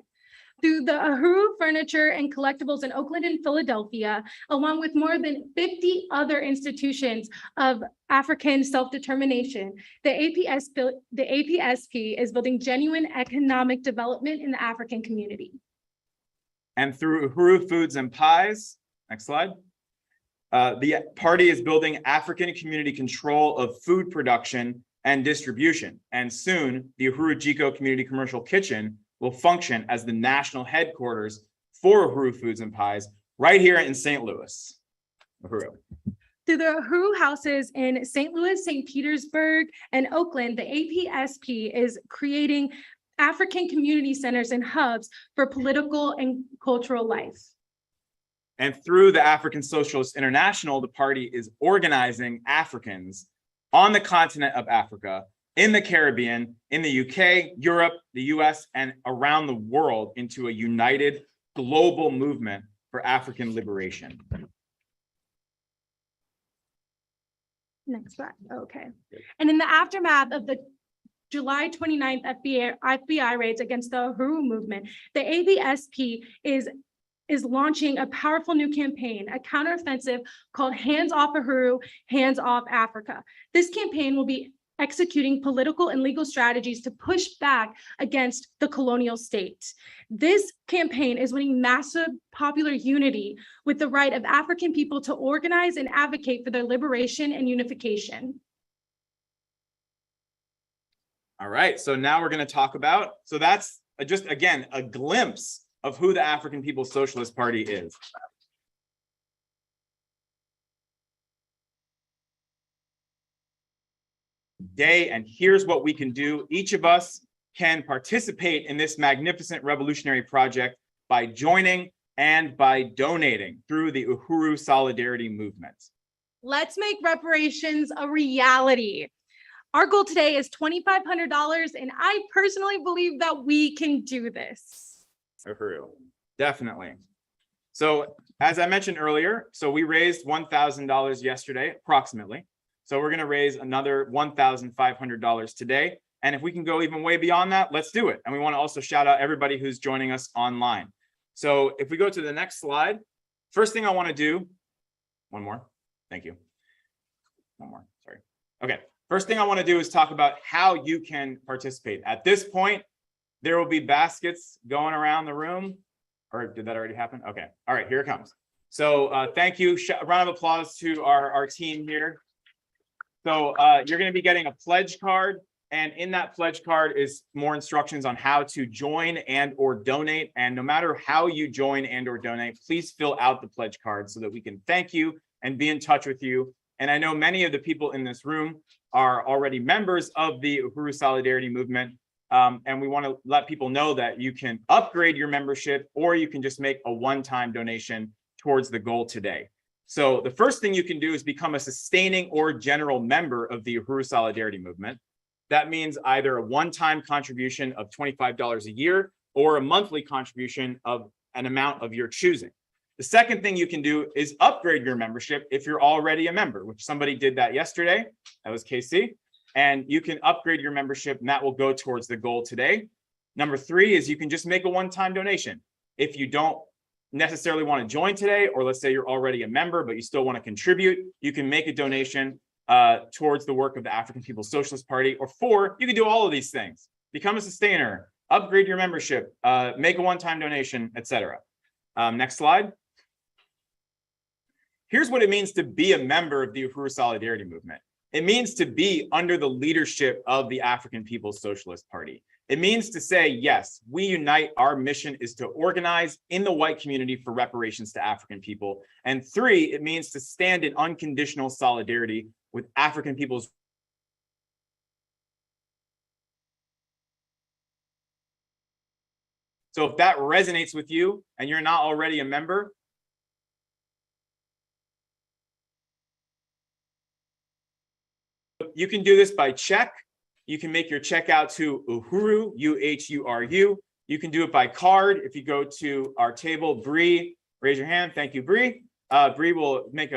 Through the Uhuru Furniture and Collectibles in Oakland and Philadelphia, along with more than 50 other institutions of African self-determination, the APSP is building genuine economic development in the African community. And through Uhuru Foods and Pies, next slide, the party is building African community control of food production and distribution. And soon, the Uhuru Jiko Community Commercial Kitchen will function as the national headquarters for Uhuru Foods and Pies right here in St. Louis. Uhuru. Through the Uhuru houses in St. Louis, St. Petersburg, and Oakland, the APSP is creating African community centers and hubs for political and cultural life. And through the African Socialist International, the party is organizing Africans on the continent of Africa, in the Caribbean, in the UK, Europe, the US, and around the world into a united global movement for African liberation. Next slide. Okay. And in the aftermath of the July 29th FBI raids against the Uhuru movement, the APSP is launching a powerful new campaign, a counteroffensive called Hands Off Uhuru, Hands Off Africa. This campaign will be executing political and legal strategies to push back against the colonial state. This campaign is winning massive popular unity with the right of African people to organize and advocate for their liberation and unification. All right, so now we're going to talk about, so that's just, again, a glimpse of who the African People's Socialist Party is. And here's what we can do. Each of us can participate in this magnificent revolutionary project by joining and by donating through the Uhuru Solidarity Movement. Let's make reparations a reality. Our goal today is $2,500, and I personally believe that we can do this. Uhuru, definitely. So as I mentioned earlier, so we raised $1,000 yesterday, approximately. So we're going to raise another $1,500 today. And if we can go even way beyond that, let's do it. And we want to also shout out everybody who's joining us online. So if we go to the next slide, first thing I want to do, one more, thank you. One more, sorry. Okay, first thing I want to do is talk about how you can participate. At this point, there will be baskets going around the room. Or did that already happen? Okay, all right, here it comes. So thank you, round of applause to our team here. So you're going to be getting a pledge card. And in that pledge card is more instructions on how to join and or donate. And no matter how you join and or donate, please fill out the pledge card so that we can thank you and be in touch with you. And I know many of the people in this room are already members of the Uhuru Solidarity Movement. And we want to let people know that you can upgrade your membership, or you can just make a one-time donation towards the goal today. So the first thing you can do is become a sustaining or general member of the Uhuru Solidarity Movement. That means either a one-time contribution of $25 a year or a monthly contribution of an amount of your choosing. The second thing you can do is upgrade your membership if you're already a member, which somebody did that yesterday. That was KC. And you can upgrade your membership, and that will go towards the goal today. Number three is you can just make a one-time donation. If you don't necessarily want to join today, or let's say you're already a member, but you still want to contribute, you can make a donation towards the work of the African People's Socialist Party. Or four, you can do all of these things. Become a sustainer, upgrade your membership, make a one-time donation, etc. Next slide. Here's what it means to be a member of the Uhuru Solidarity Movement. It means to be under the leadership of the African People's Socialist Party. It means to say, yes, we unite. Our mission is to organize in the white community for reparations to African people. And three, it means to stand in unconditional solidarity with African people's. So if that resonates with you and you're not already a member, you can do this by check. You can make your check out to Uhuru, U-H-U-R-U. You can do it by card. If you go to our table, Bree, raise your hand. Thank you, Bree. Bree will make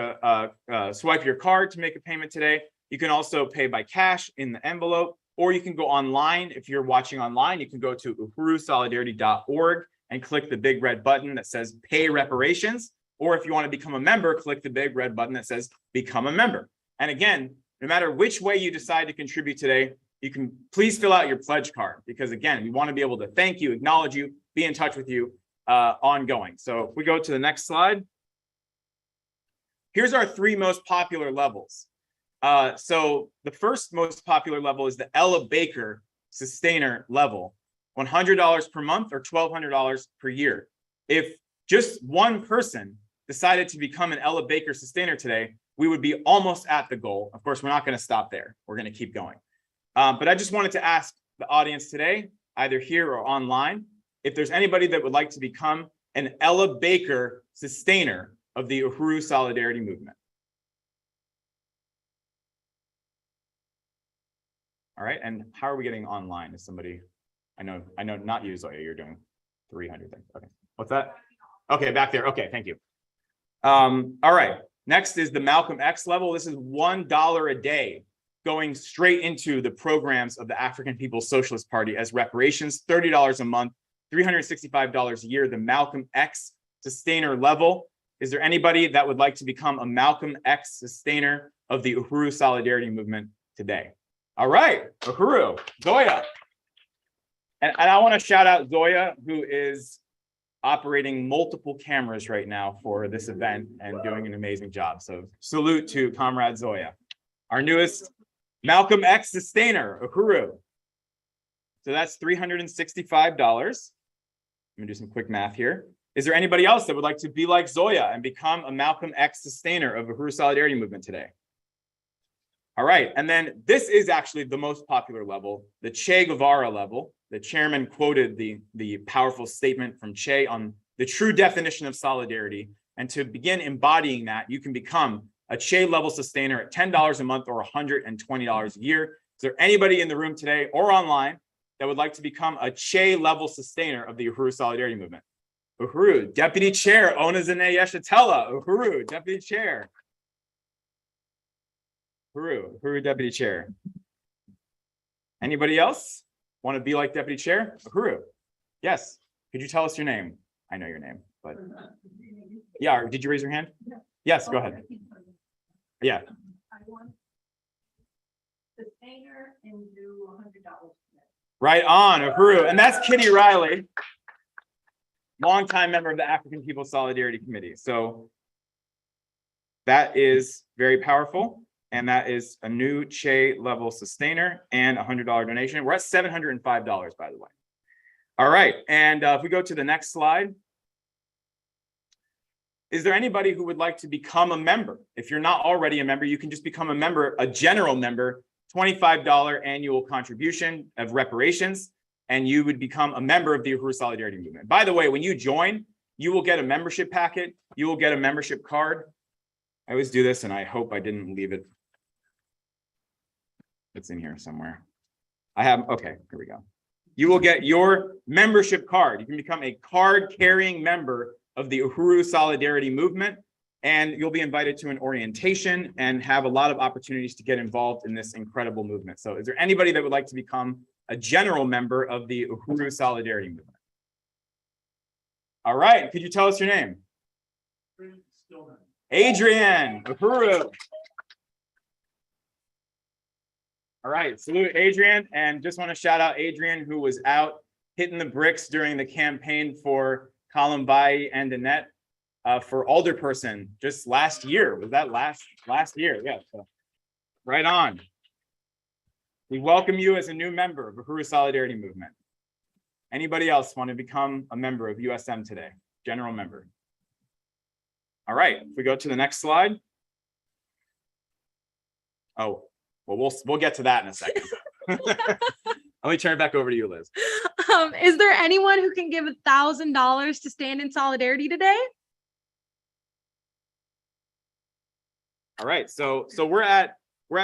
swipe your card to make a payment today. You can also pay by cash in the envelope, or you can go online. If you're watching online, you can go to uhurusolidarity.org and click the big red button that says Pay Reparations. Or if you want to become a member, click the big red button that says Become a Member. And again, no matter which way you decide to contribute today, you can please fill out your pledge card, because again, we want to be able to thank you, acknowledge you, be in touch with you ongoing. So if we go to the next slide, here's our three most popular levels. So the first most popular level is the Ella Baker Sustainer level, $100 per month or $1,200 per year. If just one person decided to become an Ella Baker Sustainer today, we would be almost at the goal. Of course, we're not going to stop there. We're going to keep going. But I just wanted to ask the audience today, either here or online, if there's anybody that would like to become an Ella Baker Sustainer of the Uhuru Solidarity Movement. All right, and how are we getting online? Is somebody, I know not you, Zoya, you're doing 300 things. Okay, what's that? Okay, back there. Okay, thank you. All right, next is the Malcolm X level. This is $1 a day going straight into the programs of the African People's Socialist Party as reparations, $30 a month, $365 a year, the Malcolm X Sustainer level. Is there anybody that would like to become a Malcolm X Sustainer of the Uhuru Solidarity Movement today? All right, Uhuru, Zoya. And I want to shout out Zoya, who is operating multiple cameras right now for this event and doing an amazing job. So salute to Comrade Zoya, our newest Malcolm X Sustainer, Uhuru. So that's $365. Let me do some quick math here. Is there anybody else that would like to be like Zoya and become a Malcolm X Sustainer of Uhuru Solidarity Movement today? All right, and then this is actually the most popular level, the Che Guevara level. The chairman quoted the powerful statement from Che on the true definition of solidarity. And to begin embodying that, you can become a CHE level sustainer at $10 a month or $120 a year. Is there anybody in the room today or online that would like to become a CHE level sustainer of the Uhuru Solidarity Movement? Uhuru, Deputy Chair, Onazane Yeshatella. Uhuru, Deputy Chair. Uhuru, Deputy Chair. Anybody else want to be like Deputy Chair? Uhuru, yes. Could you tell us your name? I know your name, but yeah, did you raise your hand? Yes, go ahead. Yeah. Sustainer and do $100. Right on, Uhuru. And that's Kitty Riley, longtime member of the African People Solidarity Committee. So that is very powerful. And that is a new CHE level sustainer and a $100 donation. We're at $705, by the way. All right. And if we go to the next slide. Is there anybody who would like to become a member? If you're not already a member, you can just become a member, a general member, $25 annual contribution of reparations, and you would become a member of the Uhuru Solidarity Movement. By the way, when you join, you will get a membership packet. You will get a membership card. I always do this, and I hope I didn't leave it. It's in here somewhere. Okay, here we go. You will get your membership card. You can become a card-carrying member of the Uhuru Solidarity Movement, and you'll be invited to an orientation and have a lot of opportunities to get involved in this incredible movement. So is there anybody that would like to become a general member of the Uhuru Solidarity Movement? All right, could you tell us your name? Adrian, Uhuru. All right, salute Adrian, and just want to shout out Adrian, who was out hitting the bricks during the campaign for Columbai and Annette for alderperson just last year. Was that last year? Yeah, so right on. We welcome you as a new member of Uhuru Solidarity Movement. Anybody else want to become a member of USM today? General member. All right, if we go to the next slide. Oh, well, we'll get to that in a second. Let me turn it back over to you, Liz. Is there anyone who can give $1,000 to stand in solidarity today? All right, so we're at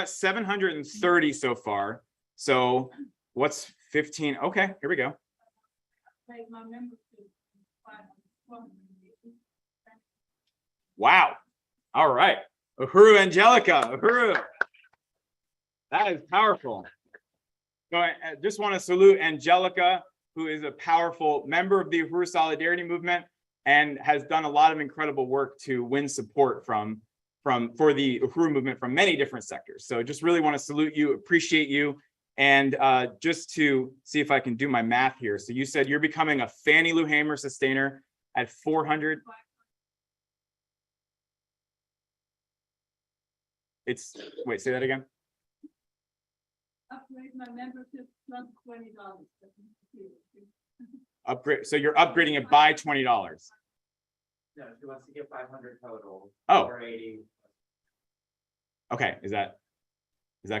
730 so far. So what's 15? Okay, here we go. Wow. All right. Uhuru Angelica. Uhuru. That is powerful. So I just want to salute Angelica, who is a powerful member of the Uhuru Solidarity Movement and has done a lot of incredible work to win support for the Uhuru movement from many different sectors. So just really want to salute you, appreciate you. And just to see if I can do my math here. So you said you're becoming a Fannie Lou Hamer sustainer at 400. Wait, say that again. Upgrade my membership plus $20. Upgrade. So you're upgrading it by $20. No, she wants to get 500 total. Oh. 480. Okay, is that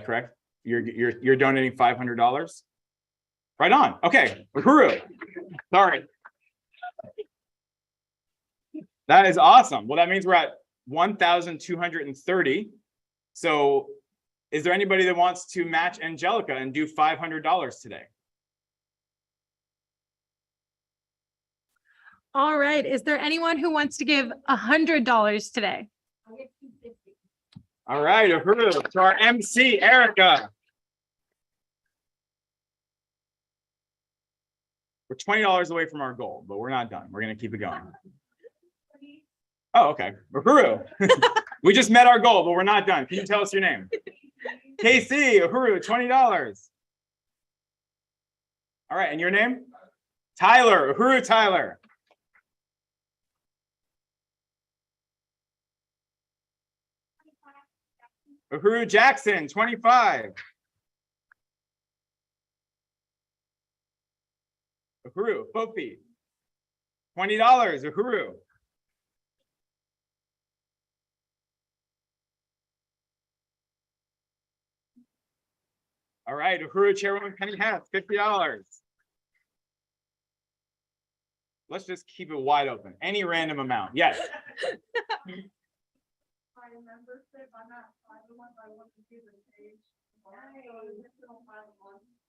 correct? You're donating $500. Right on. Okay, Uhuru. Sorry. That is awesome. Well, that means we're at 1,230. So is there anybody that wants to match Angelica and do $500 today? All right. Is there anyone who wants to give $100 today? All right, Uhuru, to our MC, Erica. We're $20 away from our goal, but we're not done. We're going to keep it going. Oh, okay. Uhuru. We just met our goal, but we're not done. Can you tell us your name? KC, Uhuru, $20. All right, and your name? Tyler, Uhuru Tyler. Uhuru Jackson, 25. Uhuru, Fofi, $20, Uhuru. All right, Uhuru Chairwoman Penny Hess, $50. Let's just keep it wide open. Any random amount. Yes.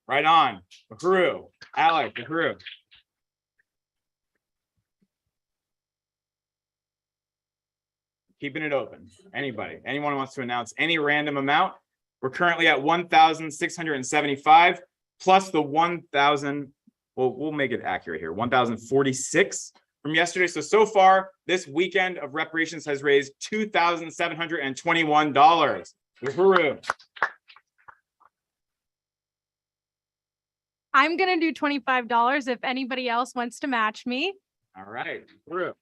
Right on. Uhuru, Alec, Uhuru. Keeping it open. Anybody, anyone wants to announce any random amount? We're currently at 1,675 plus the 1,000. Well, we'll make it accurate here. 1,046 from yesterday. So far, this weekend of reparations has raised $2,721. Uhuru. I'm gonna do $25 if anybody else wants to match me. All right, Uhuru.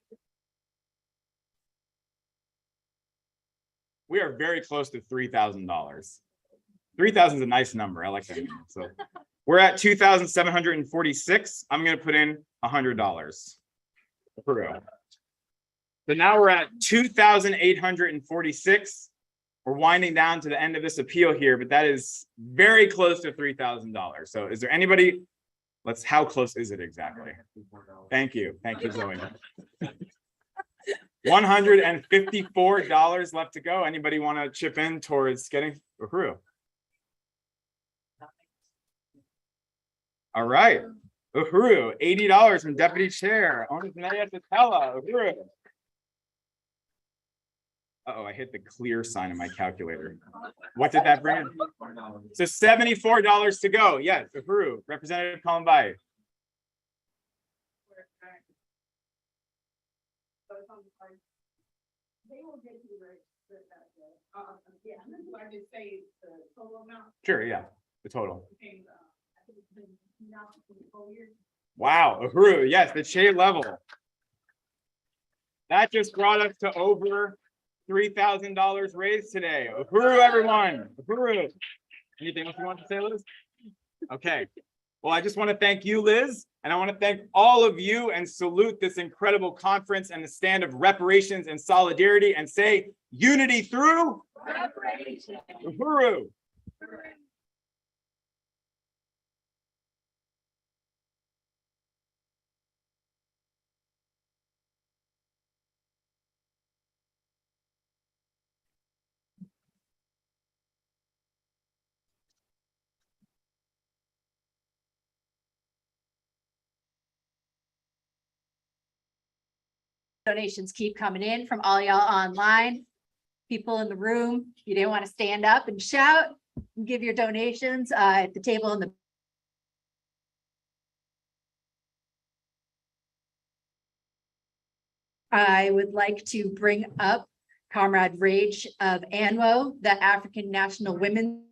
We are very close to $3,000. 3,000 is a nice number. I like that. So we're at 2,746. I'm going to put in $100. Uhuru. So now we're at 2,846. We're winding down to the end of this appeal here, but that is very close to $3,000. So is there anybody? How close is it exactly? Thank you. Thank you, Zoe. $154 left to go. Anybody want to chip in towards getting Uhuru? All right. Uhuru, $80 from Deputy Chair. Uhuru. Uh-oh, I hit the clear sign in my calculator. What did that bring in? So $74 to go. Yes, Uhuru, Representative Columbai. Sure, yeah, the total. Wow, Uhuru, yes, the shade level. That just brought us to over $3,000 raised today. Uhuru, everyone. Uhuru. Anything else you want to say, Liz? Okay. Well, I just want to thank you, Liz, and I want to thank all of you and salute this incredible conference and the stand of reparations and solidarity and say unity through reparations. Uhuru. Donations keep coming in from all y'all online. People in the room, you didn't want to stand up and shout, and give your donations at the table in the I would like to bring up Comrade Rage of ANWO, the African National Women.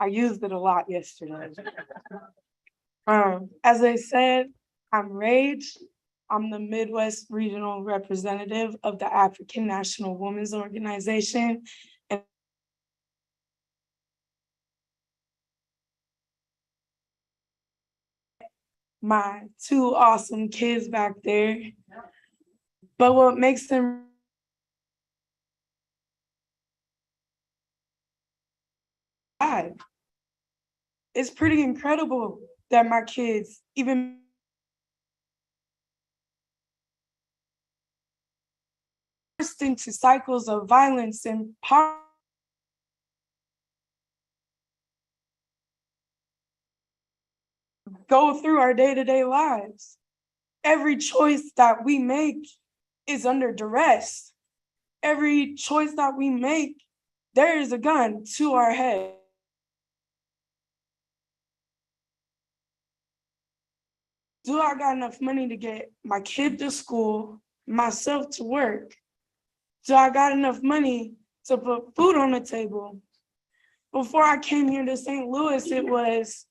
I used it a lot yesterday. As I said, I'm Rage. I'm the Midwest Regional Representative of the African National Women's Organization. And my two awesome kids back there. But what makes them it's pretty incredible that my kids even into cycles of violence and poverty. Go through our day-to-day lives. Every choice that we make is under duress. Every choice that we make, there is a gun to our head. Do I got enough money to get my kid to school, myself to work? Do I got enough money to put food on the table? Before I came here to St. Louis, it was,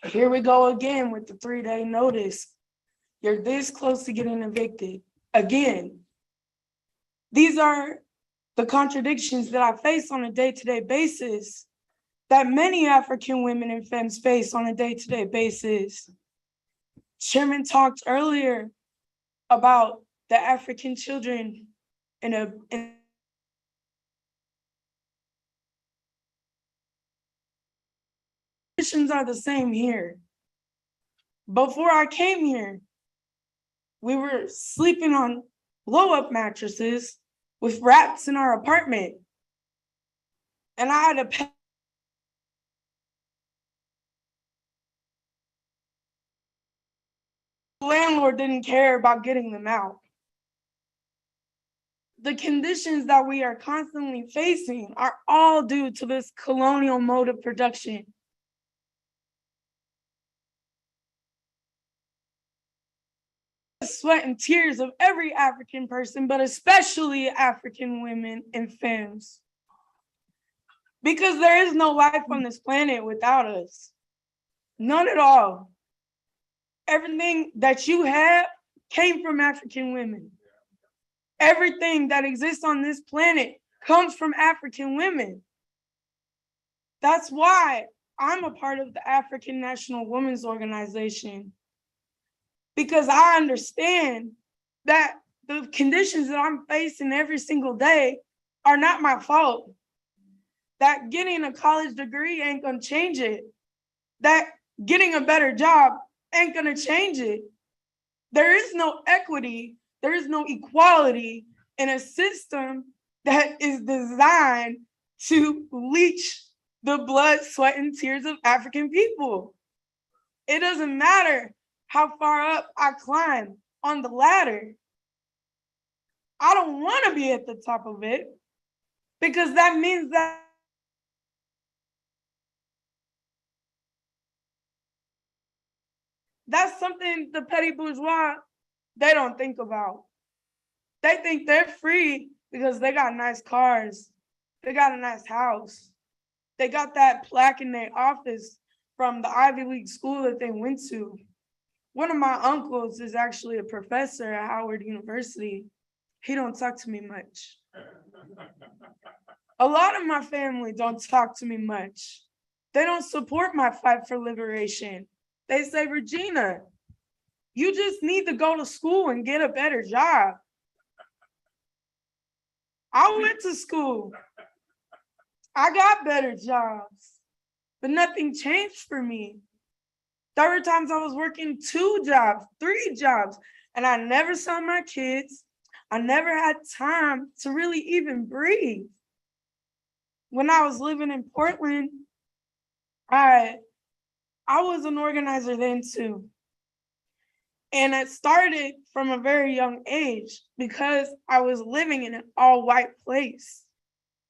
here we go again with the 3-day notice. You're this close to getting evicted again. These are the contradictions that I face on a day-to-day basis, that many African women and femmes face on a day-to-day basis. Chairman talked earlier about the African children in conditions are the same here. Before I came here, we were sleeping on blow-up mattresses with rats in our apartment. And I had to pay. The landlord didn't care about getting them out. The conditions that we are constantly facing are all due to this colonial mode of production. The sweat and tears of every African person, but especially African women and femmes. Because there is no life on this planet without us. None at all. Everything that you have came from African women. Everything that exists on this planet comes from African women. That's why I'm a part of the African National Women's Organization. Because I understand that the conditions that I'm facing every single day are not my fault. That getting a college degree ain't gonna change it. That getting a better job ain't gonna change it. There is no equity, there is no equality in a system that is designed to leach the blood, sweat, and tears of African people. It doesn't matter how far up I climb on the ladder. I don't want to be at the top of it because that means that that's something the petty bourgeois, they don't think about. They think they're free because they got nice cars. They got a nice house. They got that plaque in their office from the Ivy League school that they went to. One of my uncles is actually a professor at Howard University. He don't talk to me much. A lot of my family don't talk to me much. They don't support my fight for liberation. They say, Regina, you just need to go to school and get a better job. I went to school. I got better jobs, but nothing changed for me. There were times I was working 2 jobs, 3 jobs, and I never saw my kids. I never had time to really even breathe. When I was living in Portland, I was an organizer then too. And it started from a very young age because I was living in an all-white place.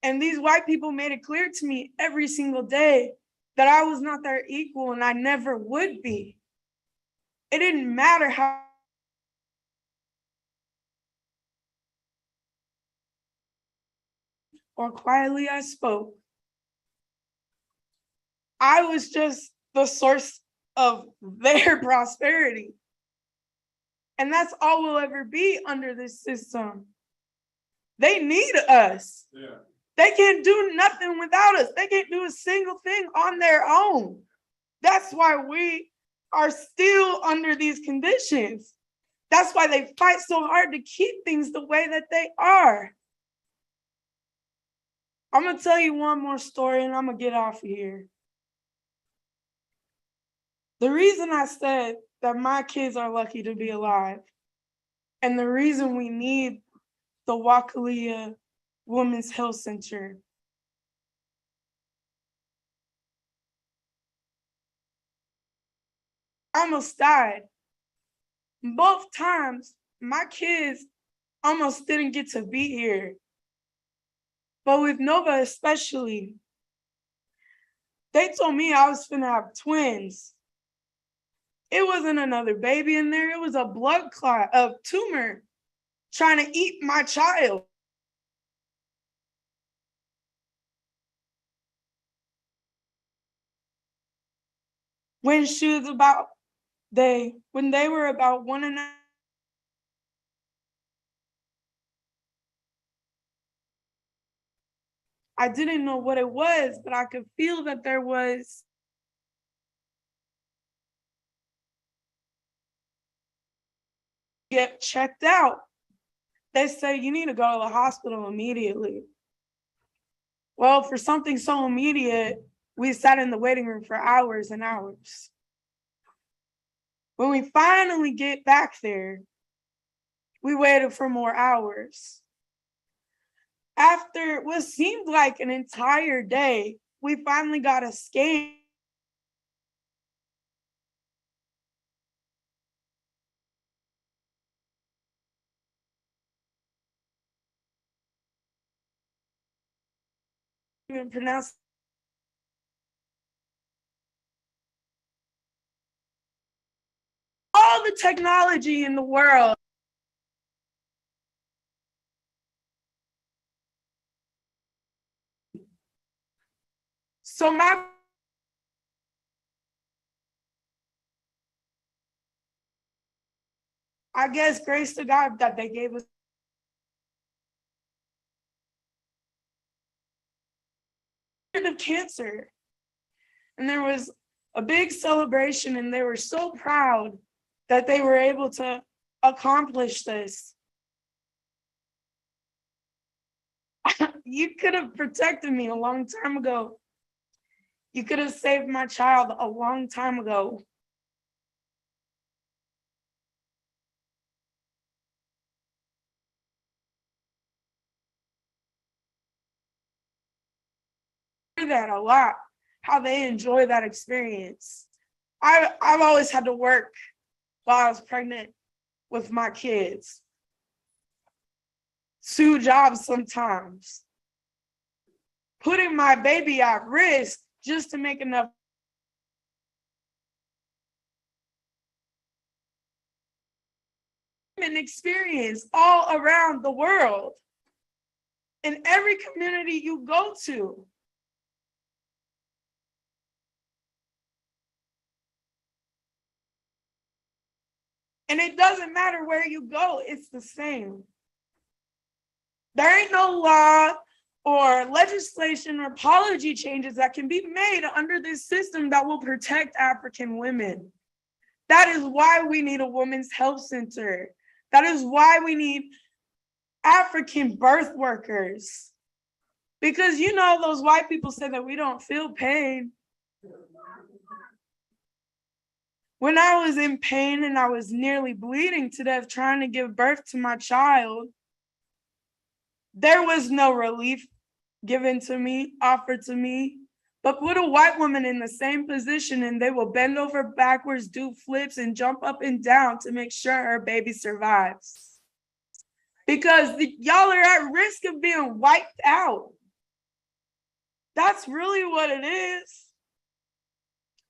And these white people made it clear to me every single day that I was not their equal and I never would be. It didn't matter how or quietly I spoke. I was just the source of their prosperity. And that's all we'll ever be under this system. They need us. Yeah. They can't do nothing without us. They can't do a single thing on their own. That's why we are still under these conditions. That's why they fight so hard to keep things the way that they are. I'm gonna tell you one more story and I'm gonna get off of here. The reason I said that my kids are lucky to be alive, and the reason we need the Wakalia Women's Health Center. I almost died. Both times, my kids almost didn't get to be here. But with Nova especially, they told me I was finna have twins. It wasn't another baby in there. It was a blood clot, a tumor trying to eat my child. When she was about, when they were about 1.5. I didn't know what it was, but I could feel that there was get checked out, they say you need to go to the hospital immediately. Well, for something so immediate, we sat in the waiting room for hours and hours. When we finally get back there, we waited for more hours. After what seemed like an entire day, we finally got a scan. Even pronounce all the technology in the world. So I guess grace to God that they gave us of cancer. And there was a big celebration, and they were so proud that they were able to accomplish this. You could have protected me a long time ago. You could have saved my child a long time ago. I hear that a lot, how they enjoy that experience. I've always had to work while I was pregnant with my kids. 2 jobs sometimes. Putting my baby at risk just to make enough experience all around the world, in every community you go to. And it doesn't matter where you go, it's the same. There ain't no law or legislation or policy changes that can be made under this system that will protect African women. That is why we need a women's health center. That is why we need African birth workers. Because you know, those white people say that we don't feel pain. When I was in pain and I was nearly bleeding to death trying to give birth to my child, there was no relief given to me, offered to me. But put a white woman in the same position and they will bend over backwards, do flips, and jump up and down to make sure her baby survives. Because y'all are at risk of being wiped out. That's really what it is.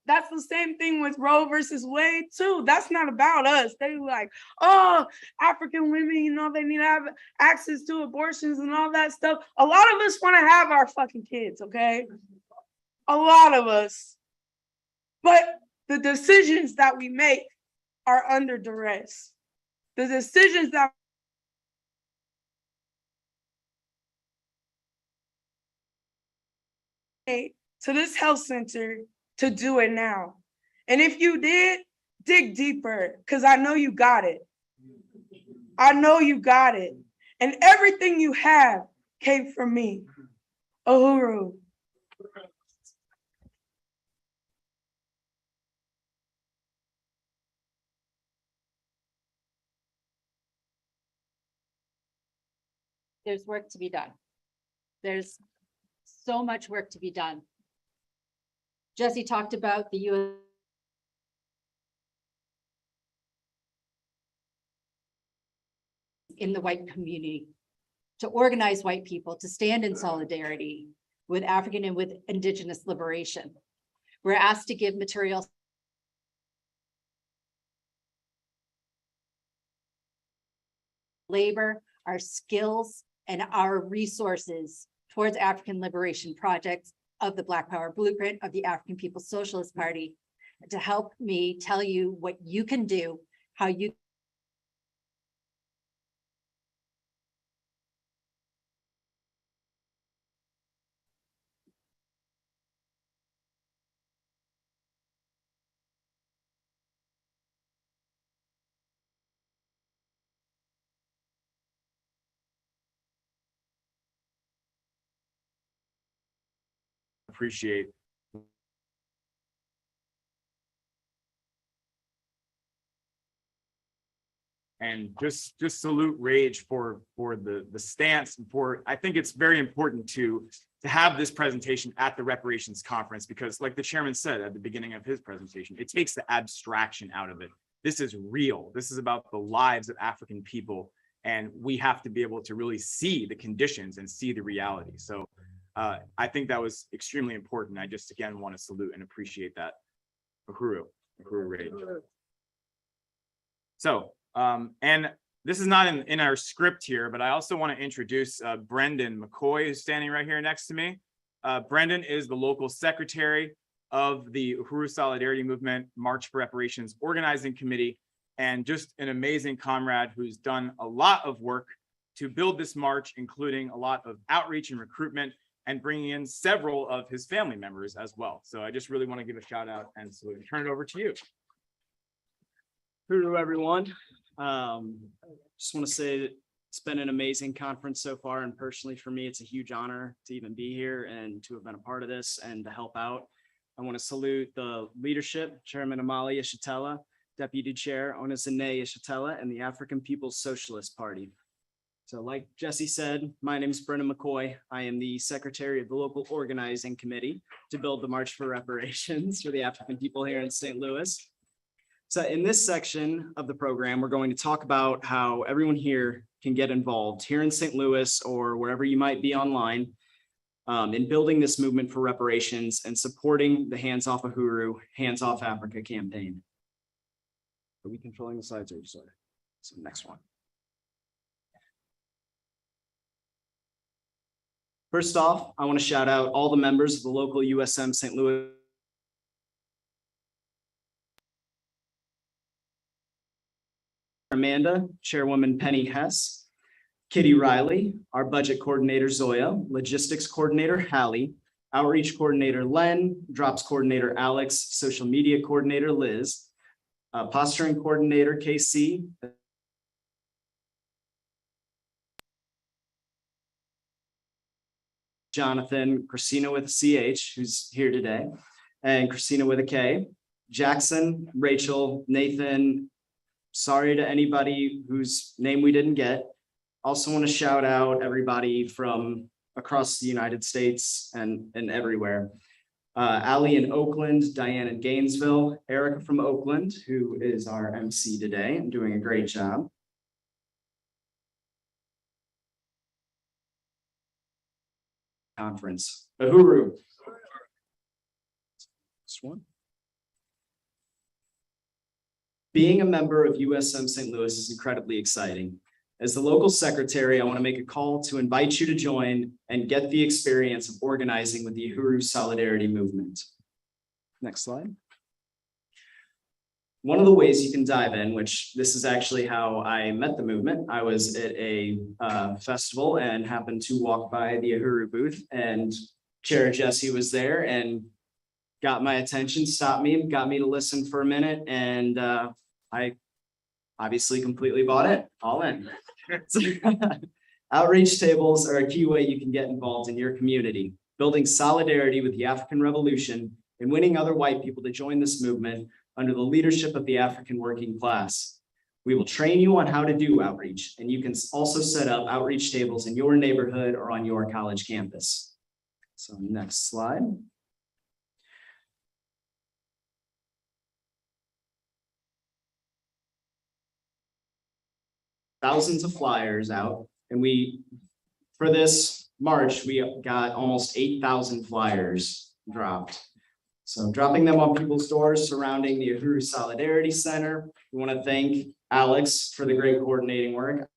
That's the same thing with Roe versus Wade too. That's not about us. They like, oh, African women, you know, they need to have access to abortions and all that stuff. A lot of us want to have our fucking kids, okay? A lot of us. But the decisions that we make are under duress. The decisions that to this health center to do it now. And if you did, dig deeper, because I know you got it. I know you got it. And everything you have came from me, Uhuru. There's work to be done. There's so much work to be done. Jesse talked about the U.S. in the white community, to organize white people, to stand in solidarity with African and with Indigenous liberation. We're asked to give materials labor, our skills, and our resources towards African liberation projects of the Black Power Blueprint of the African People's Socialist Party, to help me tell you what you can do, how you appreciate. And just salute Rage for the stance I think it's very important to have this presentation at the reparations conference, because like the chairman said at the beginning of his presentation, it takes the abstraction out of it. This is real. This is about the lives of African people, and we have to be able to really see the conditions and see the reality. So I think that was extremely important. I just again want to salute and appreciate that. Uhuru Rage. So and this is not in our script here, but I also want to introduce Brendan McCoy, who's standing right here next to me. Brendan is the local secretary of the Uhuru Solidarity Movement March for Reparations Organizing Committee, and just an amazing comrade who's done a lot of work to build this march, including a lot of outreach and recruitment, and bringing in several of his family members as well. So I just really want to give a shout out and so turn it over to you. Hello, everyone. Just want to say that it's been an amazing conference so far, and personally for me, it's a huge honor to even be here and to have been a part of this and to help out. I want to salute the leadership, Chairman Amali Yeshitela, Deputy Chair Onizane Yeshitela, and the African People's Socialist Party. So like Jesse said, my name is Brendan McCoy. I am the secretary of the local organizing committee to build the March for Reparations for the African people here in St. Louis. So in this section of the program, we're going to talk about how everyone here can get involved here in St. Louis or wherever you might be online in building this movement for reparations and supporting the Hands Off Uhuru, Hands Off Africa campaign. Are we controlling the slides or sorry? So next one. First off, I want to shout out all the members of the local USM St. Louis Amanda, Chairwoman Penny Hess, Kitty Riley, our budget coordinator Zoya, logistics coordinator Hallie, outreach coordinator Len, drops coordinator Alex, social media coordinator Liz, posturing coordinator KC, Jonathan, Christina with a CH, who's here today, and Christina with a K, Jackson, Rachel, Nathan. Sorry to anybody whose name we didn't get. Also want to shout out everybody from across the United States and everywhere. Ali in Oakland, Diane in Gainesville, Erica from Oakland, who is our MC today and doing a great job. Conference. Uhuru. This one. Being a member of USM St. Louis is incredibly exciting. As the local secretary, I want to make a call to invite you to join and get the experience of organizing with the Uhuru Solidarity Movement. Next slide. One of the ways you can dive in, which this is actually how I met the movement. I was at a festival and happened to walk by the Uhuru booth, and Chair Jesse was there and got my attention, stopped me, got me to listen for a minute, and I obviously completely bought it, all in. Outreach tables are a key way you can get involved in your community, building solidarity with the African Revolution and winning other white people to join this movement under the leadership of the African working class. We will train you on how to do outreach, and you can also set up outreach tables in your neighborhood or on your college campus. So next slide. Thousands of flyers out, and for this March, we got almost 8,000 flyers dropped. So dropping them on people's doors surrounding the Uhuru Solidarity Center. We want to thank Alex for the great coordinating work.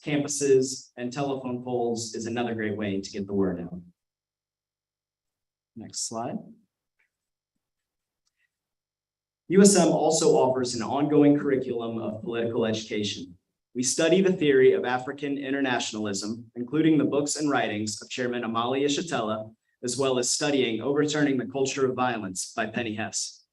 Campuses and telephone poles is another great way to get the word out. Next slide. USM also offers an ongoing curriculum of political education. We study the theory of African internationalism, including the books and writings of Chairman Amali Yeshitela, as well as studying Overturning the Culture of Violence by Penny Hess.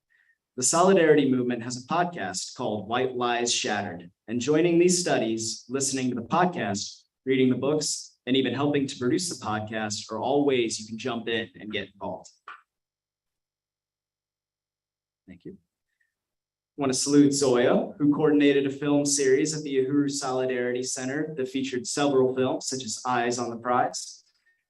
The Solidarity Movement has a podcast called White Lies Shattered, and joining these studies, listening to the podcast, reading the books, and even helping to produce the podcast are all ways you can jump in and get involved. Thank you. I want to salute Zoya, who coordinated a film series at the Uhuru Solidarity Center that featured several films such as Eyes on the Prize,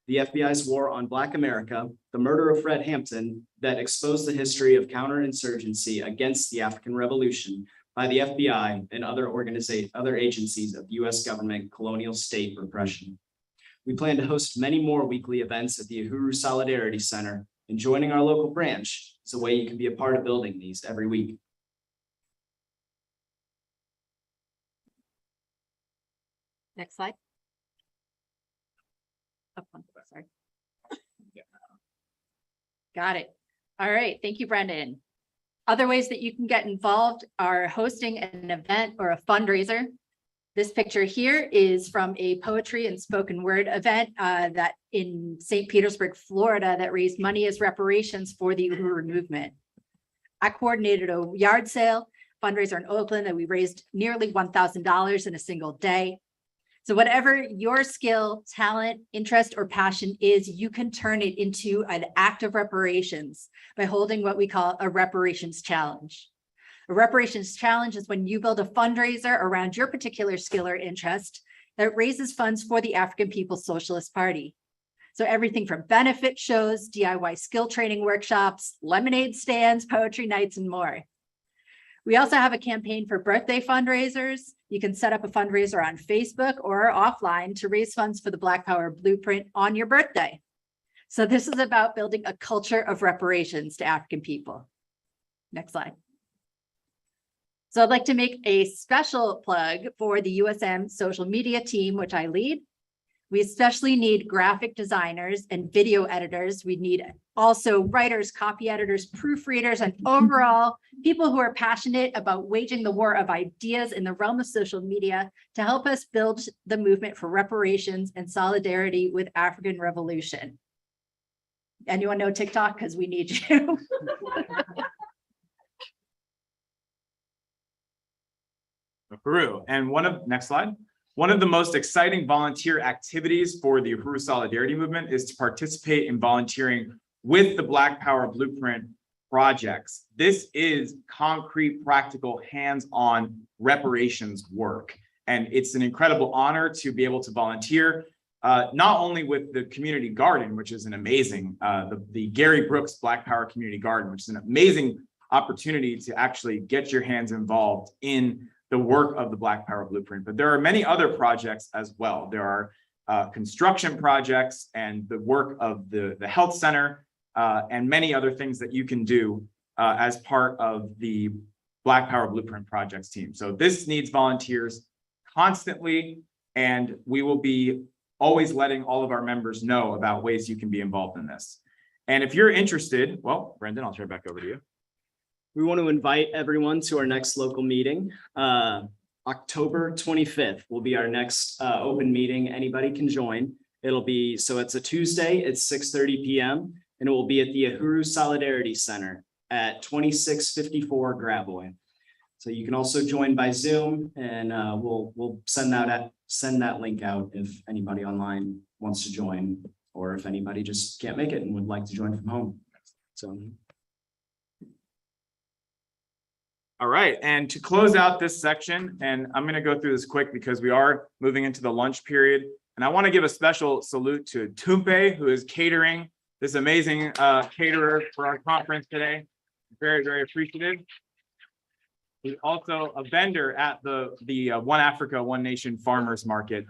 the FBI's War on Black America, the murder of Fred Hampton, that exposed the history of counterinsurgency against the African Revolution by the FBI and other agencies of U.S. government colonial state repression. We plan to host many more weekly events at the Uhuru Solidarity Center, and joining our local branch is a way you can be a part of building these every week. Next slide. Up one, sorry. Got it. All right. Thank you, Brendan. Other ways that you can get involved are hosting an event or a fundraiser. This picture here is from a poetry and spoken word event that in St. Petersburg, Florida, that raised money as reparations for the Uhuru movement. I coordinated a yard sale fundraiser in Oakland that we raised nearly $1,000 in a single day. So whatever your skill, talent, interest, or passion is, you can turn it into an act of reparations by holding what we call a reparations challenge. A reparations challenge is when you build a fundraiser around your particular skill or interest that raises funds for the African People's Socialist Party. So everything from benefit shows, DIY skill training workshops, lemonade stands, poetry nights, and more. We also have a campaign for birthday fundraisers. You can set up a fundraiser on Facebook or offline to raise funds for the Black Power Blueprint on your birthday. So this is about building a culture of reparations to African people. Next slide. So I'd like to make a special plug for the USM social media team, which I lead. We especially need graphic designers and video editors. We need also writers, copy editors, proofreaders, and overall people who are passionate about waging the war of ideas in the realm of social media to help us build the movement for reparations and solidarity with African Revolution. Anyone know TikTok? Because we need you. Uhuru. And next slide. One of the most exciting volunteer activities for the Uhuru Solidarity Movement is to participate in volunteering with the Black Power Blueprint projects. This is concrete, practical, hands-on reparations work. And it's an incredible honor to be able to volunteer, not only with the community garden, which is an amazing, the Gary Brooks Black Power Community Garden, which is an amazing opportunity to actually get your hands involved in the work of the Black Power Blueprint. But there are many other projects as well. There are construction projects and the work of the health center and many other things that you can do as part of the Black Power Blueprint projects team. So this needs volunteers constantly, and we will be always letting all of our members know about ways you can be involved in this. And if you're interested, well, Brendan, I'll turn it back over to you. We want to invite everyone to our next local meeting. October 25th will be our next open meeting. Anybody can join. So it's a Tuesday at 6:30 p.m. and it will be at the Uhuru Solidarity Center at 2654 Gravois. So you can also join by Zoom, and we'll send that link out if anybody online wants to join, or if anybody just can't make it and would like to join from home. So. All right, and to close out this section, and I'm going to go through this quick because we are moving into the lunch period, and I want to give a special salute to Tumpe, who is catering, this amazing caterer for our conference today. Very, very appreciative. He's also a vendor at the One Africa, One Nation Farmers Market,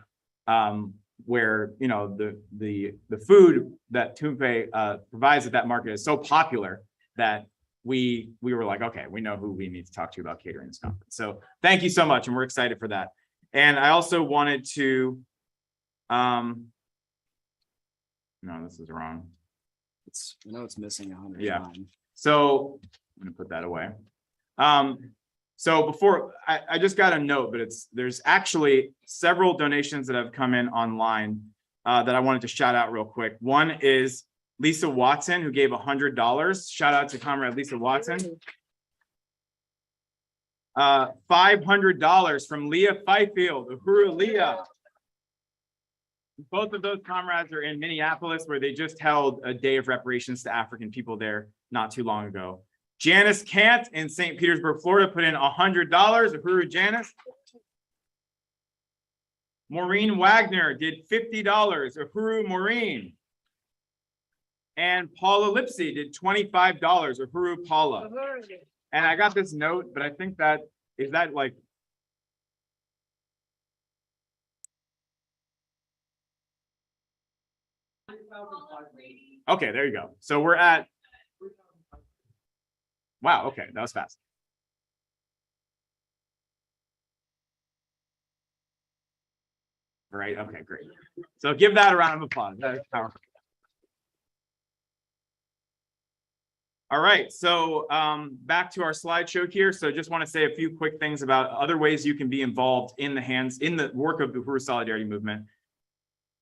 where the food that Tumpe provides at that market is so popular that we were like, okay, we know who we need to talk to about catering this conference. So thank you so much, and we're excited for that. And I also wanted to, no, this is wrong. I know it's missing 100. Yeah. So I'm gonna put that away. So before I just got a note, but there's actually several donations that have come in online that I wanted to shout out real quick. One is Lisa Watson, who gave $100. Shout out to Comrade Lisa Watson. $500 from Leah Fifield, Uhuru Leah. Both of those comrades are in Minneapolis, where they just held a day of reparations to African people there not too long ago. Janice Kant in St. Petersburg, Florida, put in $100. Uhuru Janice. Maureen Wagner did $50. Uhuru Maureen. And Paula Lipsy did $25. Uhuru Paula. And I got this note, but I think that, is that like, okay, there you go. So we're at, wow, okay, that was fast. Right, okay, great. So give that a round of applause. That is powerful. All right, so back to our slideshow here. So just want to say a few quick things about other ways you can be involved in the work of the Uhuru Solidarity Movement.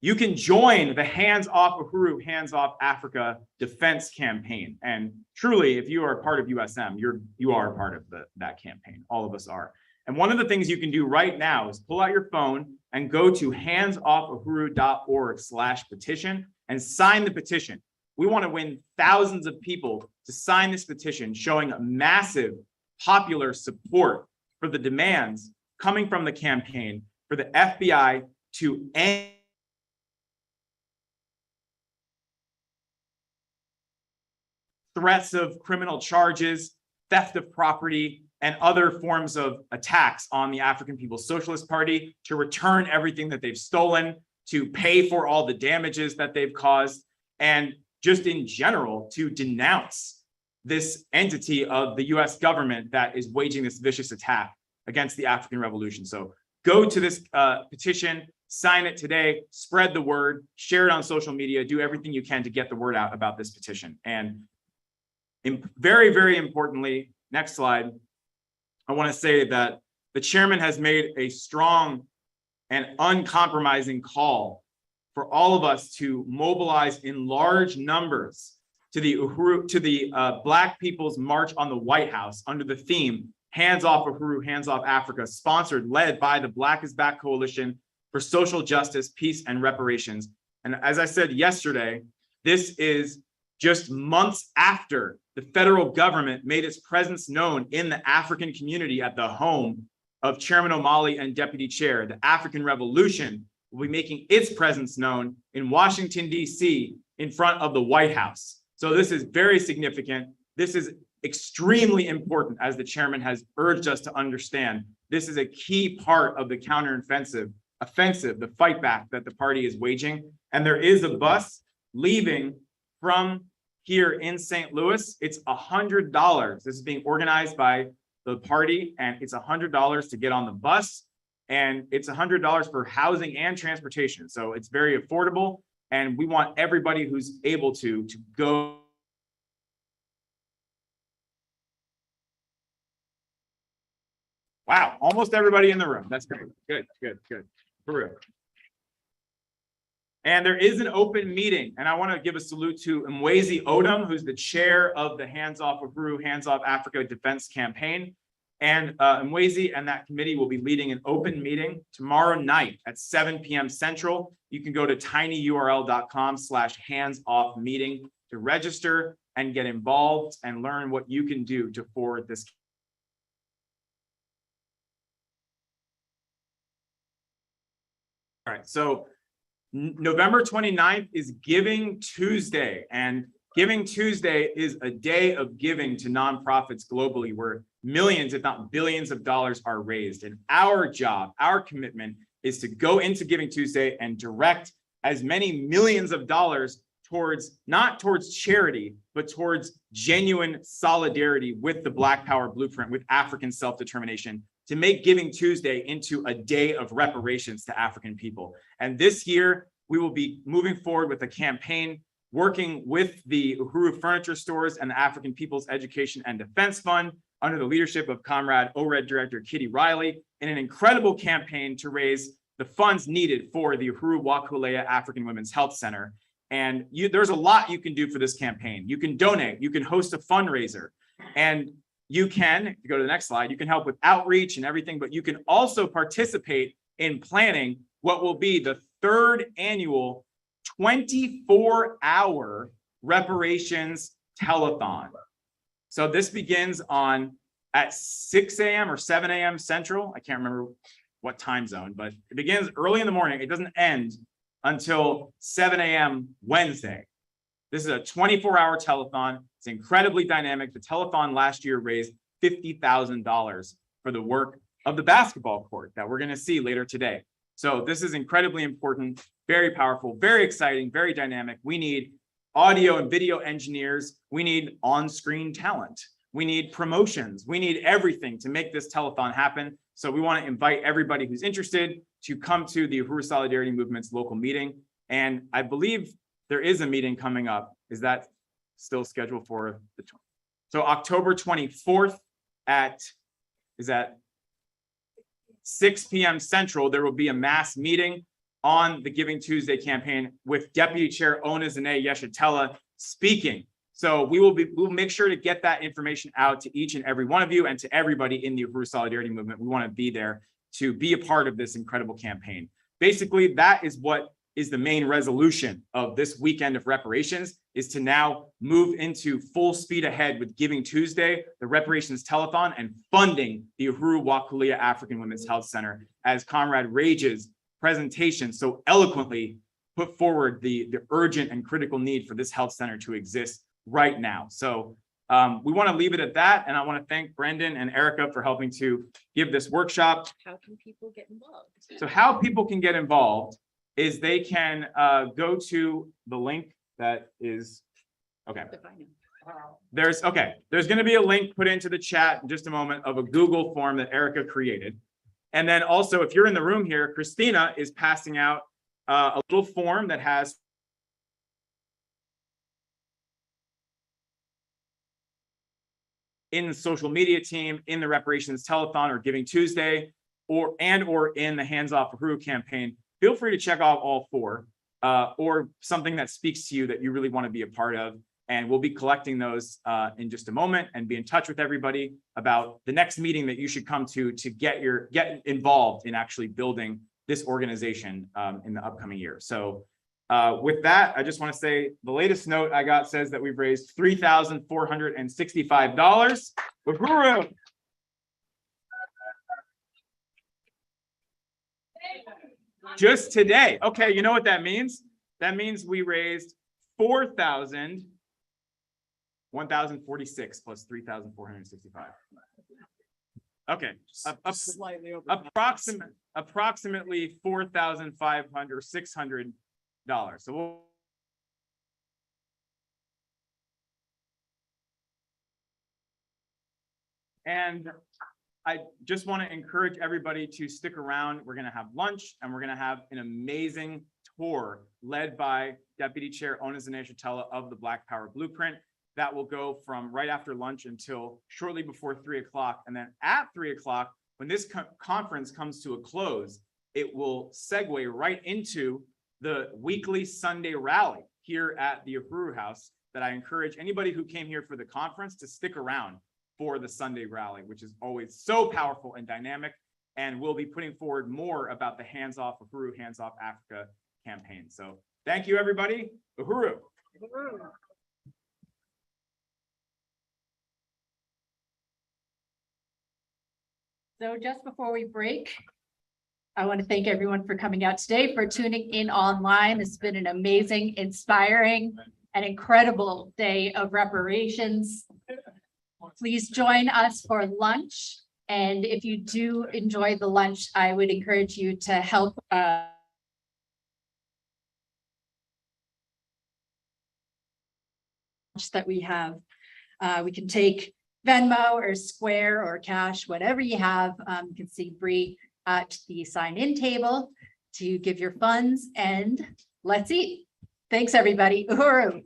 You can join the Hands Off Uhuru, Hands Off Africa defense campaign. And truly, if you are part of USM, you are a part of that campaign. All of us are. And one of the things you can do right now is pull out your phone and go to handsoffuhuru.org/petition and sign the petition. We want to win thousands of people to sign this petition showing massive popular support for the demands coming from the campaign for the FBI to end threats of criminal charges, theft of property, and other forms of attacks on the African People's Socialist Party, to return everything that they've stolen, to pay for all the damages that they've caused, and just in general, to denounce this entity of the US government that is waging this vicious attack against the African Revolution. So go to this petition, sign it today, spread the word, share it on social media, do everything you can to get the word out about this petition. And very, very importantly, next slide, I want to say that the chairman has made a strong and uncompromising call for all of us to mobilize in large numbers to the Black People's March on the White House under the theme Hands Off Uhuru, Hands Off Africa, led by the Black is Back Coalition for Social Justice, Peace, and Reparations. And as I said yesterday, this is just months after the federal government made its presence known in the African community at the home of Chairman O'Malley and Deputy Chair. The African Revolution will be making its presence known in Washington, D.C., in front of the White House. So this is very significant. This is extremely important, as the chairman has urged us to understand. This is a key part of the counteroffensive, the fight back that the party is waging. And there is a bus leaving from here in St. Louis. It's $100. This is being organized by the party, and it's $100 to get on the bus. And it's $100 for housing and transportation. So it's very affordable. And we want everybody who's able to go. Wow, almost everybody in the room. That's great. Good. Peru. And there is an open meeting, and I want to give a salute to Mwezi Odom, who's the chair of the Hands Off Uhuru, Hands Off Africa Defense Campaign. And Mwezi and that committee will be leading an open meeting tomorrow night at 7 p.m. Central. You can go to tinyurl.com/handsoffmeeting to register and get involved and learn what you can do to forward this. All right, so November 29th is Giving Tuesday, and Giving Tuesday is a day of giving to nonprofits globally, where millions, if not billions of dollars are raised. And our job, our commitment is to go into Giving Tuesday and direct as many millions of dollars towards, not towards charity, but towards genuine solidarity with the Black Power Blueprint, with African self-determination, to make Giving Tuesday into a day of reparations to African people. And this year, we will be moving forward with a campaign working with the Uhuru Furniture Stores and the African People's Education and Defense Fund under the leadership of Comrade ORED Director Kitty Riley, in an incredible campaign to raise the funds needed for the Uhuru Wakulea African Women's Health Center. And there's a lot you can do for this campaign. You can donate, you can host a fundraiser, and you can, if you go to the next slide, you can help with outreach and everything, but you can also participate in planning what will be the third annual 24-hour reparations telethon. So this begins at 6 a.m. or 7 a.m. Central. I can't remember what time zone, but it begins early in the morning. It doesn't end until 7 a.m. Wednesday. This is a 24-hour telethon. It's incredibly dynamic. The telethon last year raised $50,000 for the work of the basketball court that we're going to see later today. So this is incredibly important, very powerful, very exciting, very dynamic. We need audio and video engineers. We need on-screen talent. We need promotions. We need everything to make this telethon happen. So we want to invite everybody who's interested to come to the Uhuru Solidarity Movement's local meeting. And I believe there is a meeting coming up. Is that still scheduled for so October 24th at 6 p.m. Central? There will be a mass meeting on the Giving Tuesday campaign with Deputy Chair Onizane Yeshitela speaking. So we'll make sure to get that information out to each and every one of you and to everybody in the Uhuru Solidarity Movement. We want to be there to be a part of this incredible campaign. Basically, that is what is the main resolution of this weekend of reparations, is to now move into full speed ahead with Giving Tuesday, the Reparations Telethon, and funding the Uhuru Wakulia African Women's Health Center, as Comrade Rage's presentation so eloquently put forward the urgent and critical need for this health center to exist right now. So we want to leave it at that. And I want to thank Brendan and Erica for helping to give this workshop. How can people get involved? So how people can get involved is they can go to the link that is, okay. There's going to be a link put into the chat in just a moment of a Google form that Erica created. And then also, if you're in the room here, Christina is passing out a little form that has in the social media team, in the Reparations Telethon or Giving Tuesday, or in the Hands Off Uhuru campaign. Feel free to check out all four or something that speaks to you that you really want to be a part of. And we'll be collecting those in just a moment and be in touch with everybody about the next meeting that you should come to get involved in actually building this organization in the upcoming year. So with that, I just want to say the latest note I got says that we've raised $3,465. Uhuru! Just today. Okay, you know what that means? That means we raised 1,046 plus 3,465. Okay, Slightly over. approximately $4,500, $600. So and I just want to encourage everybody to stick around. We're going to have lunch and we're going to have an amazing tour led by Deputy Chair Onizane Yeshitela of the Black Power Blueprint. That will go from right after lunch until shortly before 3 o'clock. And then at 3 o'clock, when this conference comes to a close, it will segue right into the weekly Sunday rally here at the Uhuru House that I encourage anybody who came here for the conference to stick around for the Sunday rally, which is always so powerful and dynamic. And we'll be putting forward more about the Hands Off Uhuru, Hands Off Africa campaign. So thank you, everybody. Uhuru. Uhuru. So just before we break, I want to thank everyone for coming out today, for tuning in online. It's been an amazing, inspiring, and incredible day of reparations. Please join us for lunch. And if you do enjoy the lunch, I would encourage you to help that we have. We can take Venmo or Square or Cash, whatever you have. You can see Bree at the sign-in table to give your funds, and let's eat. Thanks, everybody. Uhuru.